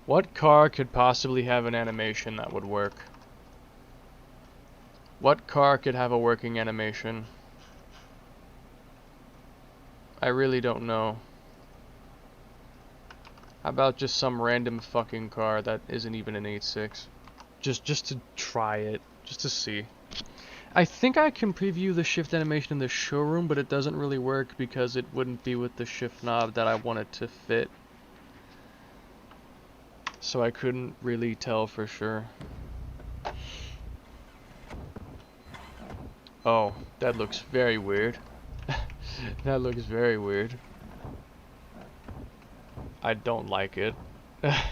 A: What car could possibly have an animation that would work? What car could have a working animation? I really don't know. How about just some random fucking car that isn't even an 8.6? Just to try it, just to see. I think I can preview the shift animation in the showroom, but it doesn't really work because it wouldn't be with the shift knob that I want it to fit. So I couldn't really tell for sure. Oh, that looks very weird. That looks very weird. I don't like it. That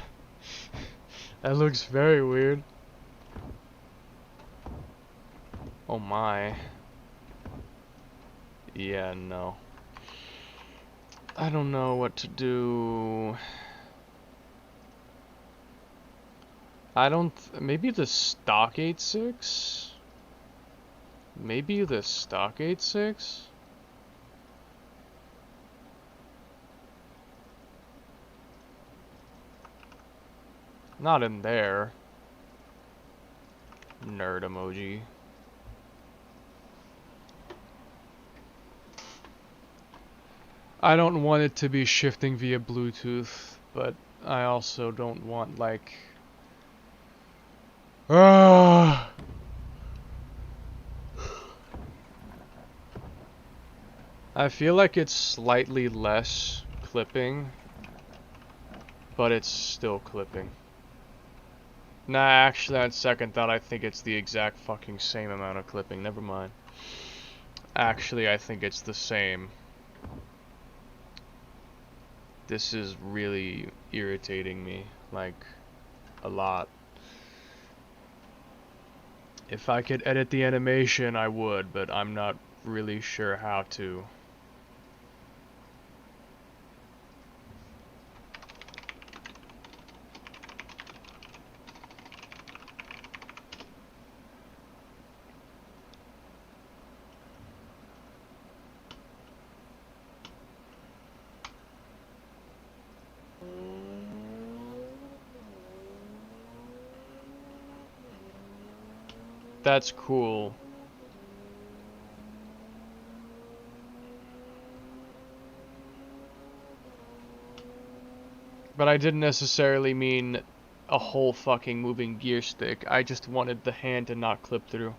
A: looks very weird. Oh my. Yeah, no. I don't know what to do. Maybe the stock 8.6? Maybe the stock 8.6? Not in there. Nerd emoji. I don't want it to be shifting via Bluetooth, but I also don't want like... I feel like it's slightly less clipping, but it's still clipping. Nah, actually, on second thought, I think it's the exact fucking same amount of clipping. Never mind. Actually, I think it's the same. This is really irritating me, like, a lot. If I could edit the animation, I would, but I'm not really sure how to. That's cool. But I didn't necessarily mean a whole fucking moving gear stick. I just wanted the hand to not clip through.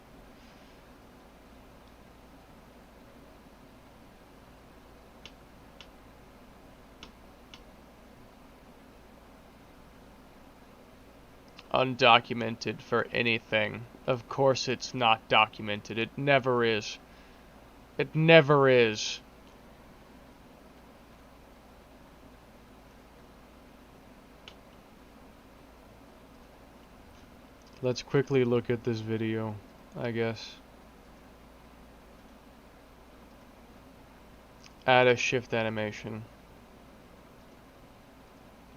A: Undocumented for anything. Of course it's not documented. It never is. It never is. Let's quickly look at this video, I guess. Add a shift animation.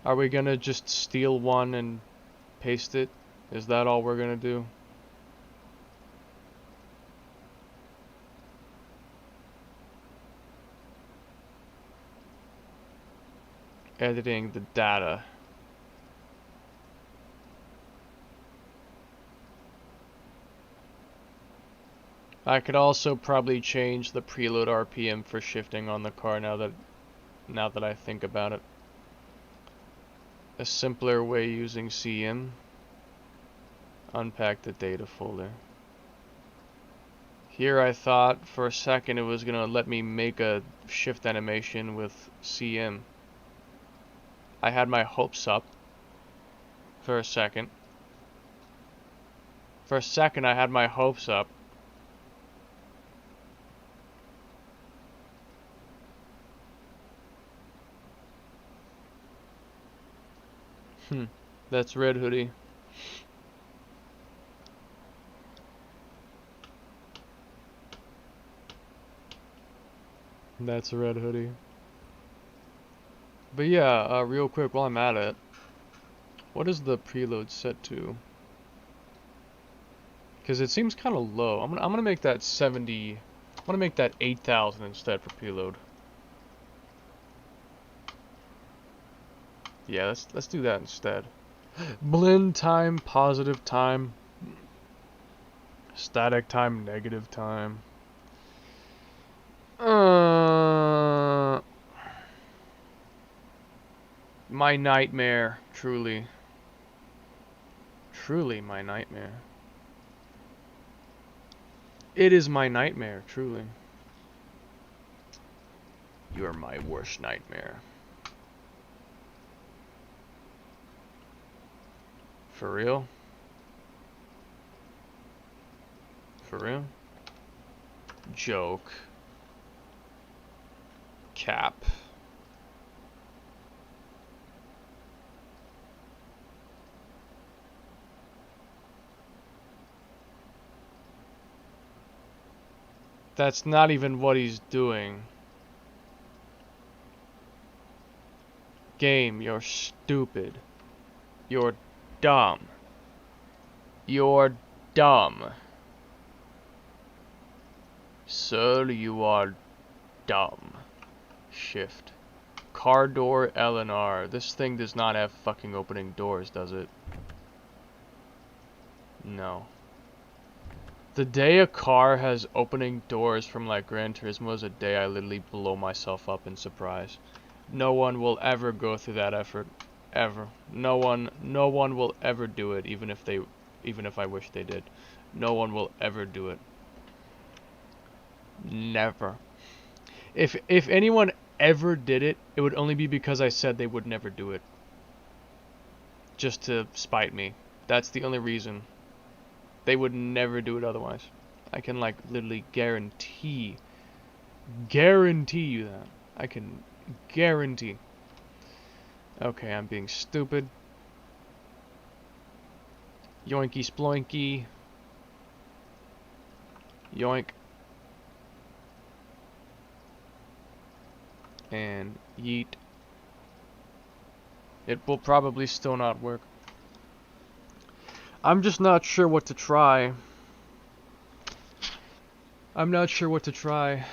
A: Are we gonna just steal one and paste it? Is that all we're gonna do? editing the data. I could also probably change the preload RPM for shifting on the car now that I think about it. A simpler way using CM. Unpack the data folder. Here I thought for a second it was gonna let me make a shift animation with CM. I had my hopes up for a second. For a second I had my hopes up. That's Red Hoodie. That's a Red Hoodie. But yeah, real quick while I'm at it, what is the preload set to? Because it seems kind of low. I'm gonna make that 70. I'm gonna make that 8,000 instead for preload. Yeah, let's do that instead. Blend time, positive time, static time, negative time. My nightmare, truly. Truly my nightmare. It is my nightmare, truly. You are my worst nightmare. For real? For real? Joke. Cap. That's not even what he's doing. Game, you're stupid. You're dumb. You're dumb. Sir, you are dumb. Shift. Car door L and R. This thing does not have fucking opening doors, does it? No. The day a car has opening doors from like Gran Turismo is a day I literally blow myself up in surprise. No one will ever go through that effort. Ever. No one will ever do it, even if I wish they did. No one will ever do it. Never. If anyone ever did it, it would only be because I said they would never do it. Just to spite me. That's the only reason. They would never do it otherwise. I can like literally guarantee you that. I can guarantee. Okay, I'm being stupid. Yoinky sploinky. Yoink. And yeet. It will probably still not work. I'm just not sure what to try. I'm not sure what to try.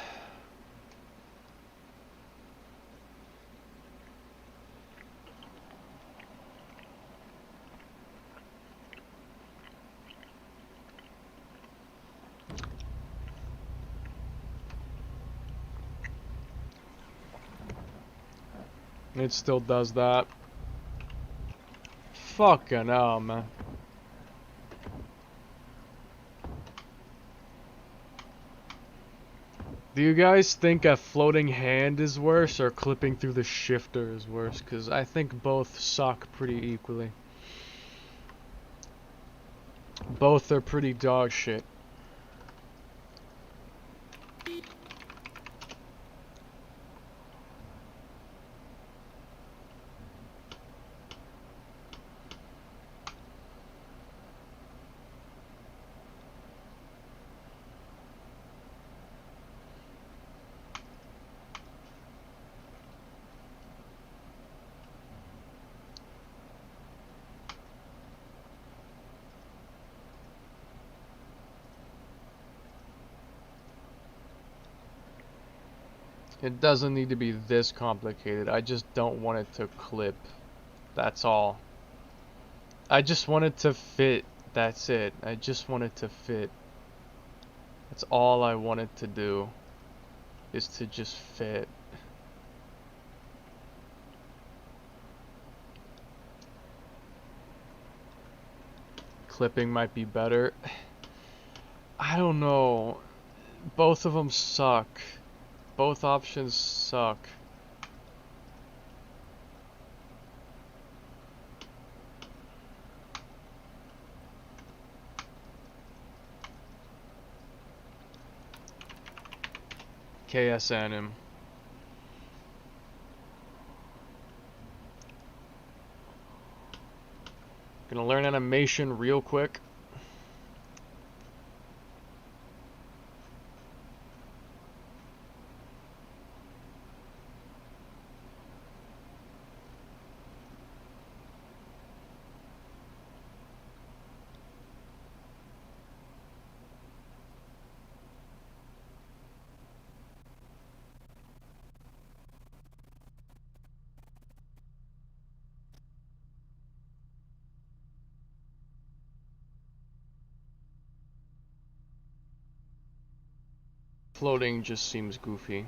A: It still does that. Fucking hell, man. Do you guys think a floating hand is worse or clipping through the shifter is worse? Because I think both suck pretty equally. Both are pretty dog shit. It doesn't need to be this complicated. I just don't want it to clip. That's all. I just want it to fit. That's it. I just want it to fit. That's all I want it to do. Is to just fit. Clipping might be better. I don't know. Both of them suck. Both options suck. KSN him. Gonna learn animation real quick. Floating just seems goofy.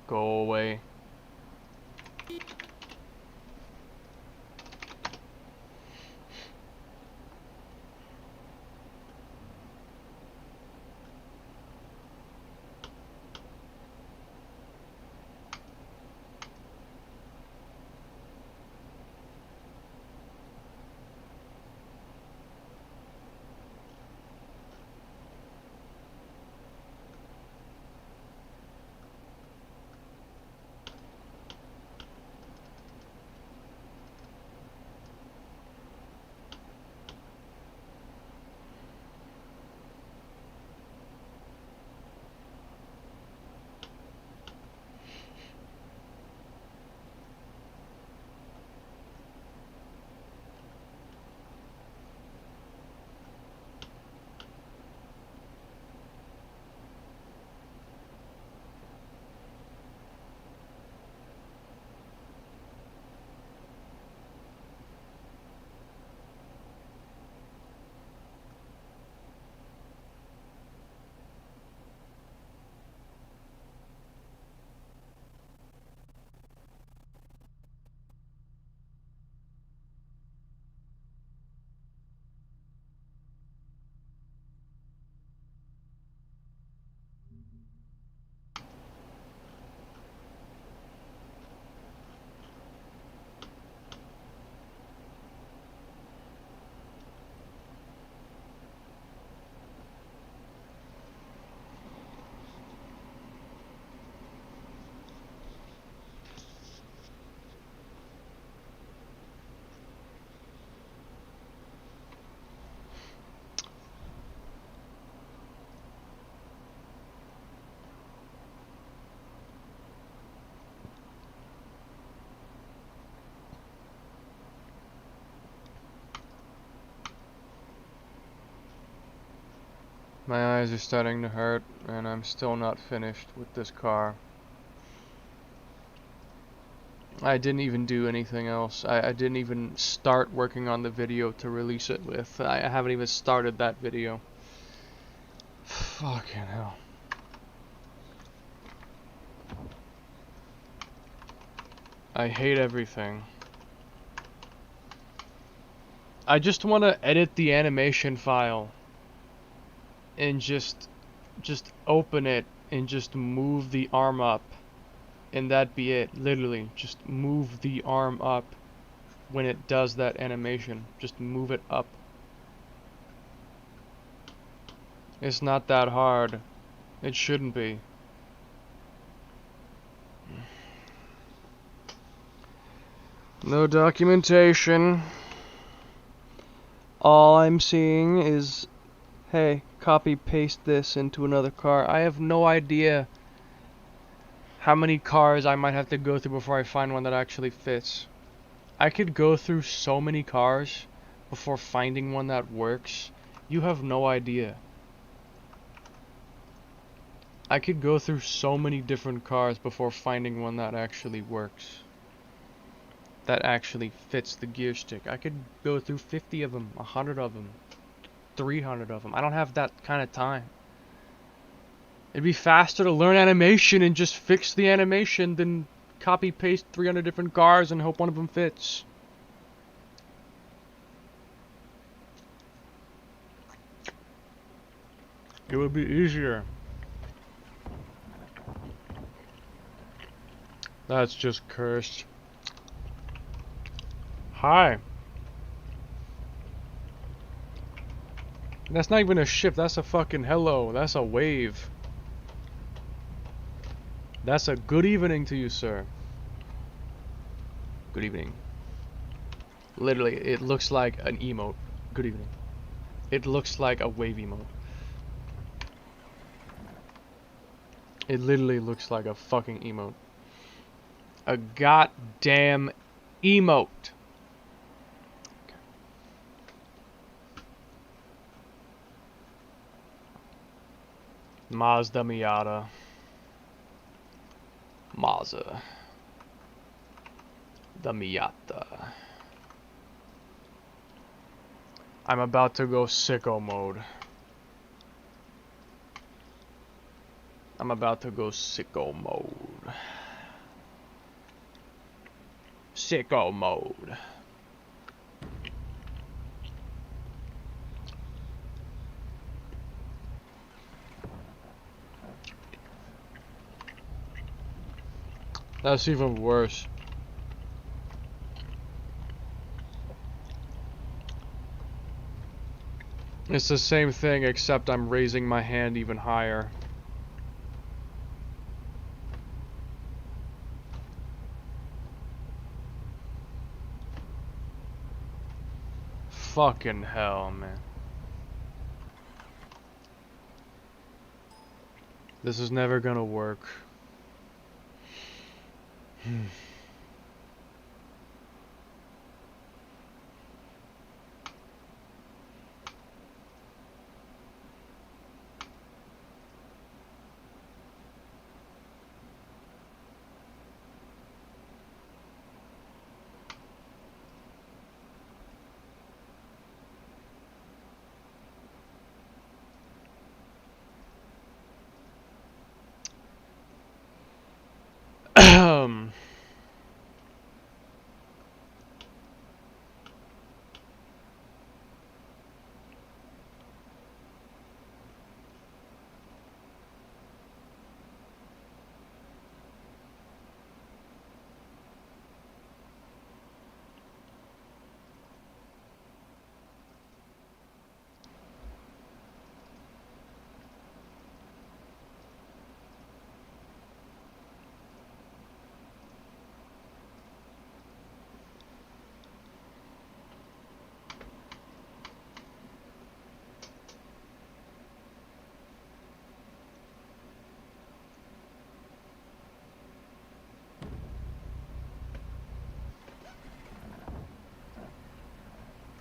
A: Go away. My eyes are starting to hurt, and I'm still not finished with this car. I didn't even do anything else. I didn't even start working on the video to release it with. I haven't even started that video. Fucking hell. I hate everything. I just want to edit the animation file and just open it and just move the arm up, and that'd be it. Literally just move the arm up when it does that animation. Just move it up. It's not that hard. It shouldn't be. No documentation. All I'm seeing is, hey, copy paste this into another car. I have no idea how many cars I might have to go through before I find one that actually fits. I could go through so many cars before finding one that works. You have no idea. I could go through so many different cars before finding one that actually works. That actually fits the gear stick. I could go through 50 of them, 100 of them, 300 of them. I don't have that kind of time. It'd be faster to learn animation and just fix the animation than copy paste 300 different cars and hope one of them fits. It would be easier. That's just cursed. Hi. That's not even a ship, that's a fucking hello. That's a wave. That's a good evening to you, sir. Good evening. Literally, it looks like an emote. Good evening. It looks like a wave emote. It literally looks like a fucking emote. A goddamn emote. Mazda Miata. Mazda. The Miata. I'm about to go sicko mode. I'm about to go sicko mode. Sicko mode. That's even worse. It's the same thing, except I'm raising my hand even higher. Fucking hell, man. This is never gonna work.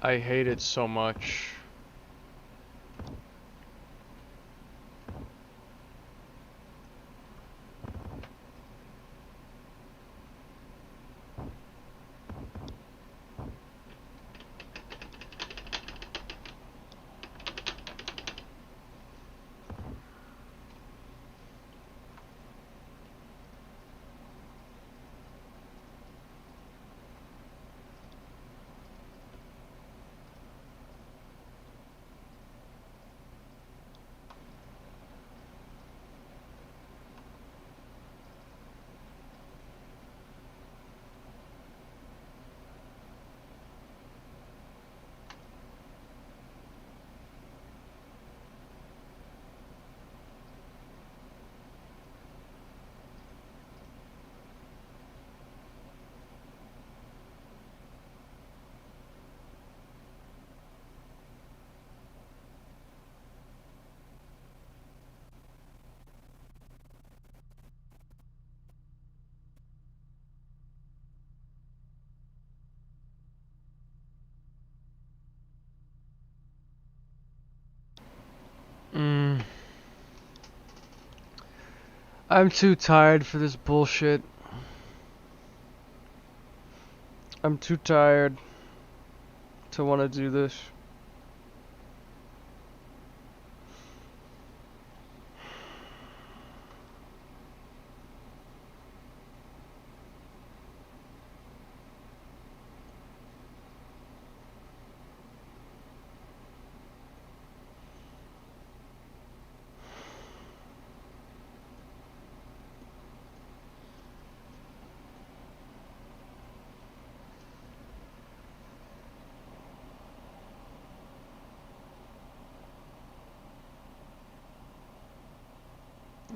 A: I hate it so much. I'm too tired for this bullshit. I'm too tired to want to do this.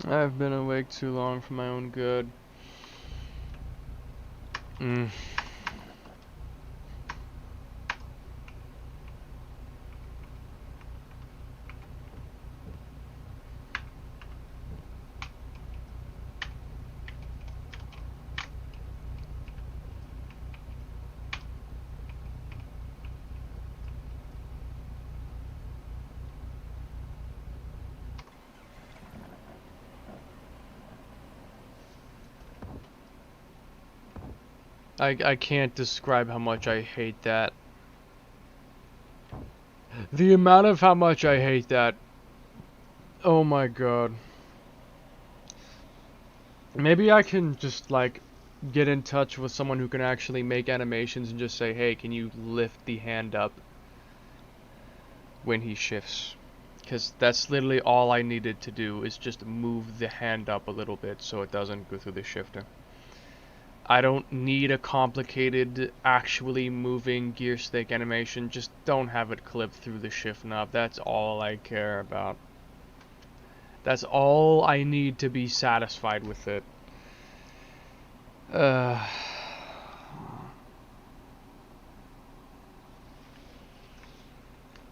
A: I've been awake too long for my own good. I can't describe how much I hate that. The amount of how much I hate that. Oh my god. Maybe I can just like get in touch with someone who can actually make animations and just say, hey, can you lift the hand up when he shifts? Because that's literally all I needed to do, is just move the hand up a little bit so it doesn't go through the shifter. I don't need a complicated, actually moving gear stick animation. Just don't have it clip through the shift knob. That's all I care about. That's all I need to be satisfied with it.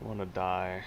A: Wanna die.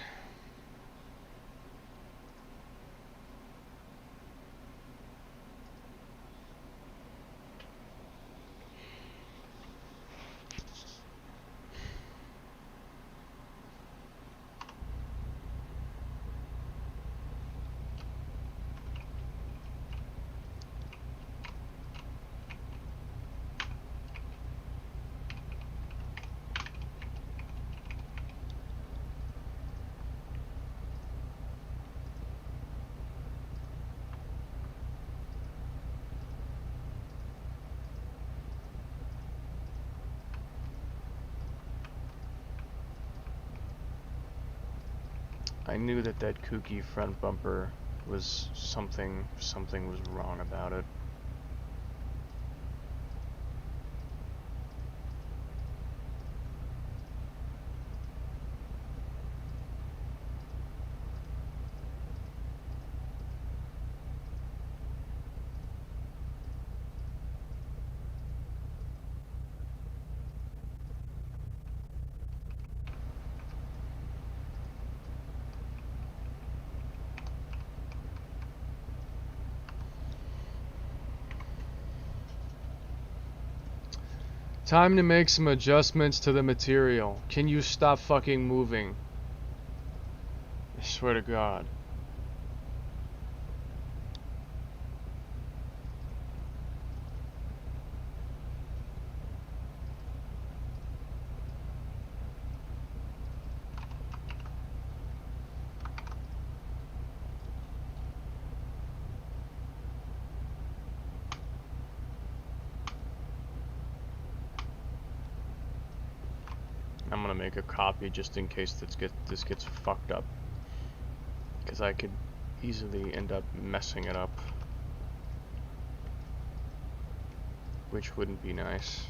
A: I knew that kooky front bumper was something was wrong about it. Time to make some adjustments to the material. Can you stop fucking moving? I swear to God. I'm gonna make a copy just in case this gets fucked up, because I could easily end up messing it up, which wouldn't be nice.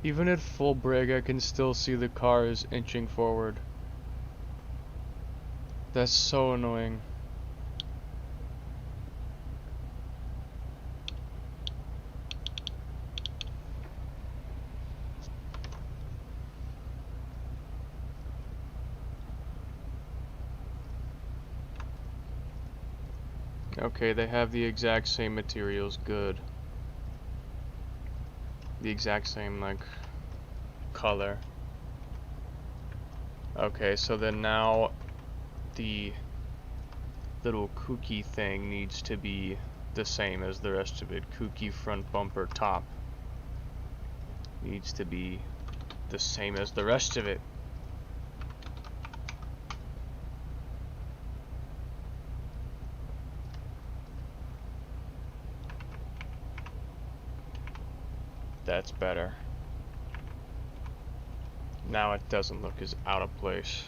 A: Even at full brake, I can still see the car is inching forward. That's so annoying. Okay, they have the exact same materials, good. The exact same, like, color. Okay, so then now the little kooky thing needs to be the same as the rest of it. Kooky front bumper top needs to be the same as the rest of it. That's better. Now it doesn't look as out of place.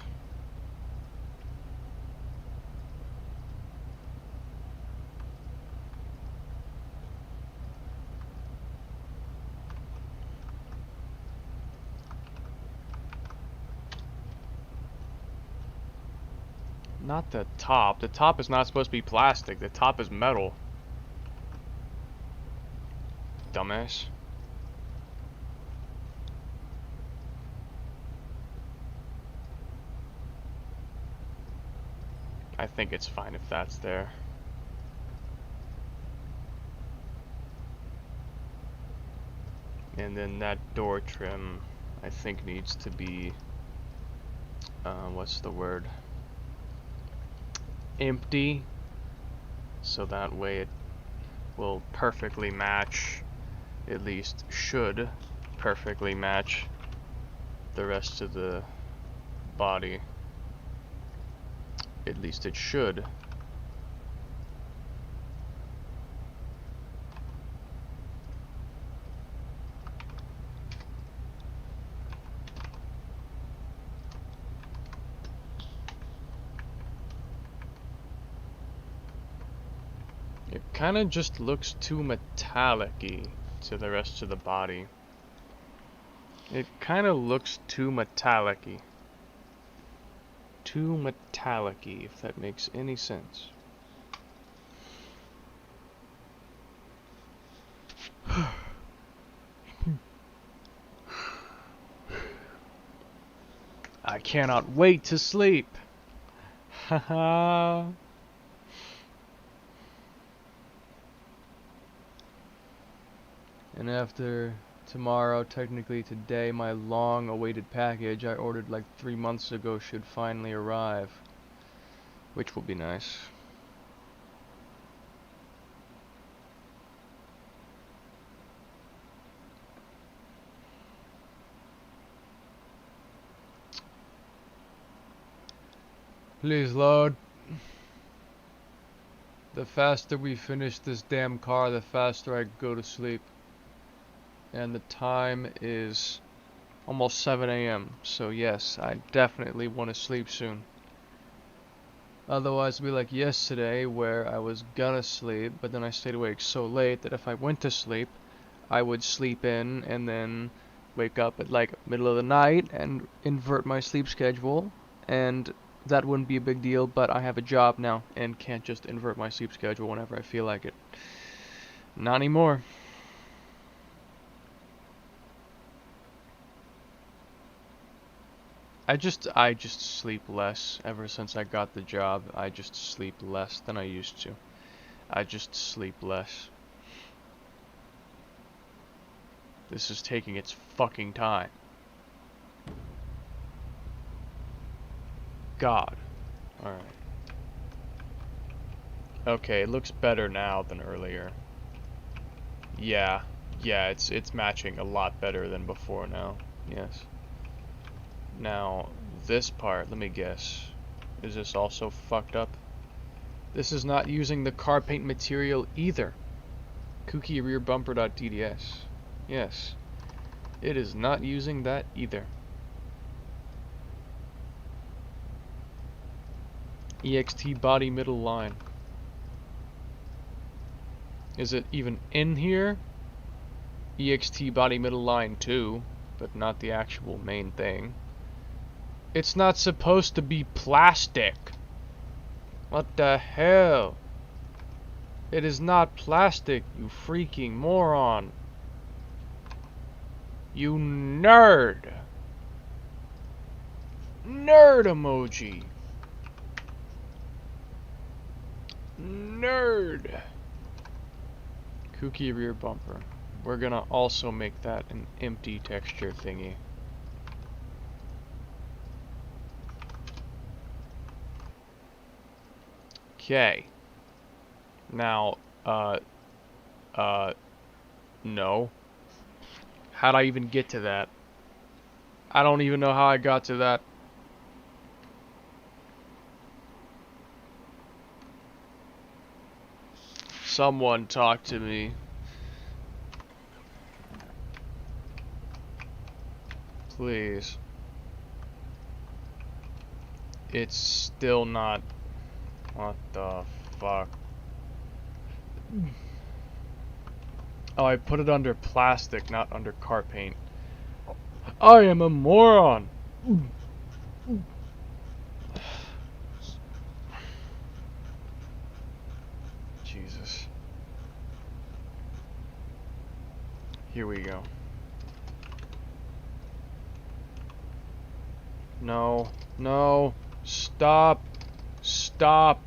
A: Not the top. The top is not supposed to be plastic. The top is metal. Dumbass. I think it's fine if that's there. And then that door trim, I think, needs to be, what's the word? Empty. So that way it will perfectly match, at least should perfectly match the rest of the body. At least it should. It kind of just looks too metallic-y to the rest of the body. It kind of looks too metallic-y. Too metallic-y, if that makes any sense. I cannot wait to sleep. Haha. And after tomorrow, technically today, my long-awaited package I ordered like 3 months ago should finally arrive, which will be nice. Please load. The faster we finish this damn car, the faster I go to sleep. And the time is almost 7 a.m. So yes, I definitely want to sleep soon. Otherwise it'll be like yesterday where I was gonna sleep, but then I stayed awake so late that if I went to sleep, I would sleep in and then wake up at like middle of the night and invert my sleep schedule, and that wouldn't be a big deal, but I have a job now and can't just invert my sleep schedule whenever I feel like it. Not anymore. I just sleep less. Ever since I got the job, I just sleep less than I used to. I just sleep less. This is taking its fucking time. God. Alright. Okay, it looks better now than earlier. Yeah. Yeah, it's matching a lot better than before now. Yes. Now, this part, let me guess. Is this also fucked up? This is not using the car paint material either. Kooky rear bumper.tds. Yes. It is not using that either. EXT body middle line. Is it even in here? EXT body middle line 2. but not the actual main thing. It's not supposed to be plastic. What the hell? It is not plastic, you freaking moron. You nerd. Nerd emoji. Nerd. Kooky rear bumper. We're gonna also make that an empty texture thingy. Okay. Now, no. How'd I even get to that? I don't even know how I got to that. Someone talk to me. Please. It's still not... What the fuck? Oh, I put it under plastic, not under car paint. I am a moron! Jesus. Here we go. No. No. Stop. Stop.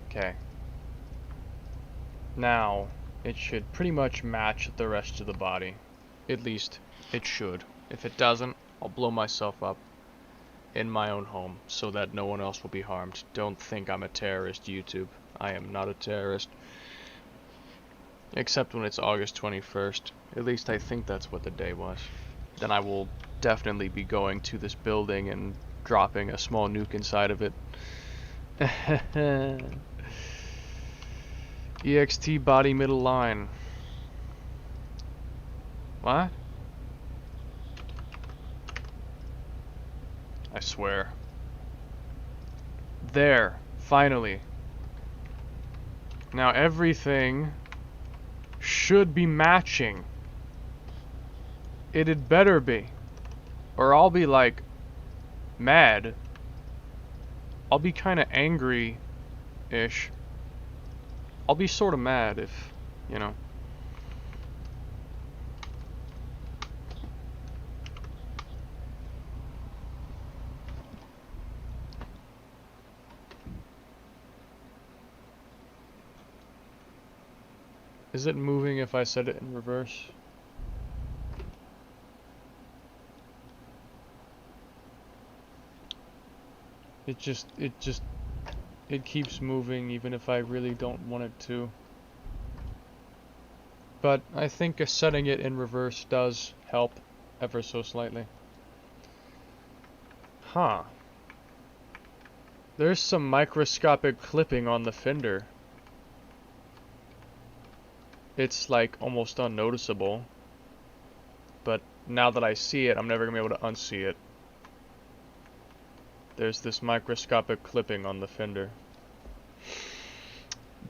A: Okay. Now, it should pretty much match the rest of the body. At least, it should. If it doesn't, I'll blow myself up in my own home so that no one else will be harmed. Don't think I'm a terrorist, YouTube. I am not a terrorist. Except when it's August 21st. At least I think that's what the day was. Then I will definitely be going to this building and dropping a small nuke inside of it. EXT body middle line. What? I swear. There. Finally. Now everything should be matching. It'd better be. Or I'll be like mad. I'll be kinda angry-ish. I'll be sorta mad if, you know. Is it moving if I set it in reverse? It keeps moving even if I really don't want it to. But I think setting it in reverse does help ever so slightly. Huh. There's some microscopic clipping on the fender. It's like almost unnoticeable. But now that I see it, I'm never gonna be able to unsee it. There's this microscopic clipping on the fender.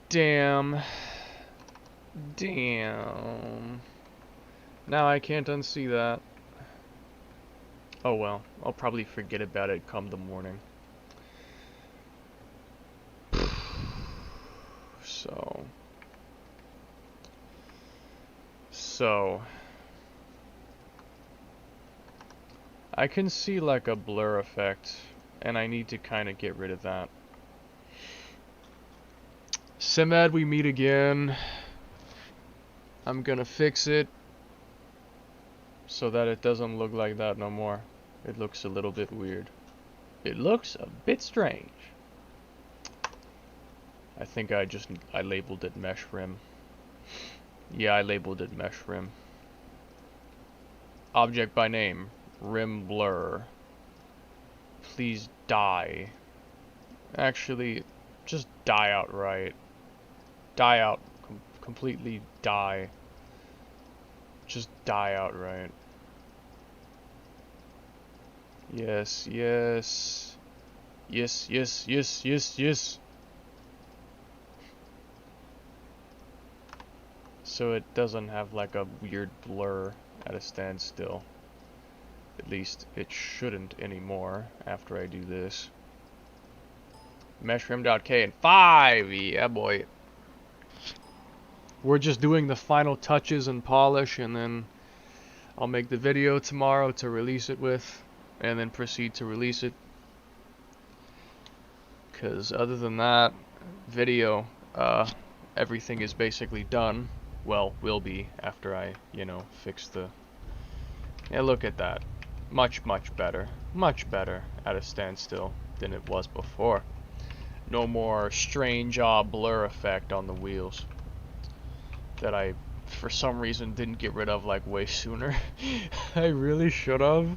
A: Damn. Damn. Now I can't unsee that. Oh well, I'll probably forget about it come the morning. So I can see like a blur effect, and I need to kind of get rid of that. Simad, we meet again. I'm gonna fix it so that it doesn't look like that no more. It looks a little bit weird. It looks a bit strange. I think I labeled it mesh rim. Yeah, I labeled it mesh rim. Object by name, rim blur. Please die. Actually, just die outright. Die out. Completely die. Just die outright. Yes, yes. Yes, yes, yes, yes, yes. so it doesn't have like a weird blur at a standstill. At least it shouldn't anymore after I do this. Meshrim.k in 5! Yeah, boy. We're just doing the final touches and polish, and then I'll make the video tomorrow to release it with, and then proceed to release it. Because other than that, video, everything is basically done. Well, will be after I, fix the... Yeah, look at that. Much, much better. Much better at a standstill than it was before. No more strange blur effect on the wheels that I, for some reason, didn't get rid of like way sooner. I really should have.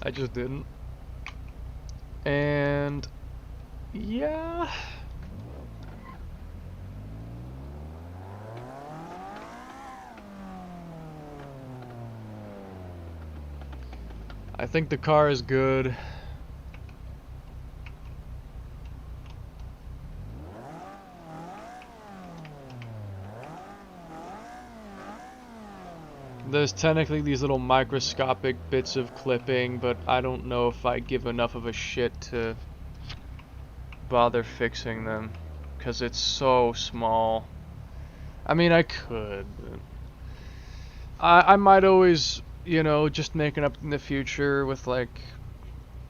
A: I just didn't. And yeah. I think the car is good. There's technically these little microscopic bits of clipping, but I don't know if I give enough of a shit to bother fixing them, because it's so small. I mean, I could, but I might always, just make it up in the future with like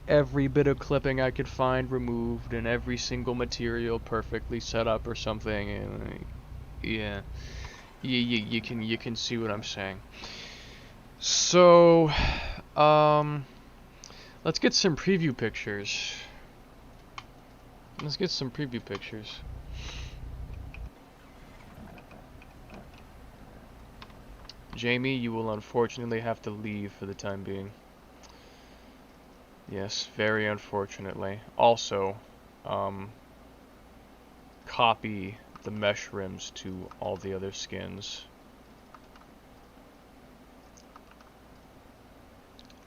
A: every bit of clipping I could find removed and every single material perfectly set up or something, and yeah. You can see what I'm saying. So, let's get some preview pictures. Let's get some preview pictures. Jamie, you will unfortunately have to leave for the time being. Yes, very unfortunately. Also, copy the mesh rims to all the other skins.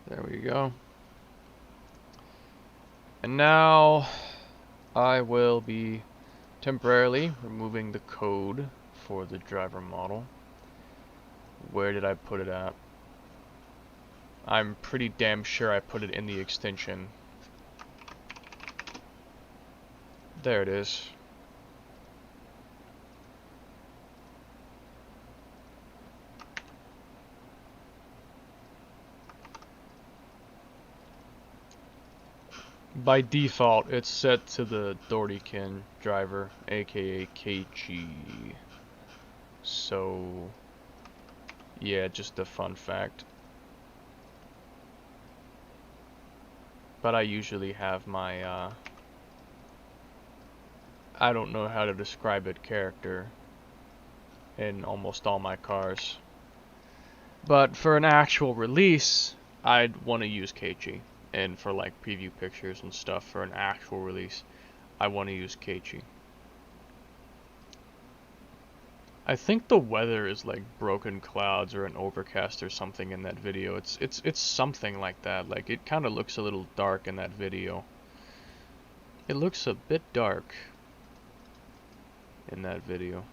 A: There we go. And now I will be temporarily removing the code for the driver model. Where did I put it at? I'm pretty damn sure I put it in the extension. There it is. By default, it's set to the Dorykin driver, aka Keiichi. So, yeah, just a fun fact. But I usually have my, I don't know how to describe it, character in almost all my cars. But for an actual release, I'd want to use keiichi. And for like preview pictures and stuff for an actual release, I want to use keiichi. I think the weather is like broken clouds or an overcast or something in that video. It's something like that. Like it kind of looks a little dark in that video. It looks a bit dark in that video.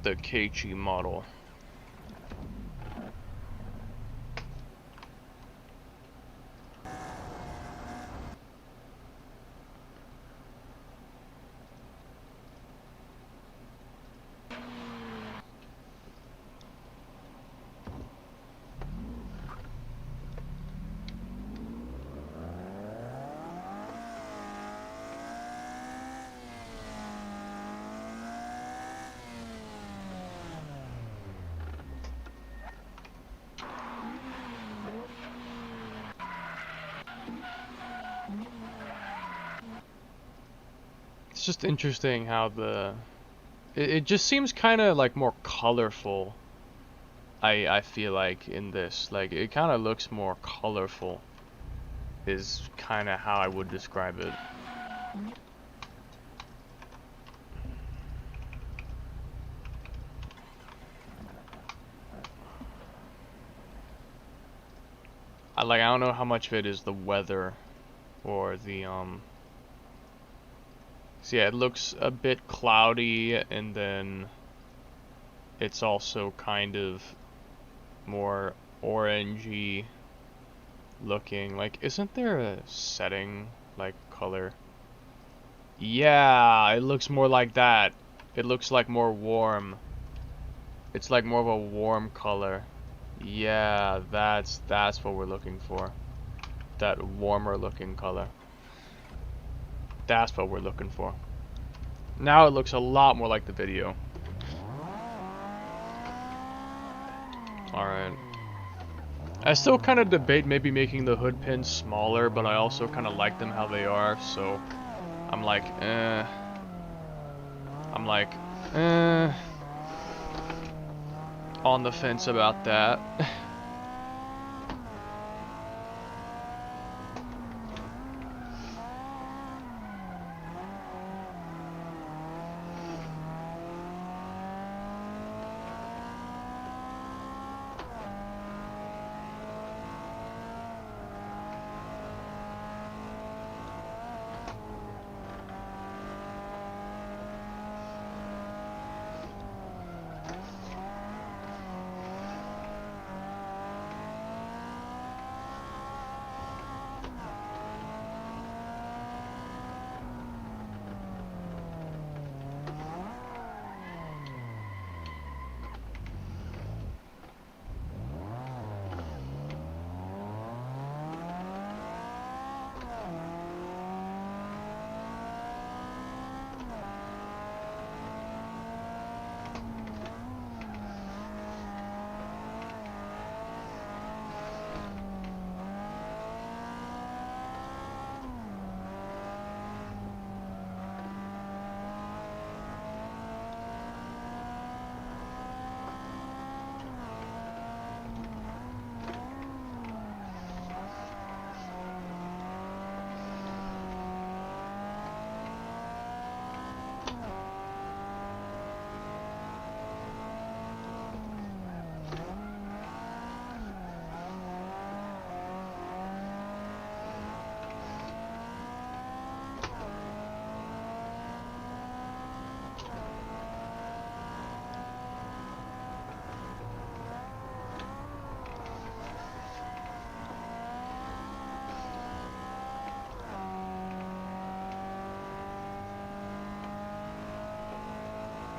A: The keiichi model. just interesting how it just seems kind of like more colorful. I feel like in this, like it kind of looks more colorful. Is kind of how I would describe it. I don't know how much of it is the weather or the so yeah, it looks a bit cloudy, and then it's also kind of more orangey looking. Like, isn't there a setting like color? Yeah, it looks more like that. It looks like more warm. It's like more of a warm color. Yeah, that's what we're looking for. That warmer looking color. That's what we're looking for. Now it looks a lot more like the video. Alright. I still kind of debate maybe making the hood pins smaller, but I also kind of like them how they are, so I'm like, I'm like, on the fence about that.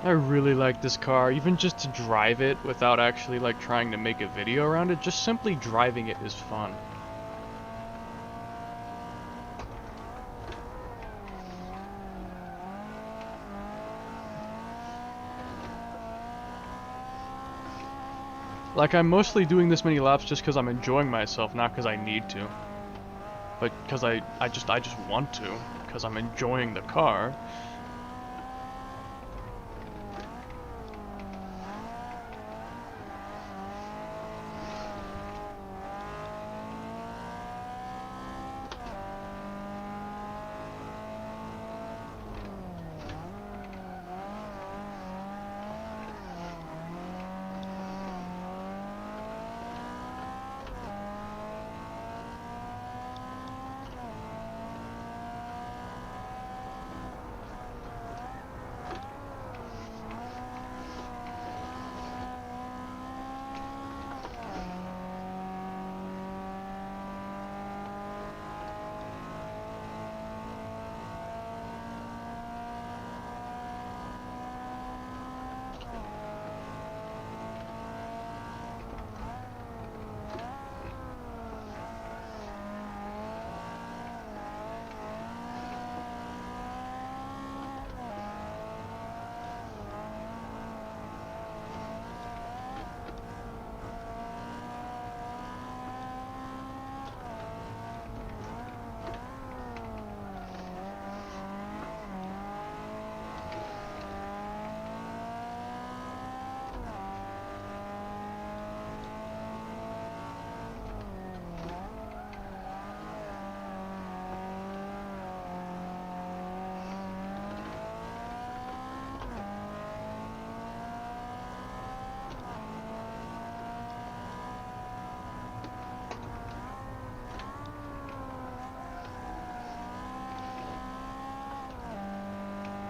A: I really like this car, even just to drive it without actually like trying to make a video around it. Just simply driving it is fun. Like, I'm mostly doing this many laps just because I'm enjoying myself, not because I need to. But because I just want to, because I'm enjoying the car.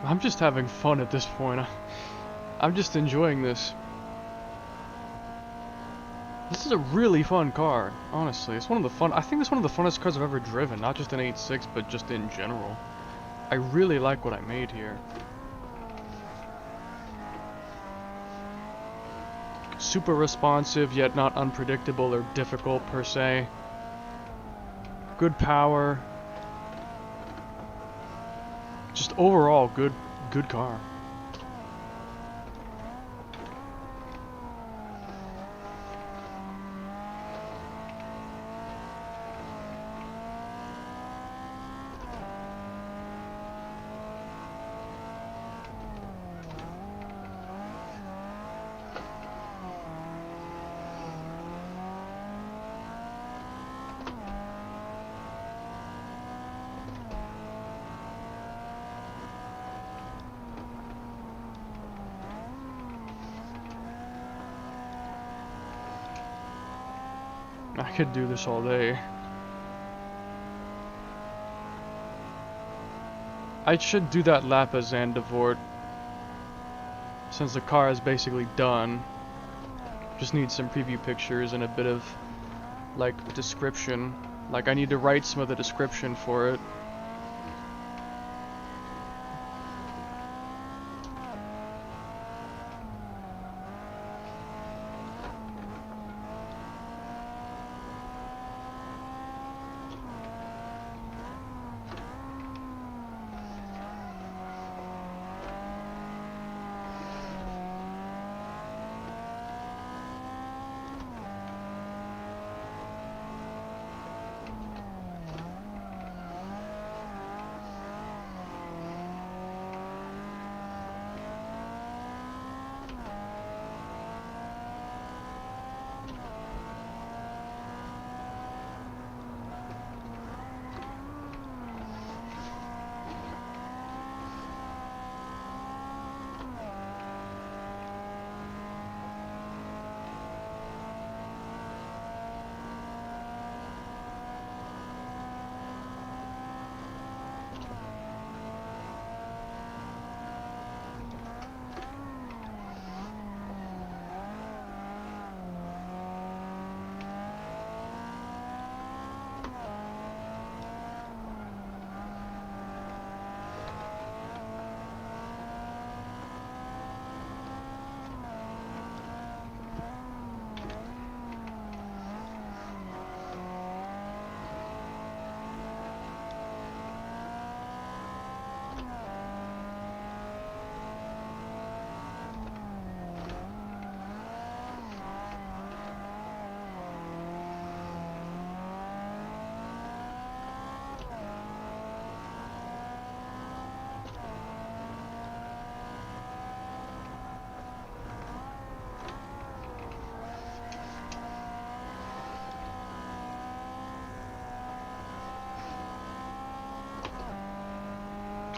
A: I'm just having fun at this point. I'm just enjoying this. This is a really fun car, honestly. It's one of the fun. I think it's one of the funnest cars I've ever driven, not just in 8.6, but just in general. I really like what I made here. Super responsive, yet not unpredictable or difficult per se. Good power. Just overall good car. I could do this all day. I should do that lap as Zandvoort, since the car is basically done. Just need some preview pictures and a bit of, like, description. Like, I need to write some of the description for it.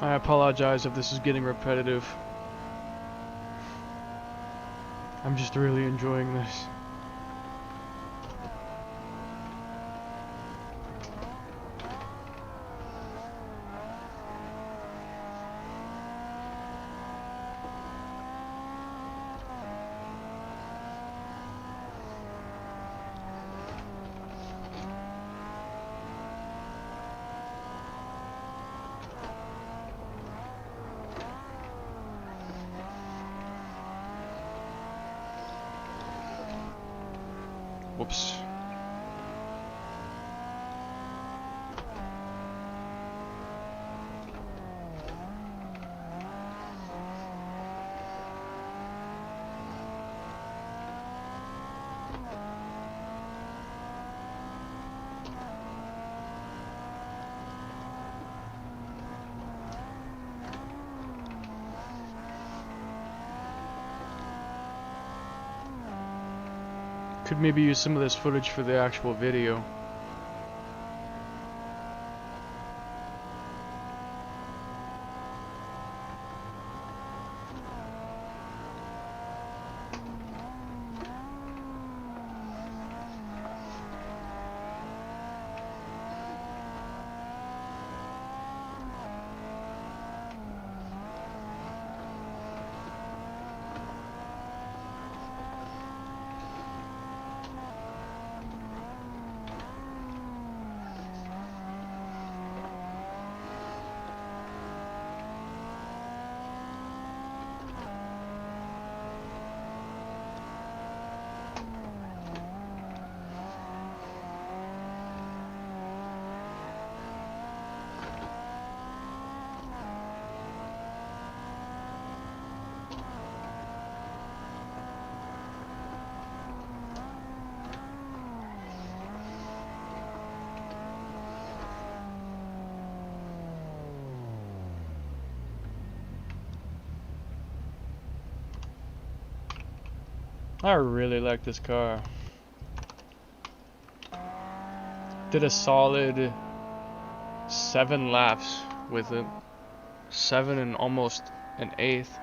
A: I apologize if this is getting repetitive. I'm just really enjoying this. Whoops. Could maybe use some of this footage for the actual video. I really like this car. Did a solid 7 laps with it. 7 and almost an eighth.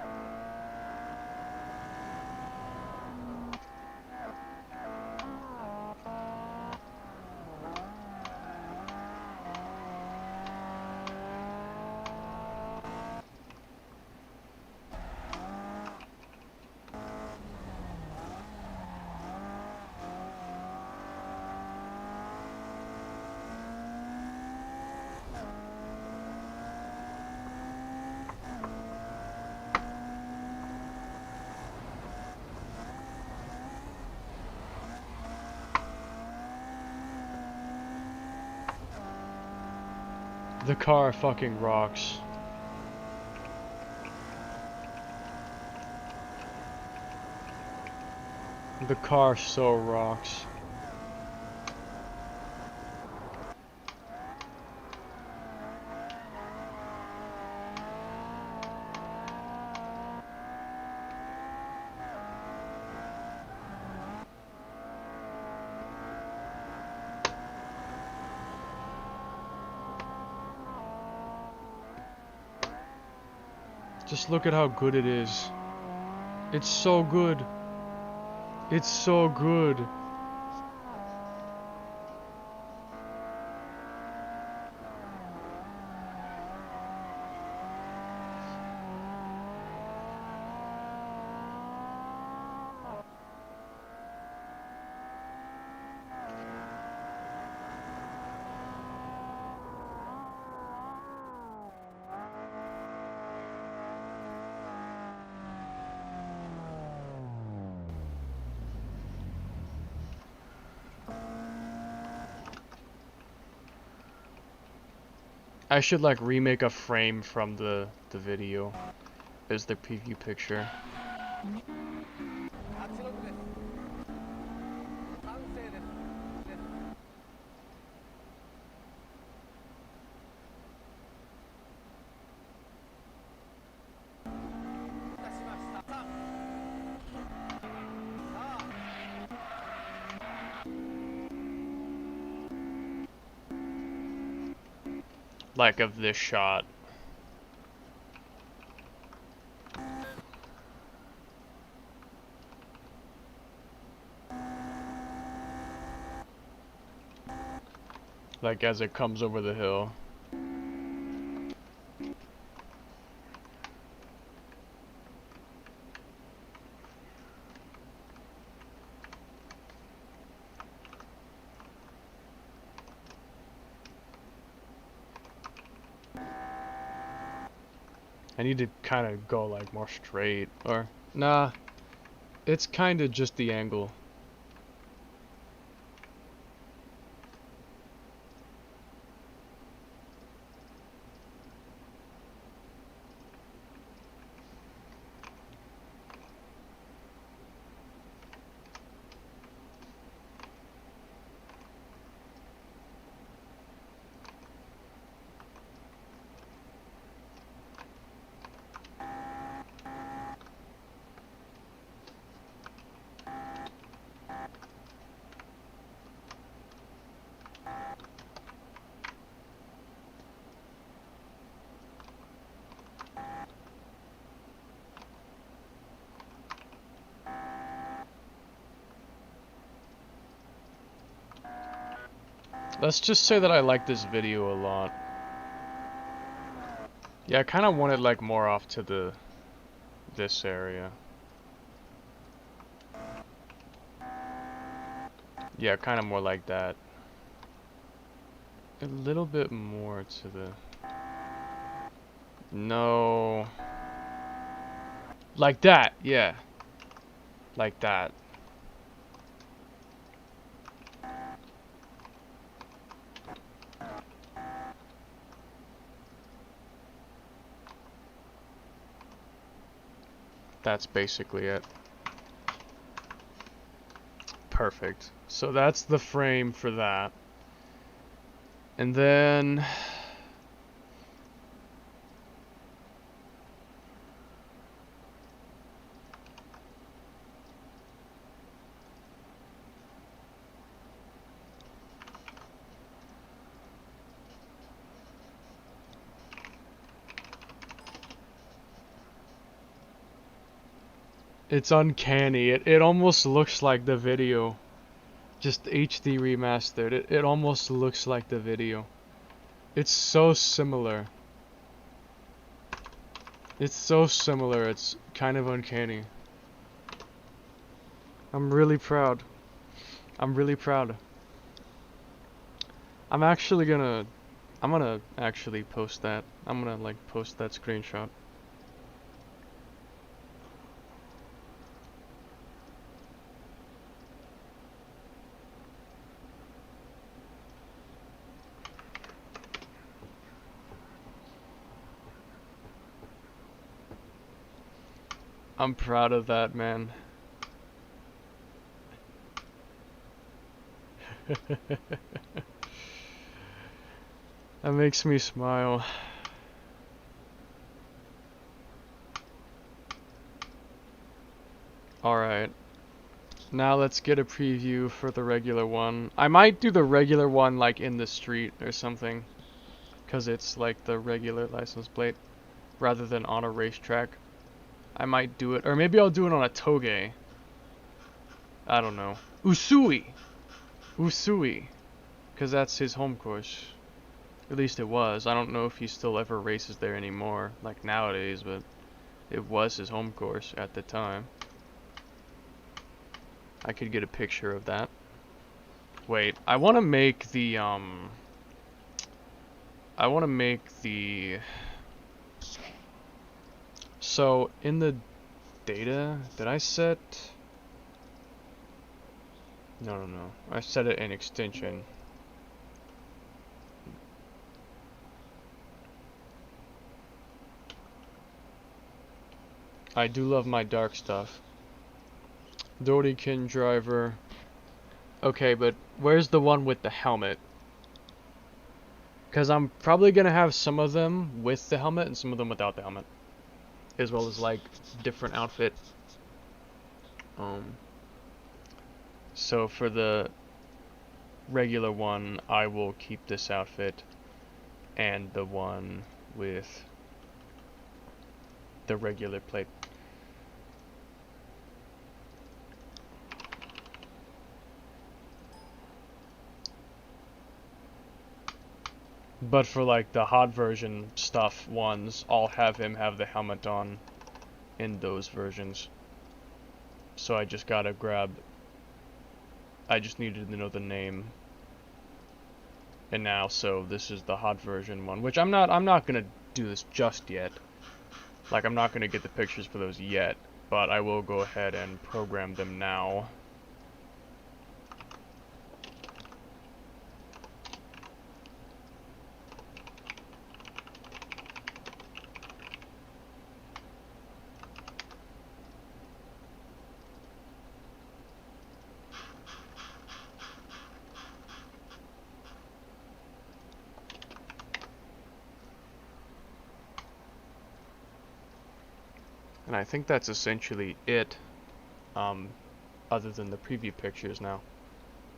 A: The car fucking rocks. The car so rocks. Just look at how good it is. It's so good. It's so good. I should like remake a frame from the video as the preview picture. Like of this shot. Like as it comes over the hill. I need to kind of go like more straight, or nah, it's kind of just the angle. Let's just say that I like this video a lot. Yeah, I kind of wanted like more off to this area. Yeah, kind of more like that. A little bit more to the... No. Like that, yeah. Like that. That's basically it. Perfect. So that's the frame for that. And then... It's uncanny. It almost looks like the video. Just HD remastered. It almost looks like the video. It's so similar. It's so similar, it's kind of uncanny. I'm really proud. I'm really proud. I'm gonna actually post that. I'm gonna like post that screenshot. I'm proud of that, man. That makes me smile. Alright. Now let's get a preview for the regular one. I might do the regular one like in the street or something. Cause it's like the regular license plate. Rather than on a racetrack. I might do it. Or maybe I'll do it on a toge. I don't know. Usui! Usui. Cause that's his home course. At least it was. I don't know if he still ever races there anymore, like nowadays, but it was his home course at the time. I could get a picture of that. Wait, I want to make the, so, in the data, did I set? No. I set it in extension. I do love my dark stuff. Dorikin driver. Okay, but where's the one with the helmet? Because I'm probably going to have some of them with the helmet and some of them without the helmet. As well as, like, different outfit. So for the regular one, I will keep this outfit. And the one with the regular plate. But for like the hot version stuff ones, I'll have him have the helmet on in those versions. So I just gotta grab, I just needed to know the name. And now, so this is the hot version one, which I'm not gonna do this just yet. Like, I'm not gonna get the pictures for those yet, but I will go ahead and program them now. And I think that's essentially it, other than the preview pictures now.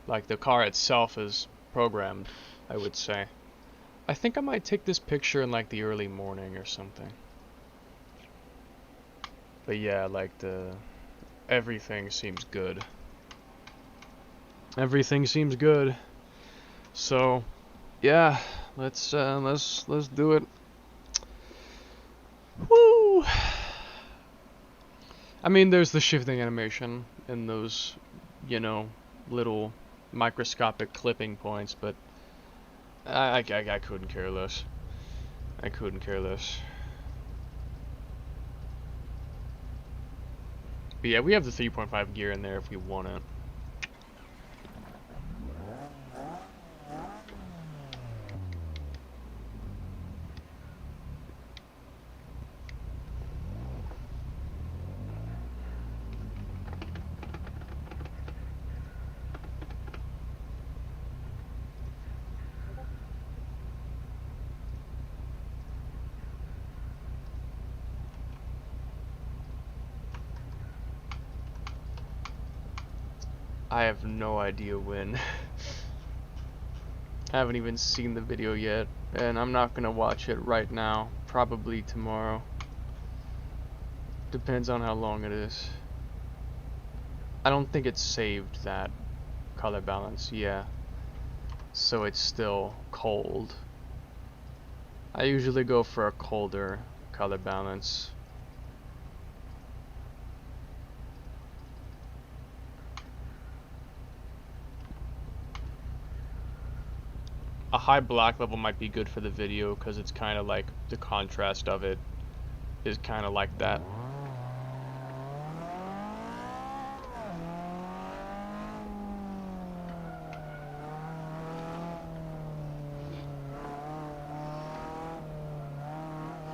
A: Like, the car itself is programmed, I would say. I think I might take this picture in, like, the early morning or something. But yeah, like, everything seems good. Everything seems good. So, yeah, let's do it. Woo! I mean, there's the shifting animation and those, you know, little microscopic clipping points, but I couldn't care less. I couldn't care less. But yeah, we have the 3.5 gear in there if we want it. I have no idea when. I haven't even seen the video yet, and I'm not gonna watch it right now. Probably tomorrow. Depends on how long it is. I don't think it saved that color balance, yeah. So it's still cold. I usually go for a colder color balance. A high black level might be good for the video because it's kind of like the contrast of it is kind of like that.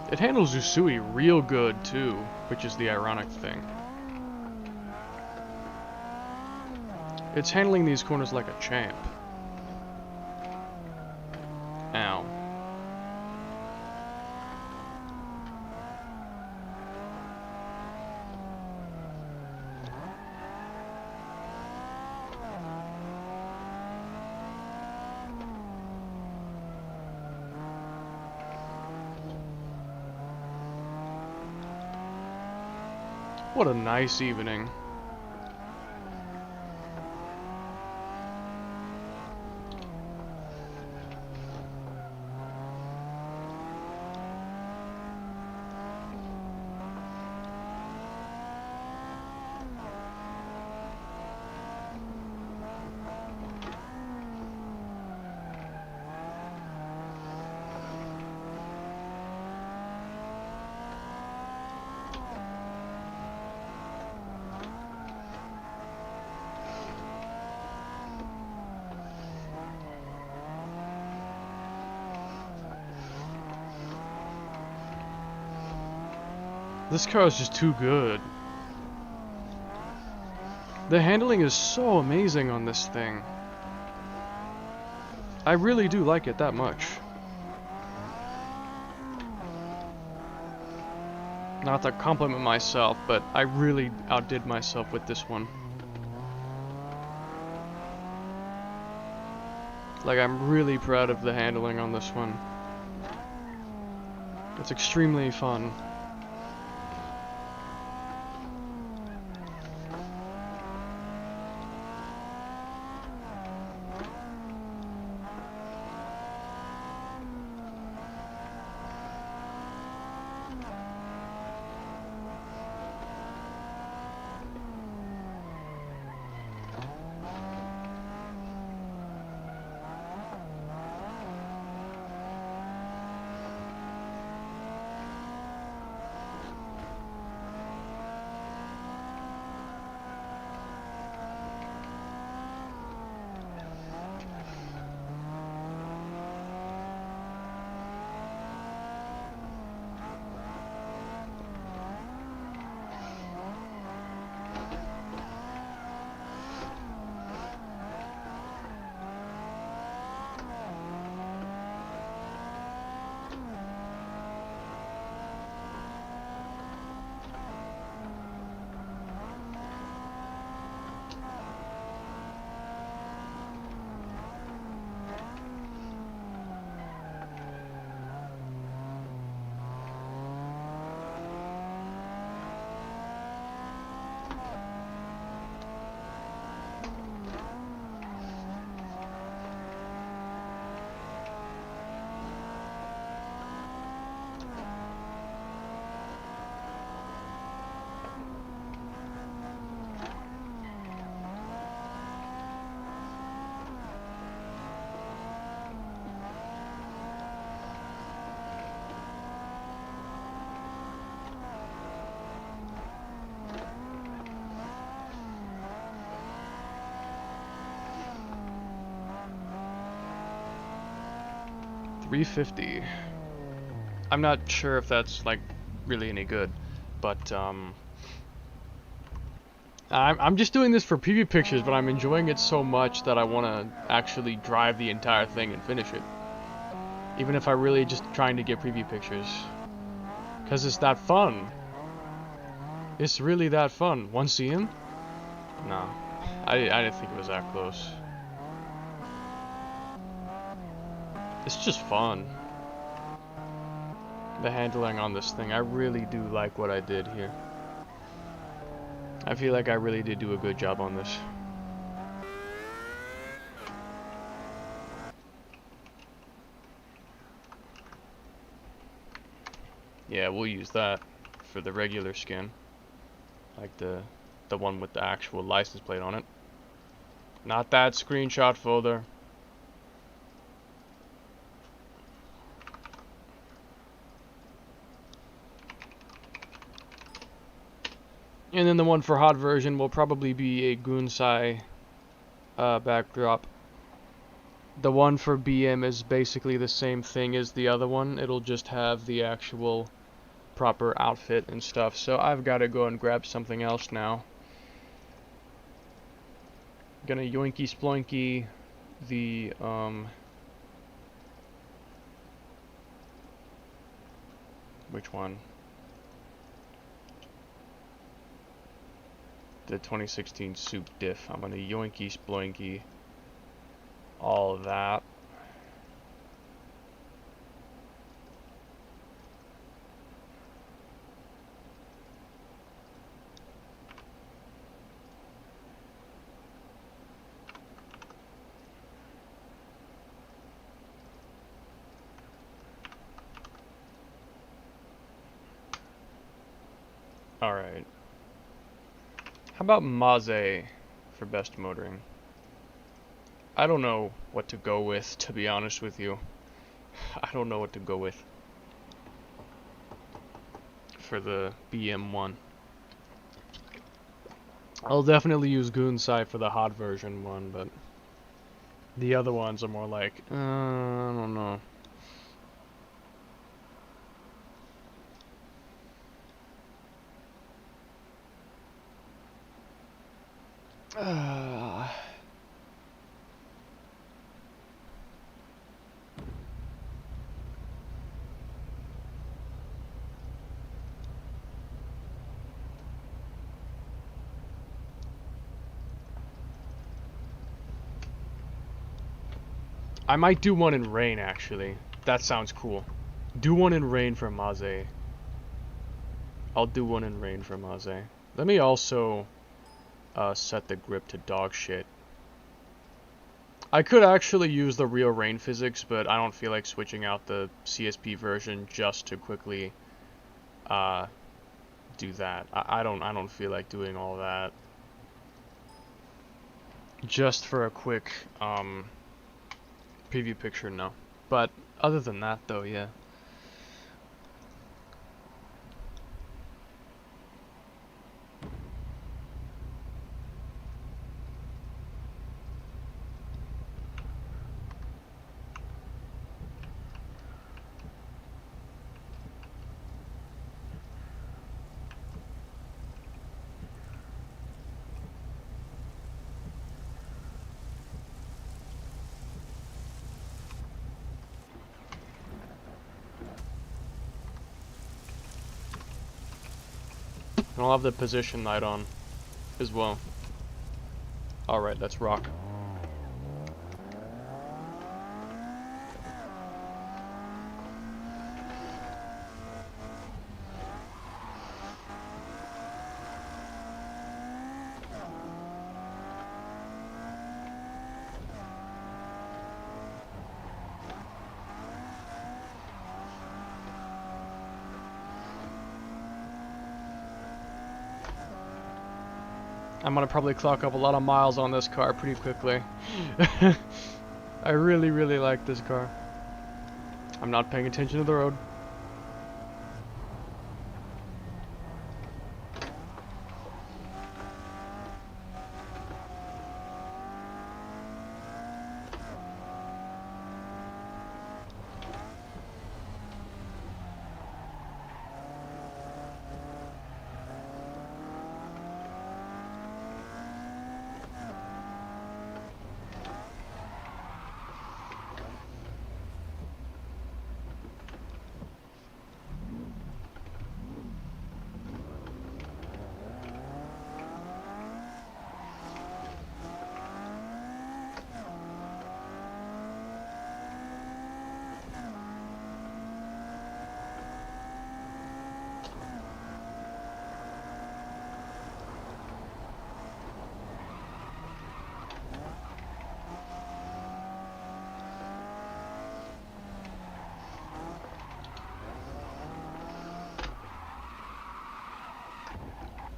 A: It handles Usui real good too, which is the ironic thing. It's handling these corners like a champ. Ow. What a nice evening. This car is just too good. The handling is so amazing on this thing. I really do like it that much. Not to compliment myself, but I really outdid myself with this one. Like, I'm really proud of the handling on this one. It's extremely fun. $350. I'm not sure if that's like really any good, but I'm just doing this for preview pictures, but I'm enjoying it so much that I want to actually drive the entire thing and finish it. Even if I really just trying to get preview pictures. Because it's that fun. It's really that fun. 1 CM? No. I didn't think it was that close. It's just fun. The handling on this thing, I really do like what I did here. I feel like I really did do a good job on this. Yeah, we'll use that for the regular skin. Like the one with the actual license plate on it. Not that screenshot folder. And then the one for hot version will probably be a Gunsai backdrop. The one for BM is basically the same thing as the other one. It'll just have the actual proper outfit and stuff. So I've got to go and grab something else now. Gonna yoinky sploinky the which one? The 2016 soup diff. I'm gonna yoinky sploinky all of that. Alright. How about Maze for best motoring? I don't know what to go with, to be honest with you. I don't know what to go with for the BM1. I'll definitely use Gunsai for the hot version one, but the other ones are more like, I don't know. I might do one in rain, actually. That sounds cool. Do one in rain for Maze. I'll do one in rain for Maze. Let me also set the grip to dog shit. I could actually use the real rain physics, but I don't feel like switching out the CSP version just to quickly do that. I don't feel like doing all that. Just for a quick preview picture, no. But other than that, though, yeah. And I'll have the position light on as well. Alright, let's rock. I'm gonna probably clock up a lot of miles on this car pretty quickly. I really, really like this car. I'm not paying attention to the road.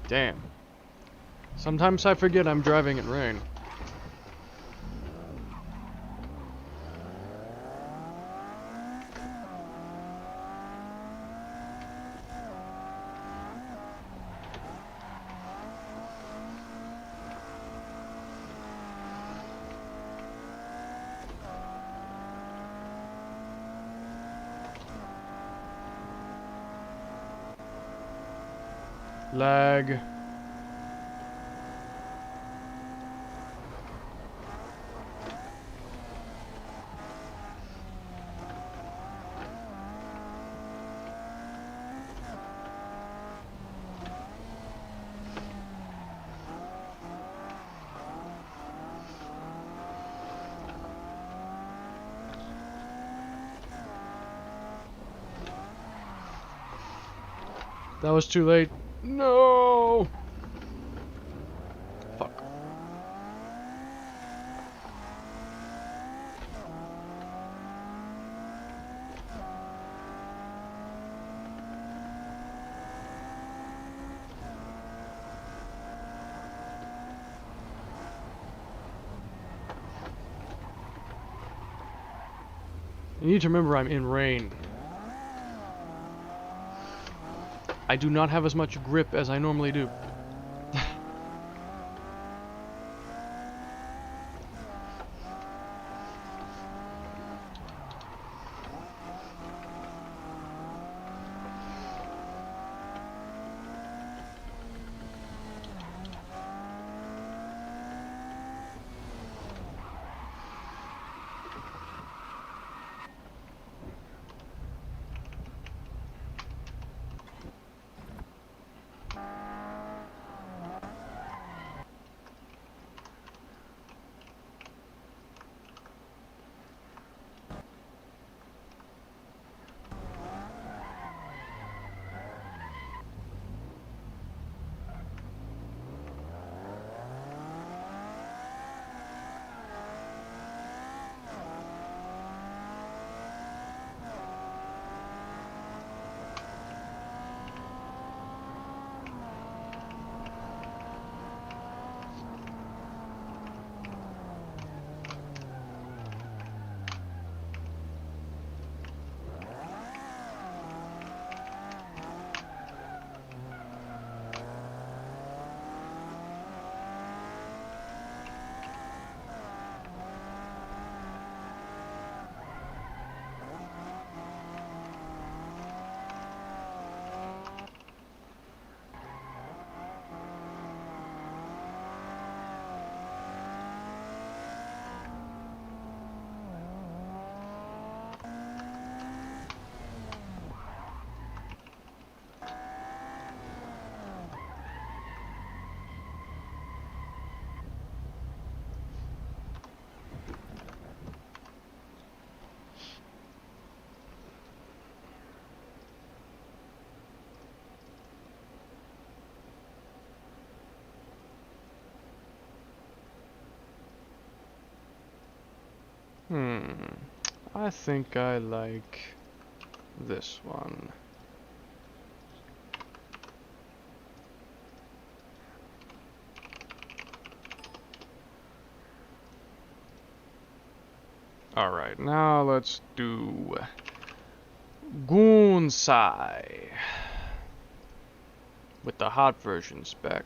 A: Damn. Sometimes I forget I'm driving in rain. Lag. That was too late. No! Fuck. You need to remember I'm in rain. I do not have as much grip as I normally do. I think I like this one. Alright, now let's do Goonsai with the hot version spec.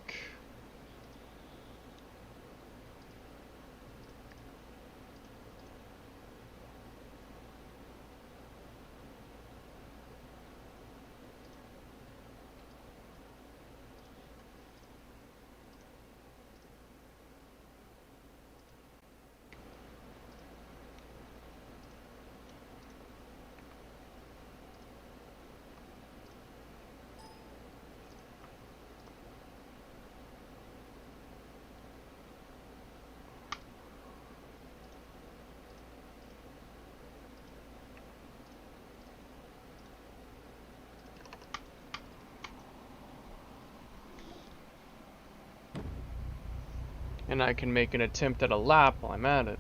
A: And I can make an attempt at a lap while I'm at it.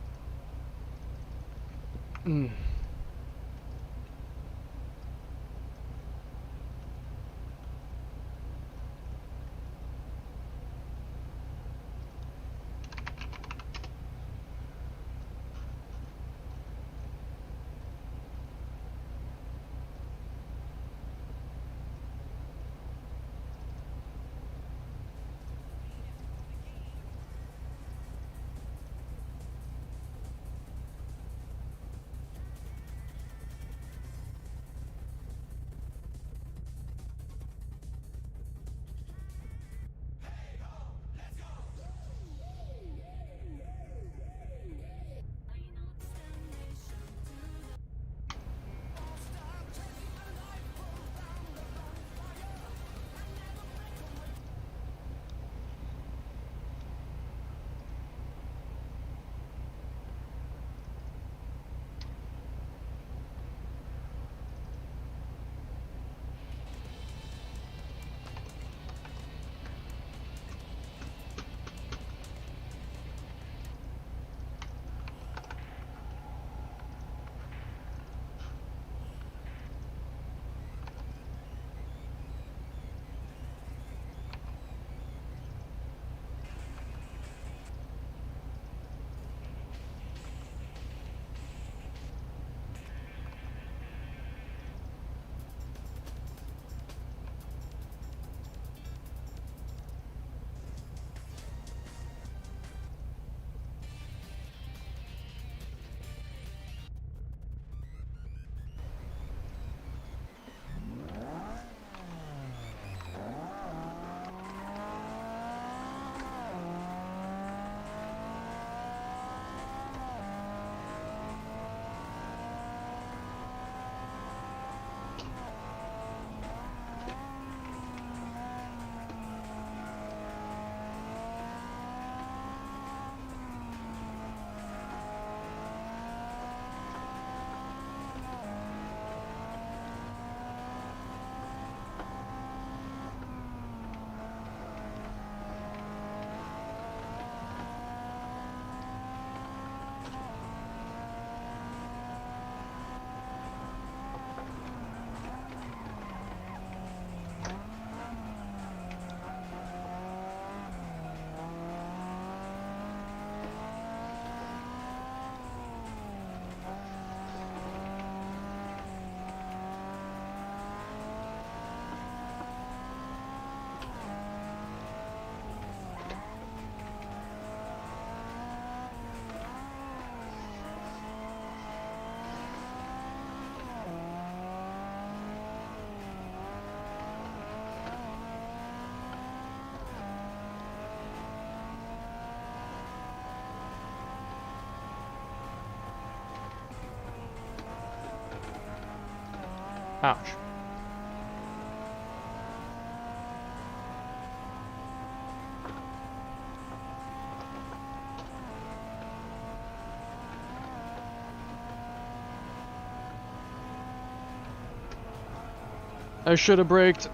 A: Ouch. I should have braked.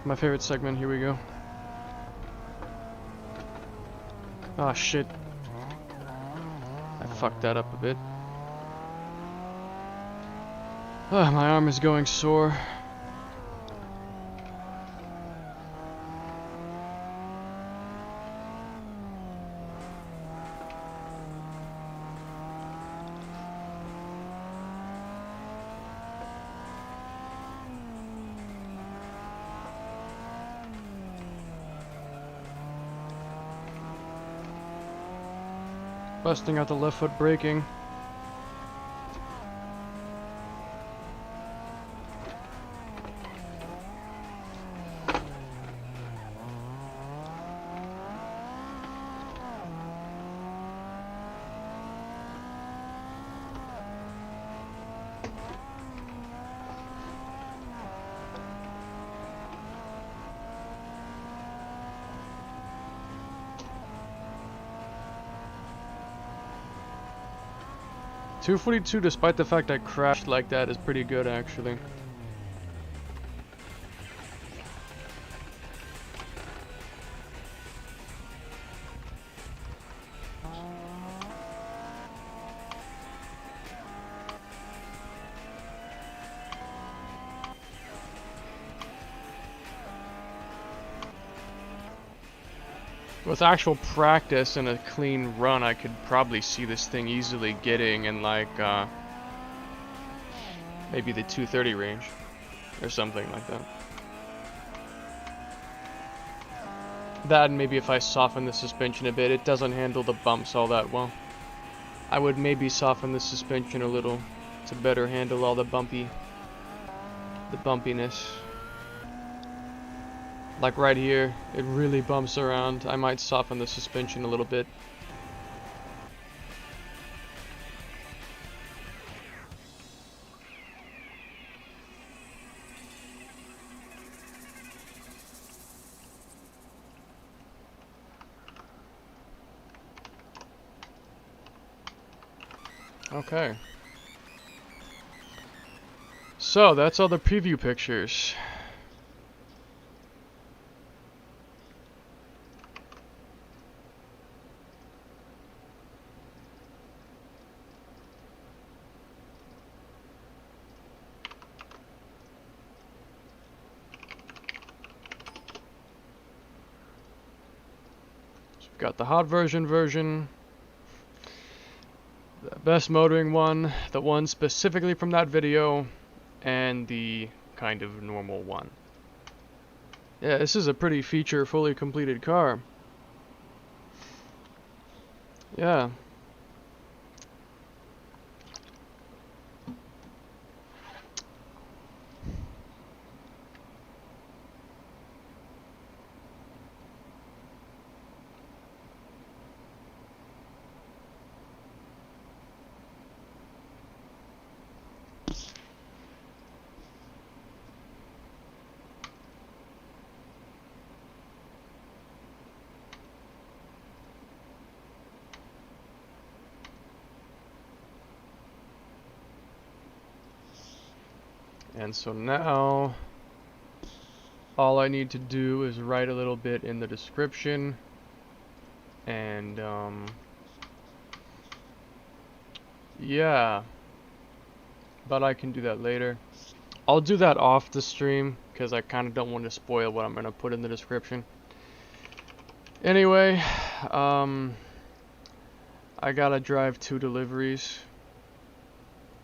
A: My favorite segment, here we go. Ah, shit. I fucked that up a bit. Ah, my arm is going sore. Busting out the left foot braking. .242, despite the fact I crashed like that, is pretty good actually. With actual practice and a clean run, I could probably see this thing easily getting in like maybe the 230 range or something like that. That and maybe if I soften the suspension a bit, it doesn't handle the bumps all that well. I would maybe soften the suspension a little to better handle all the bumpiness. Like right here, it really bumps around. I might soften the suspension a little bit. Okay. So, that's all the preview pictures. Got the hot version, the best motoring one, the one specifically from that video, and the kind of normal one. Yeah, this is a pretty feature fully completed car. Yeah. And so now, all I need to do is write a little bit in the description, and yeah, but I can do that later. I'll do that off the stream, because I kind of don't want to spoil what I'm going to put in the description. Anyway, I gotta drive 2 deliveries,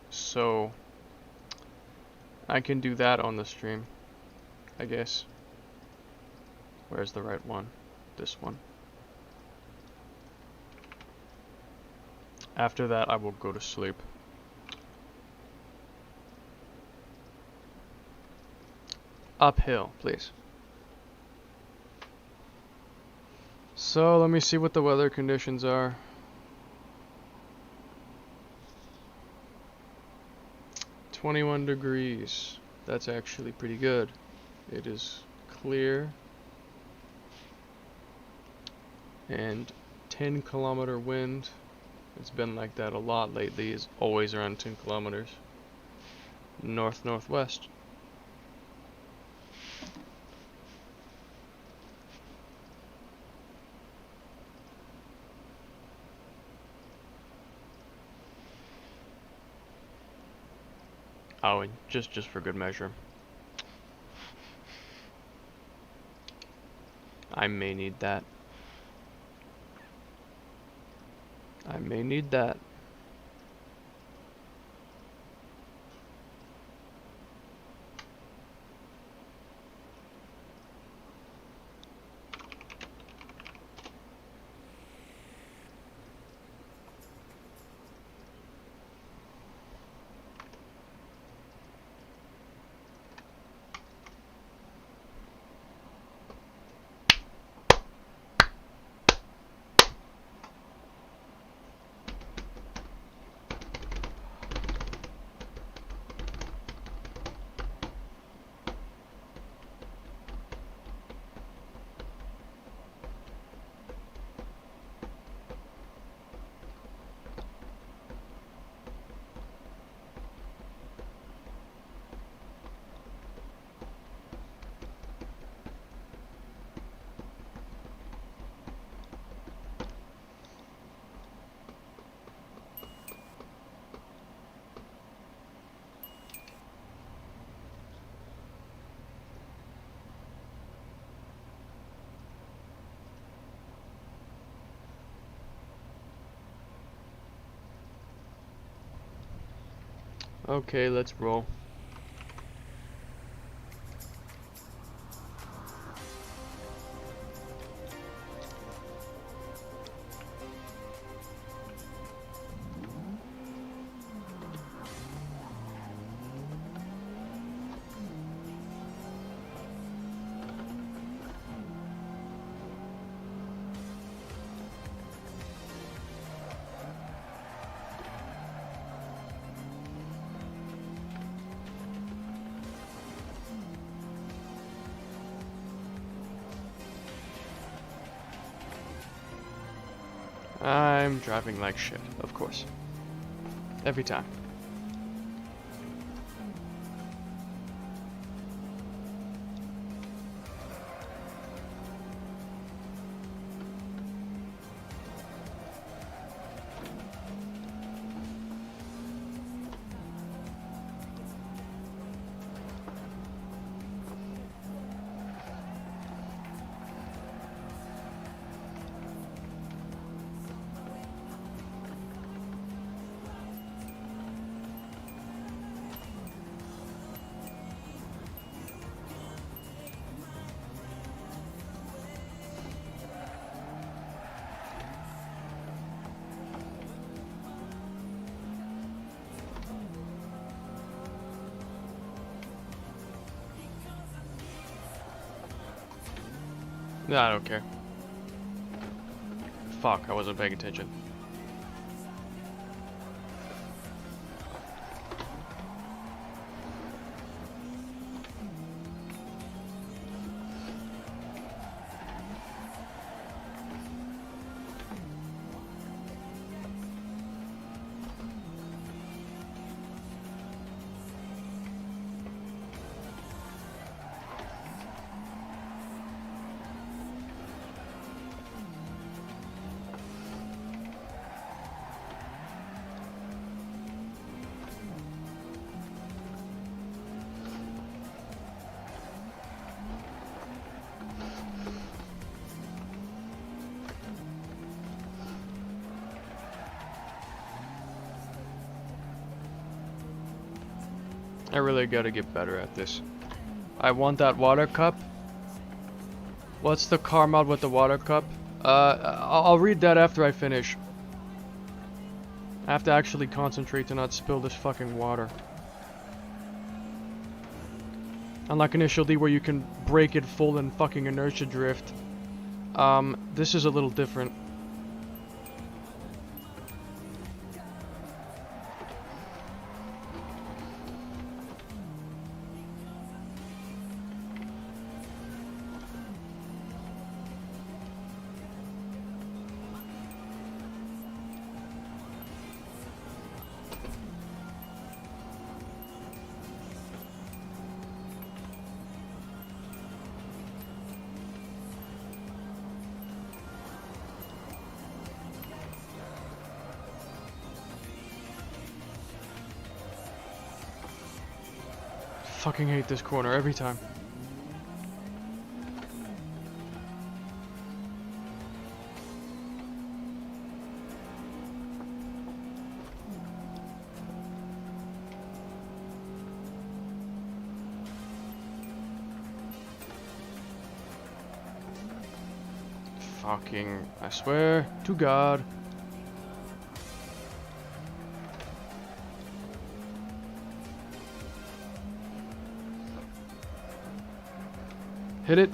A: so I can do that on the stream, I guess. Where's the right one? This one. After that, I will go to sleep. Uphill, please. So, let me see what the weather conditions are. 21 degrees. That's actually pretty good. It is clear. And 10-kilometer wind. It's been like that a lot lately. It's always around 10 kilometers. North-northwest. Oh, and just for good measure, I may need that. I may need that. Okay, let's roll. I'm driving like shit, of course. Every time. No, I don't care. Fuck, I wasn't paying attention. I really gotta get better at this. I want that water cup. What's the car mod with the water cup? I'll read that after I finish. I have to actually concentrate to not spill this fucking water. Unlike Initial D where you can break it full and fucking inertia drift. This is a little different. fucking hate this corner every time. Fucking, I swear to God. Hit it.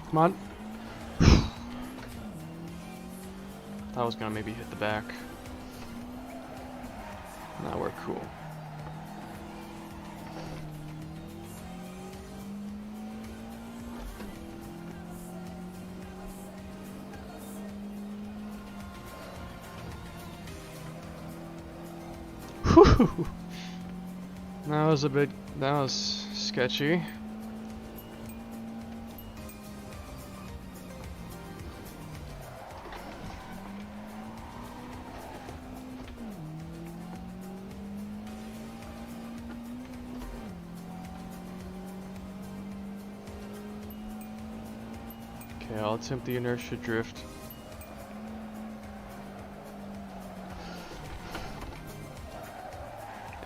A: Come on. That was gonna maybe hit the back. Now we're cool. Whew. That was sketchy. Okay, I'll attempt the inertia drift.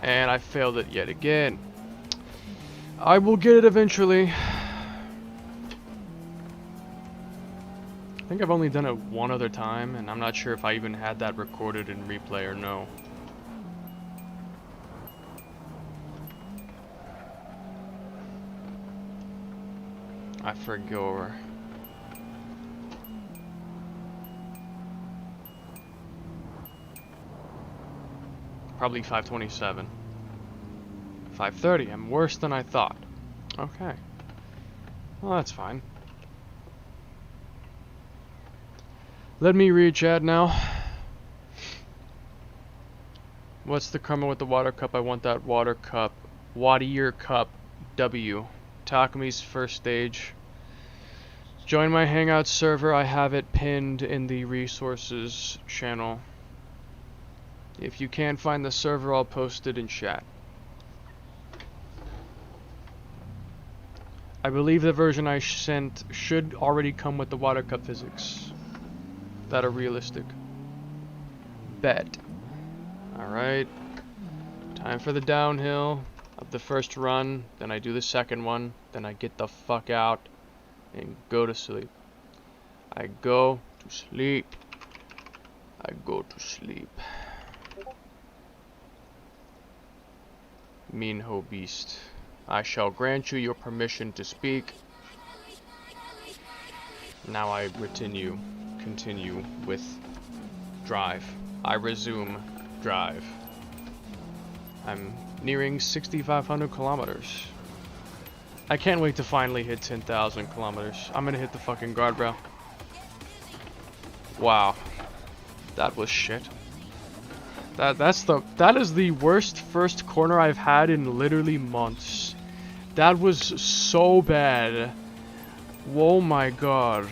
A: And I failed it yet again. I will get it eventually. I think I've only done it one other time, and I'm not sure if I even had that recorded in replay or no. I forgot. Probably 527. 530. I'm worse than I thought. Okay. Well, that's fine. Let me read chat now. What's the karma with the water cup? I want that water cup. Water cup W. Takami's first stage. Join my Hangout server. I have it pinned in the resources channel. If you can't find the server, I'll post it in chat. I believe the version I sent should already come with the water cup physics that are realistic. Bet. Alright. Time for the downhill of the first run. Then I do the second one. Then I get the fuck out and go to sleep. I go to sleep. I go to sleep. Minho Beast, I shall grant you your permission to speak. Now I continue with drive. I resume drive. I'm nearing 6,500 kilometers. I can't wait to finally hit 10,000 kilometers. I'm gonna hit the fucking guardrail. Wow, that was shit. That is the worst first corner I've had in literally months. That was so bad. Oh my god.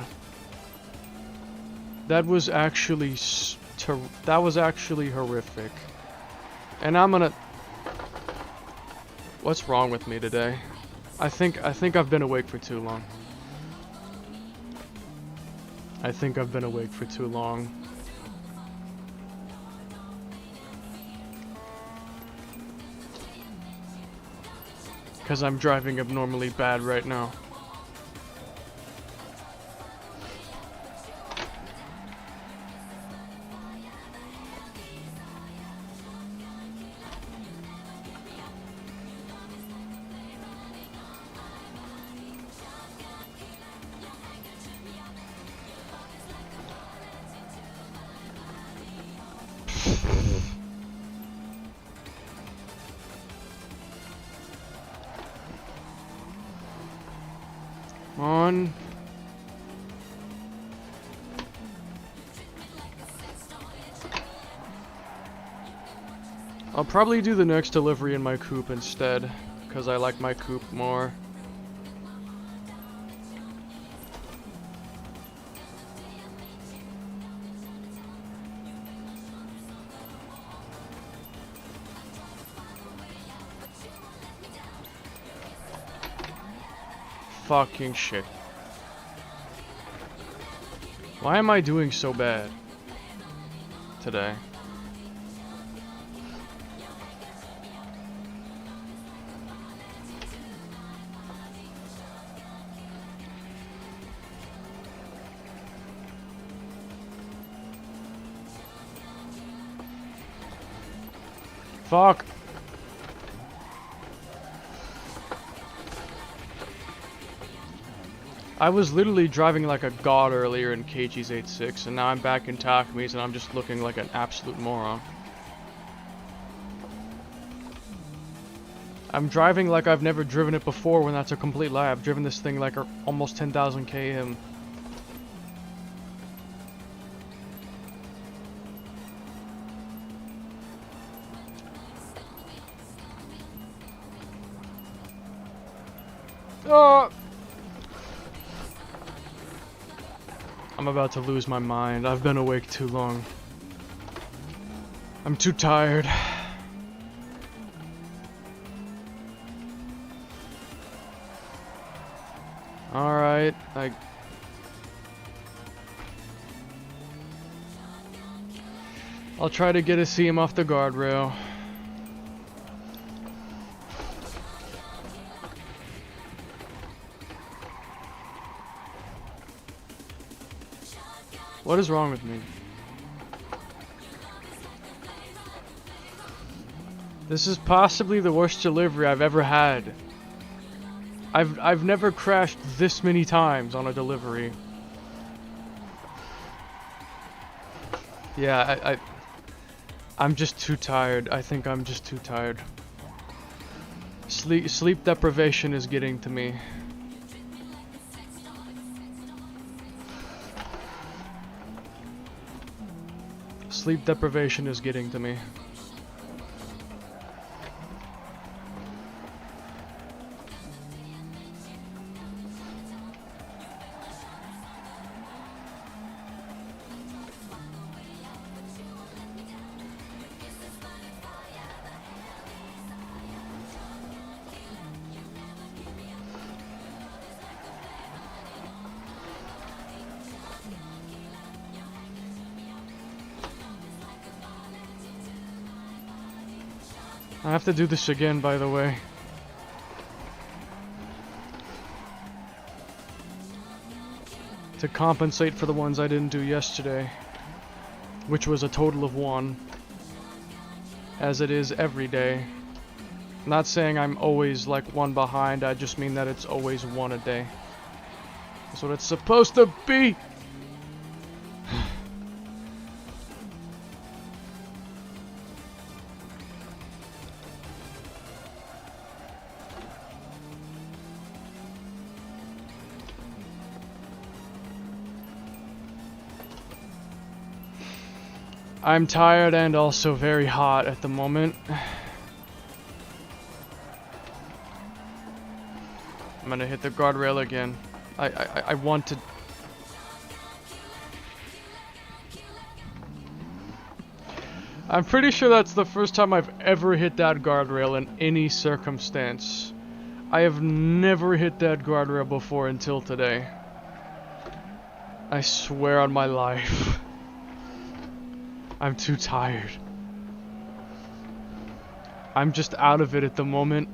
A: That was actually horrific. And I'm gonna. What's wrong with me today? I think I've been awake for too long. I think I've been awake for too long. Because I'm driving abnormally bad right now. On. I'll probably do the next delivery in my coupe instead, because I like my coupe more. Fucking shit. Why am I doing so bad today? Fuck. I was literally driving like a god earlier in keiichi's 8.6, and now I'm back in Takami's and I'm just looking like an absolute moron. I'm driving like I've never driven it before when that's a complete lie. I've driven this thing like almost 10,000 km. I'm about to lose my mind. I've been awake too long. I'm too tired. Alright, I'll try to get a seam off the guardrail. What is wrong with me? This is possibly the worst delivery I've ever had. I've never crashed this many times on a delivery. Yeah, I'm just too tired. I think I'm just too tired. Sleep deprivation is getting to me. Sleep deprivation is getting to me. I have to do this again, by the way. To compensate for the ones I didn't do yesterday. Which was a total of 1. As it is every day. I'm not saying I'm always like 1 behind, I just mean that it's always 1 a day. That's what it's supposed to be! I'm tired and also very hot at the moment. I'm gonna hit the guardrail again. I want to... I'm pretty sure that's the first time I've ever hit that guardrail in any circumstance. I have never hit that guardrail before until today. I swear on my life. I'm too tired. I'm just out of it at the moment.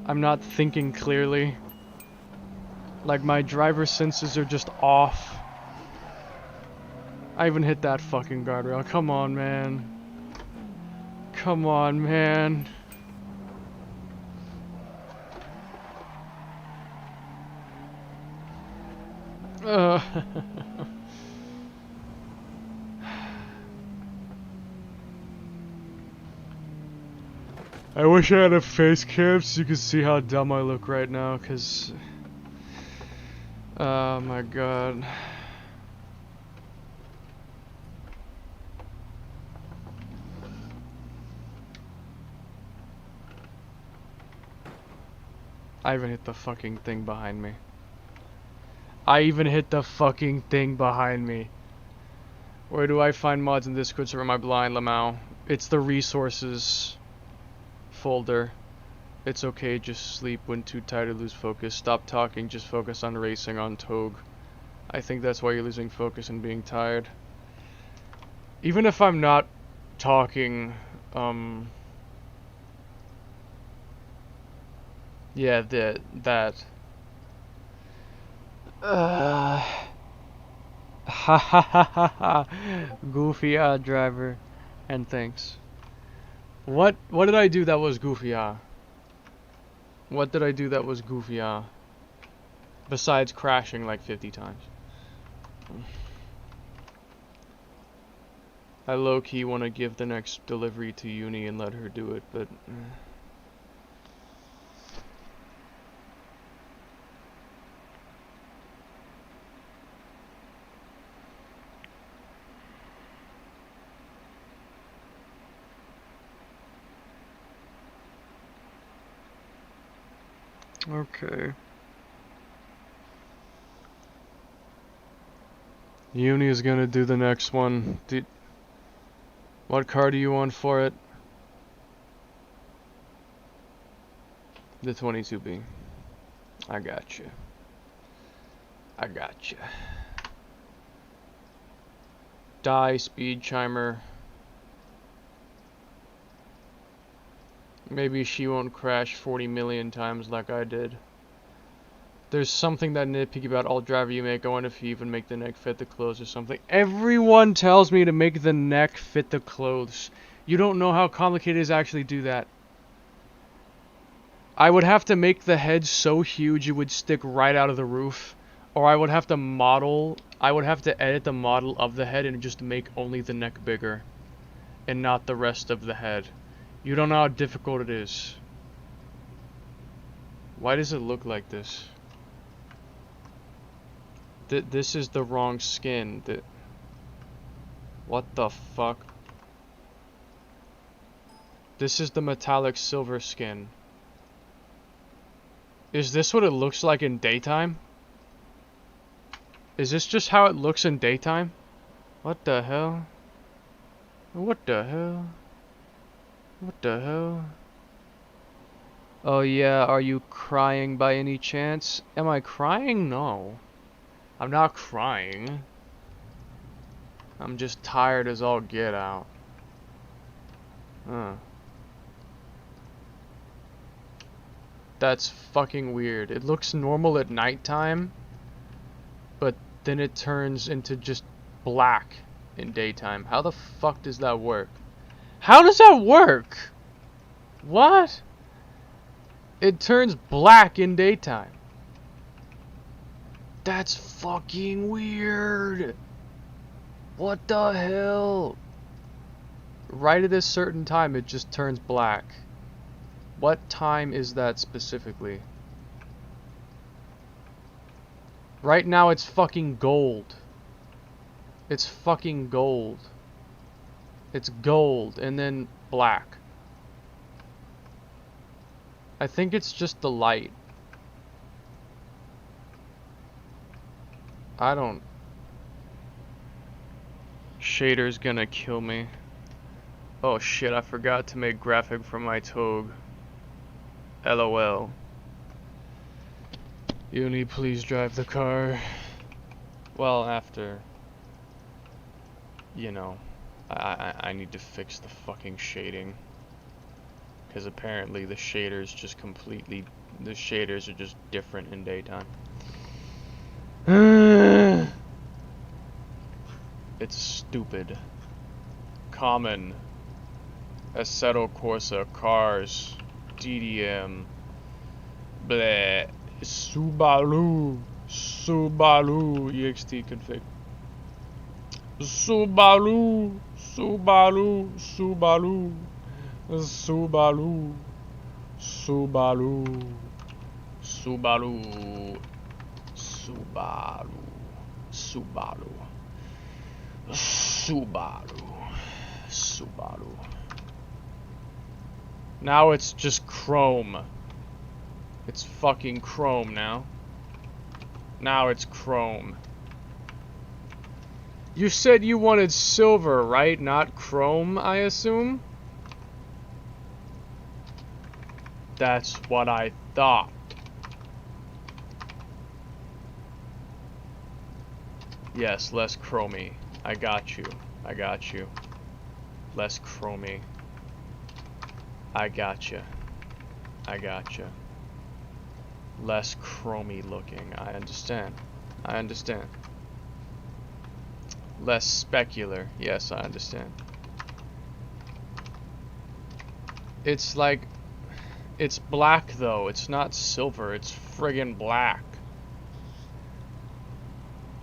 A: I'm not thinking clearly. Like, my driver's senses are just off. I even hit that fucking guardrail. Come on, man. Come on, man. I wish I had a face cam so you could see how dumb I look right now, cause... Oh my god. I even hit the fucking thing behind me. I even hit the fucking thing behind me. Where do I find mods in Discord server? Am I blind, Lamau? It's the resources folder. It's okay, just sleep when too tired to lose focus. Stop talking, just focus on racing on Togue. I think that's why you're losing focus and being tired. Even if I'm not talking, yeah, that. Ha ha ha ha ha. Goofy driver. And thanks. What did I do that was goofy What did I do that was goofy besides crashing like 50 times? I low-key want to give the next delivery to Uni and let her do it, but... Okay. Uni is gonna do the next one. What car do you want for it? The 22B. I got you. I got you. Die, speed chimer. Maybe she won't crash 40 million times like I did. There's something that nitpicky about all driver you make. I wonder if you even make the neck fit the clothes or something. Everyone tells me to make the neck fit the clothes. You don't know how complicated it is to actually do that. I would have to make the head so huge it would stick right out of the roof. Or I would have to edit the model of the head and just make only the neck bigger. And not the rest of the head. You don't know how difficult it is. Why does it look like this? This is the wrong skin. What the fuck? This is the metallic silver skin. Is this what it looks like in daytime? Is this just how it looks in daytime? What the hell? What the hell? What the hell? Oh yeah, are you crying by any chance? Am I crying? No. I'm not crying. I'm just tired as all get out. That's fucking weird. It looks normal at nighttime, but then it turns into just black in daytime. How the fuck does that work? How does that work? What? It turns black in daytime. That's fucking weird. What the hell? Right at a certain time, it just turns black. What time is that specifically? Right now, it's fucking gold. It's fucking gold. It's gold, and then black. I think it's just the light. I don't... Shader's gonna kill me. Oh shit, I forgot to make graphic for my Togue. LOL. Uni, please drive the car. Well, after... You know, I need to fix the fucking shading. Because apparently the shaders just completely... The shaders are just different in daytime. It's stupid. Common. Assetto Corsa, Cars, DDM, bleh, Subaru, EXT config. Subaru, Subaru, Subaru, Subaru, Subaru, Subaru, Subaru, Subaru, Subaru, Subaru. Now it's just chrome. It's fucking chrome now. Now it's chrome. You said you wanted silver, right? Not chrome, I assume? That's what I thought. Yes, less chromy. I got you. I got you. Less chromy. I gotcha. I gotcha. Less chromy looking. I understand. I understand. Less specular. Yes, I understand. It's like... It's black, though. It's not silver. It's friggin' black.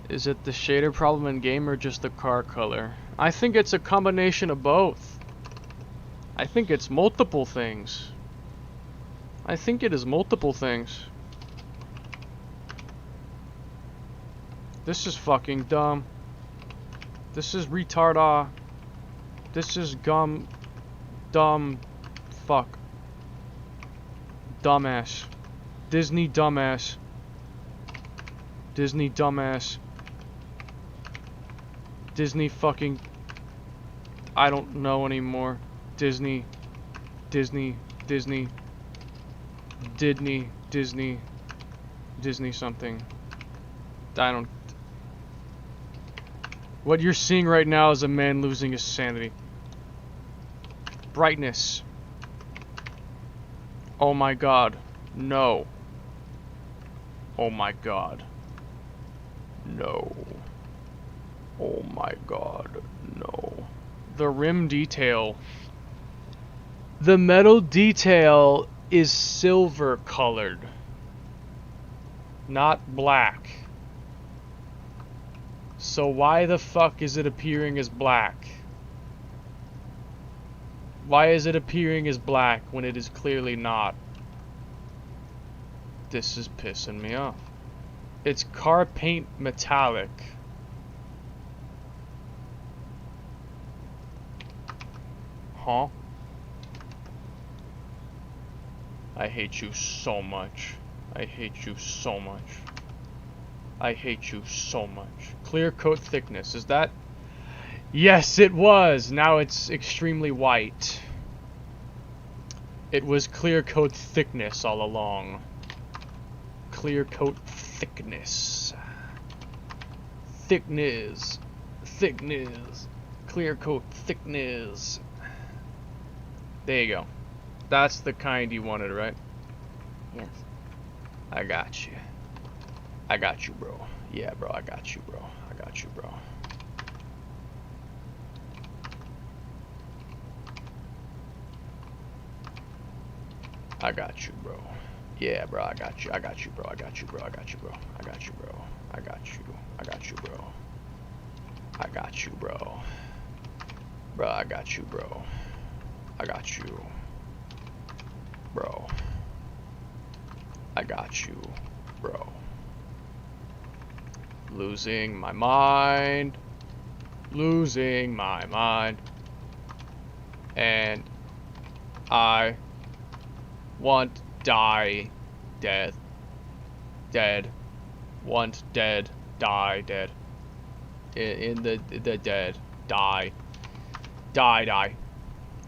A: Is it the shader problem in game or just the car color? I think it's a combination of both. I think it's multiple things. I think it is multiple things. This is fucking dumb. This is retard. This is dumb. Fuck. Dumbass. Disney dumbass. Disney dumbass. Disney fucking... I don't know anymore. Disney. Disney. Disney. Disney. Disney. Disney something. I don't... What you're seeing right now is a man losing his sanity. Brightness. Oh my god. No. Oh my god. No. Oh my god. No. The rim detail. The metal detail is silver colored. Not black. So why the fuck is it appearing as black? Why is it appearing as black when it is clearly not? This is pissing me off. It's car paint metallic. Huh? I hate you so much. I hate you so much. I hate you so much. Clear coat thickness, is that? Yes, it was! Now it's extremely white. It was clear coat thickness all along. Clear coat thickness. Thickness. Thickness. Clear coat thickness. There you go. That's the kind you wanted, right? Yes. I got you. I got you, bro. Yeah, bro, I got you, bro. I got you, bro. I got you, bro. Yeah, bro, I got you. I got you, bro. I got you, bro. I got you, bro. I got you, bro. I got you. I got you, bro. I got you, bro. Bro, I got you, bro. I got you. Bro. I got you, bro. Losing my mind. Losing my mind. And I want die dead. Dead. Want dead. Die dead. In the dead. Die. Die, die.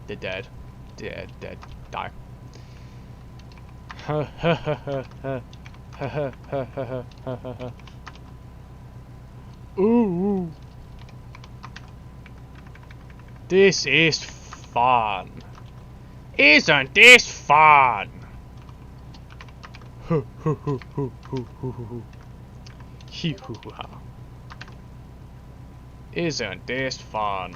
A: The dead. Dead, dead. Die. Ha ha ha ha ha ha ha ha ha ha. Ooh. This is fun. Isn't this fun? Isn't this fun?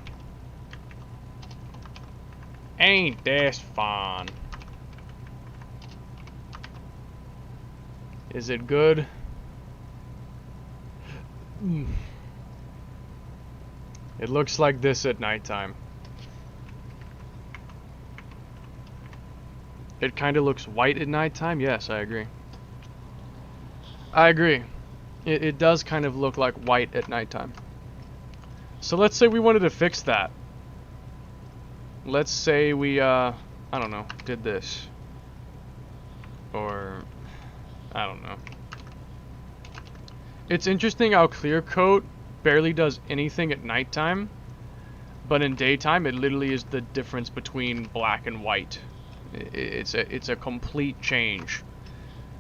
A: Ain't this fun? Is it good? It looks like this at nighttime. It kind of looks white at nighttime? Yes, I agree. I agree. It does kind of look like white at nighttime. So let's say we wanted to fix that. Let's say we, I don't know, did this. Or I don't know. It's interesting how clear coat barely does anything at nighttime, but in daytime it literally is the difference between black and white. It's a complete change.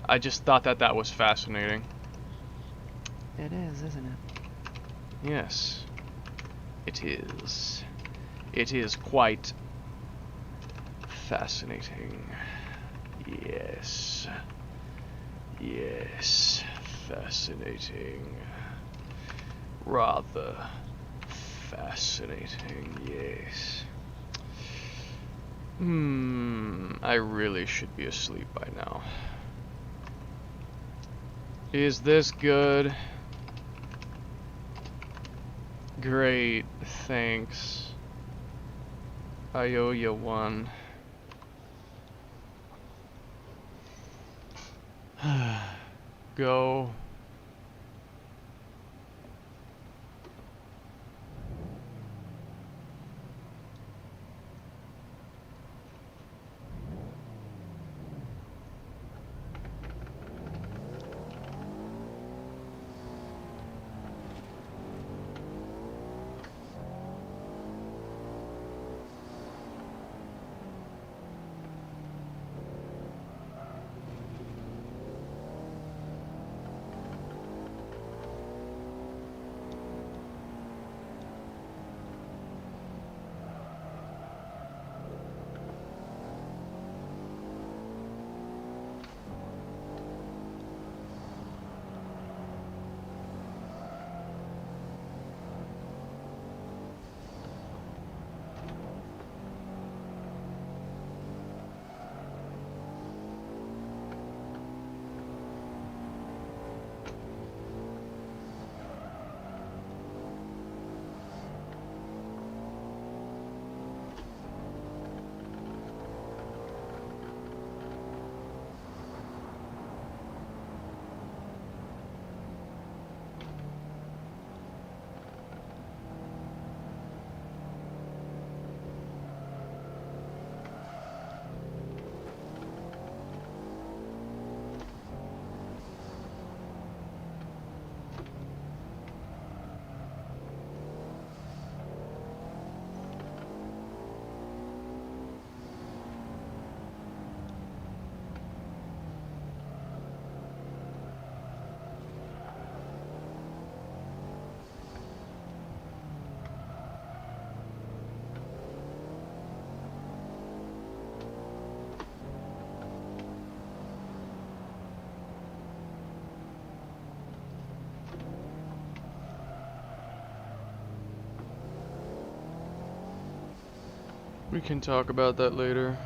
A: I just thought that that was fascinating.
C: It is, isn't it?
A: Yes, it is. It is quite fascinating. Yes. Yes. Fascinating. Rather fascinating, yes. I really should be asleep by now. Is this good? Great, thanks. I owe you one. Go. We can talk about that later.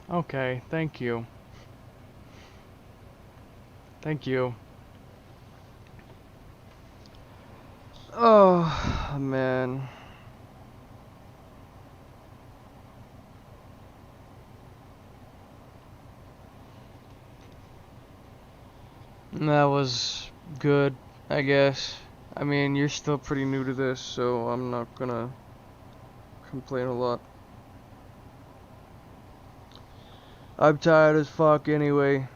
A: Okay, thank you. Thank you. Oh, man. That was good, I guess. I mean, you're still pretty new to this, so I'm not gonna complain a lot. I'm tired as fuck anyway.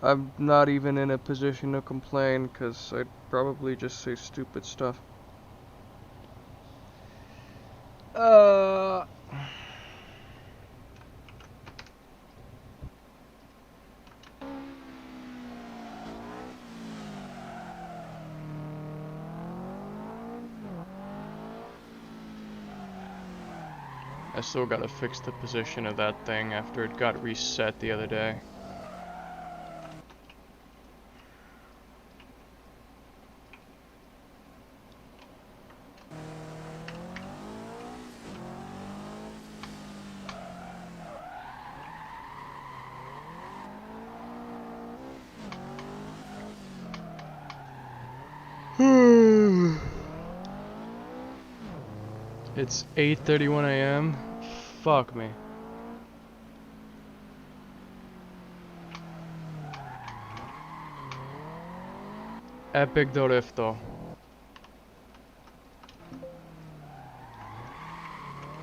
A: I'm not even in a position to complain, because I'd probably just say stupid stuff. I still gotta fix the position of that thing after it got reset the other day. It's 8:31 a.m. Fuck me. Epic Dorifto.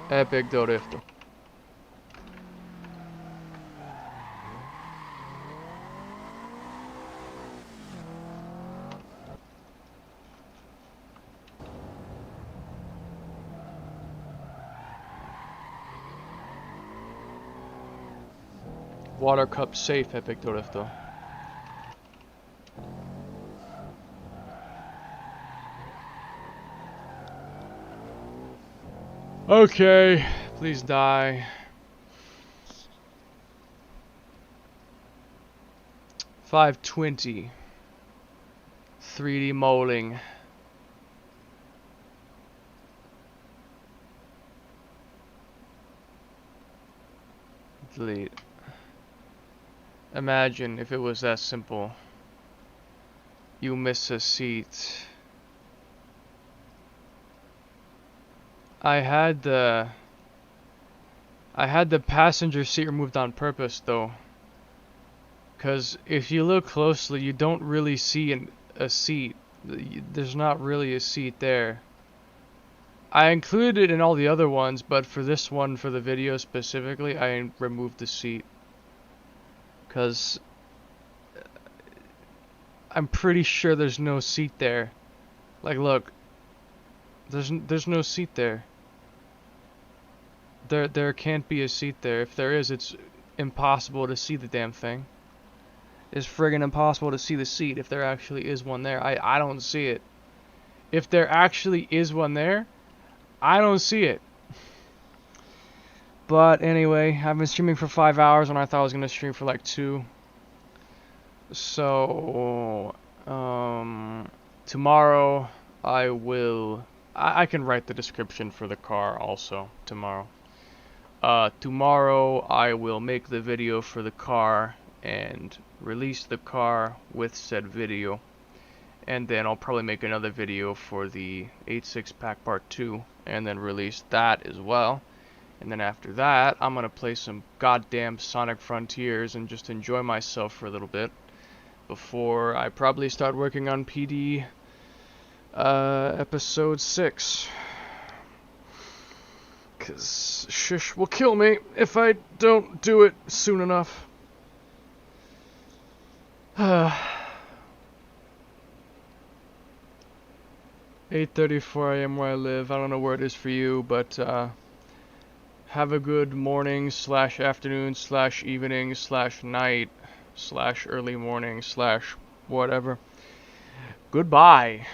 A: Epic Dorifto. Water cup safe, Epic Dorifto. Okay, please die. 520. 3D molding. Delete. Imagine if it was that simple. You miss a seat. I had the passenger seat removed on purpose though. Cause if you look closely, you don't really see a seat. There's not really a seat there. I included it in all the other ones, but for this one, for the video specifically, I removed the seat. Cause I'm pretty sure there's no seat there. Like, look, there's no seat there. There can't be a seat there. If there is, it's impossible to see the damn thing. It's friggin' impossible to see the seat if there actually is one there. I don't see it. If there actually is one there, I don't see it. But anyway, I've been streaming for 5 hours when I thought I was gonna stream for like 2. So, tomorrow I will. I can write the description for the car also tomorrow. Tomorrow I will make the video for the car and release the car with said video. And then I'll probably make another video for the 8.6 pack part 2 and then release that as well. And then after that, I'm gonna play some goddamn Sonic Frontiers and just enjoy myself for a little bit before I probably start working on PD episode 6. Cause Shish will kill me if I don't do it soon enough. 8:34 a.m. where I live. I don't know where it is for you, but have a good morning / afternoon / evening / night / early morning / whatever. Goodbye.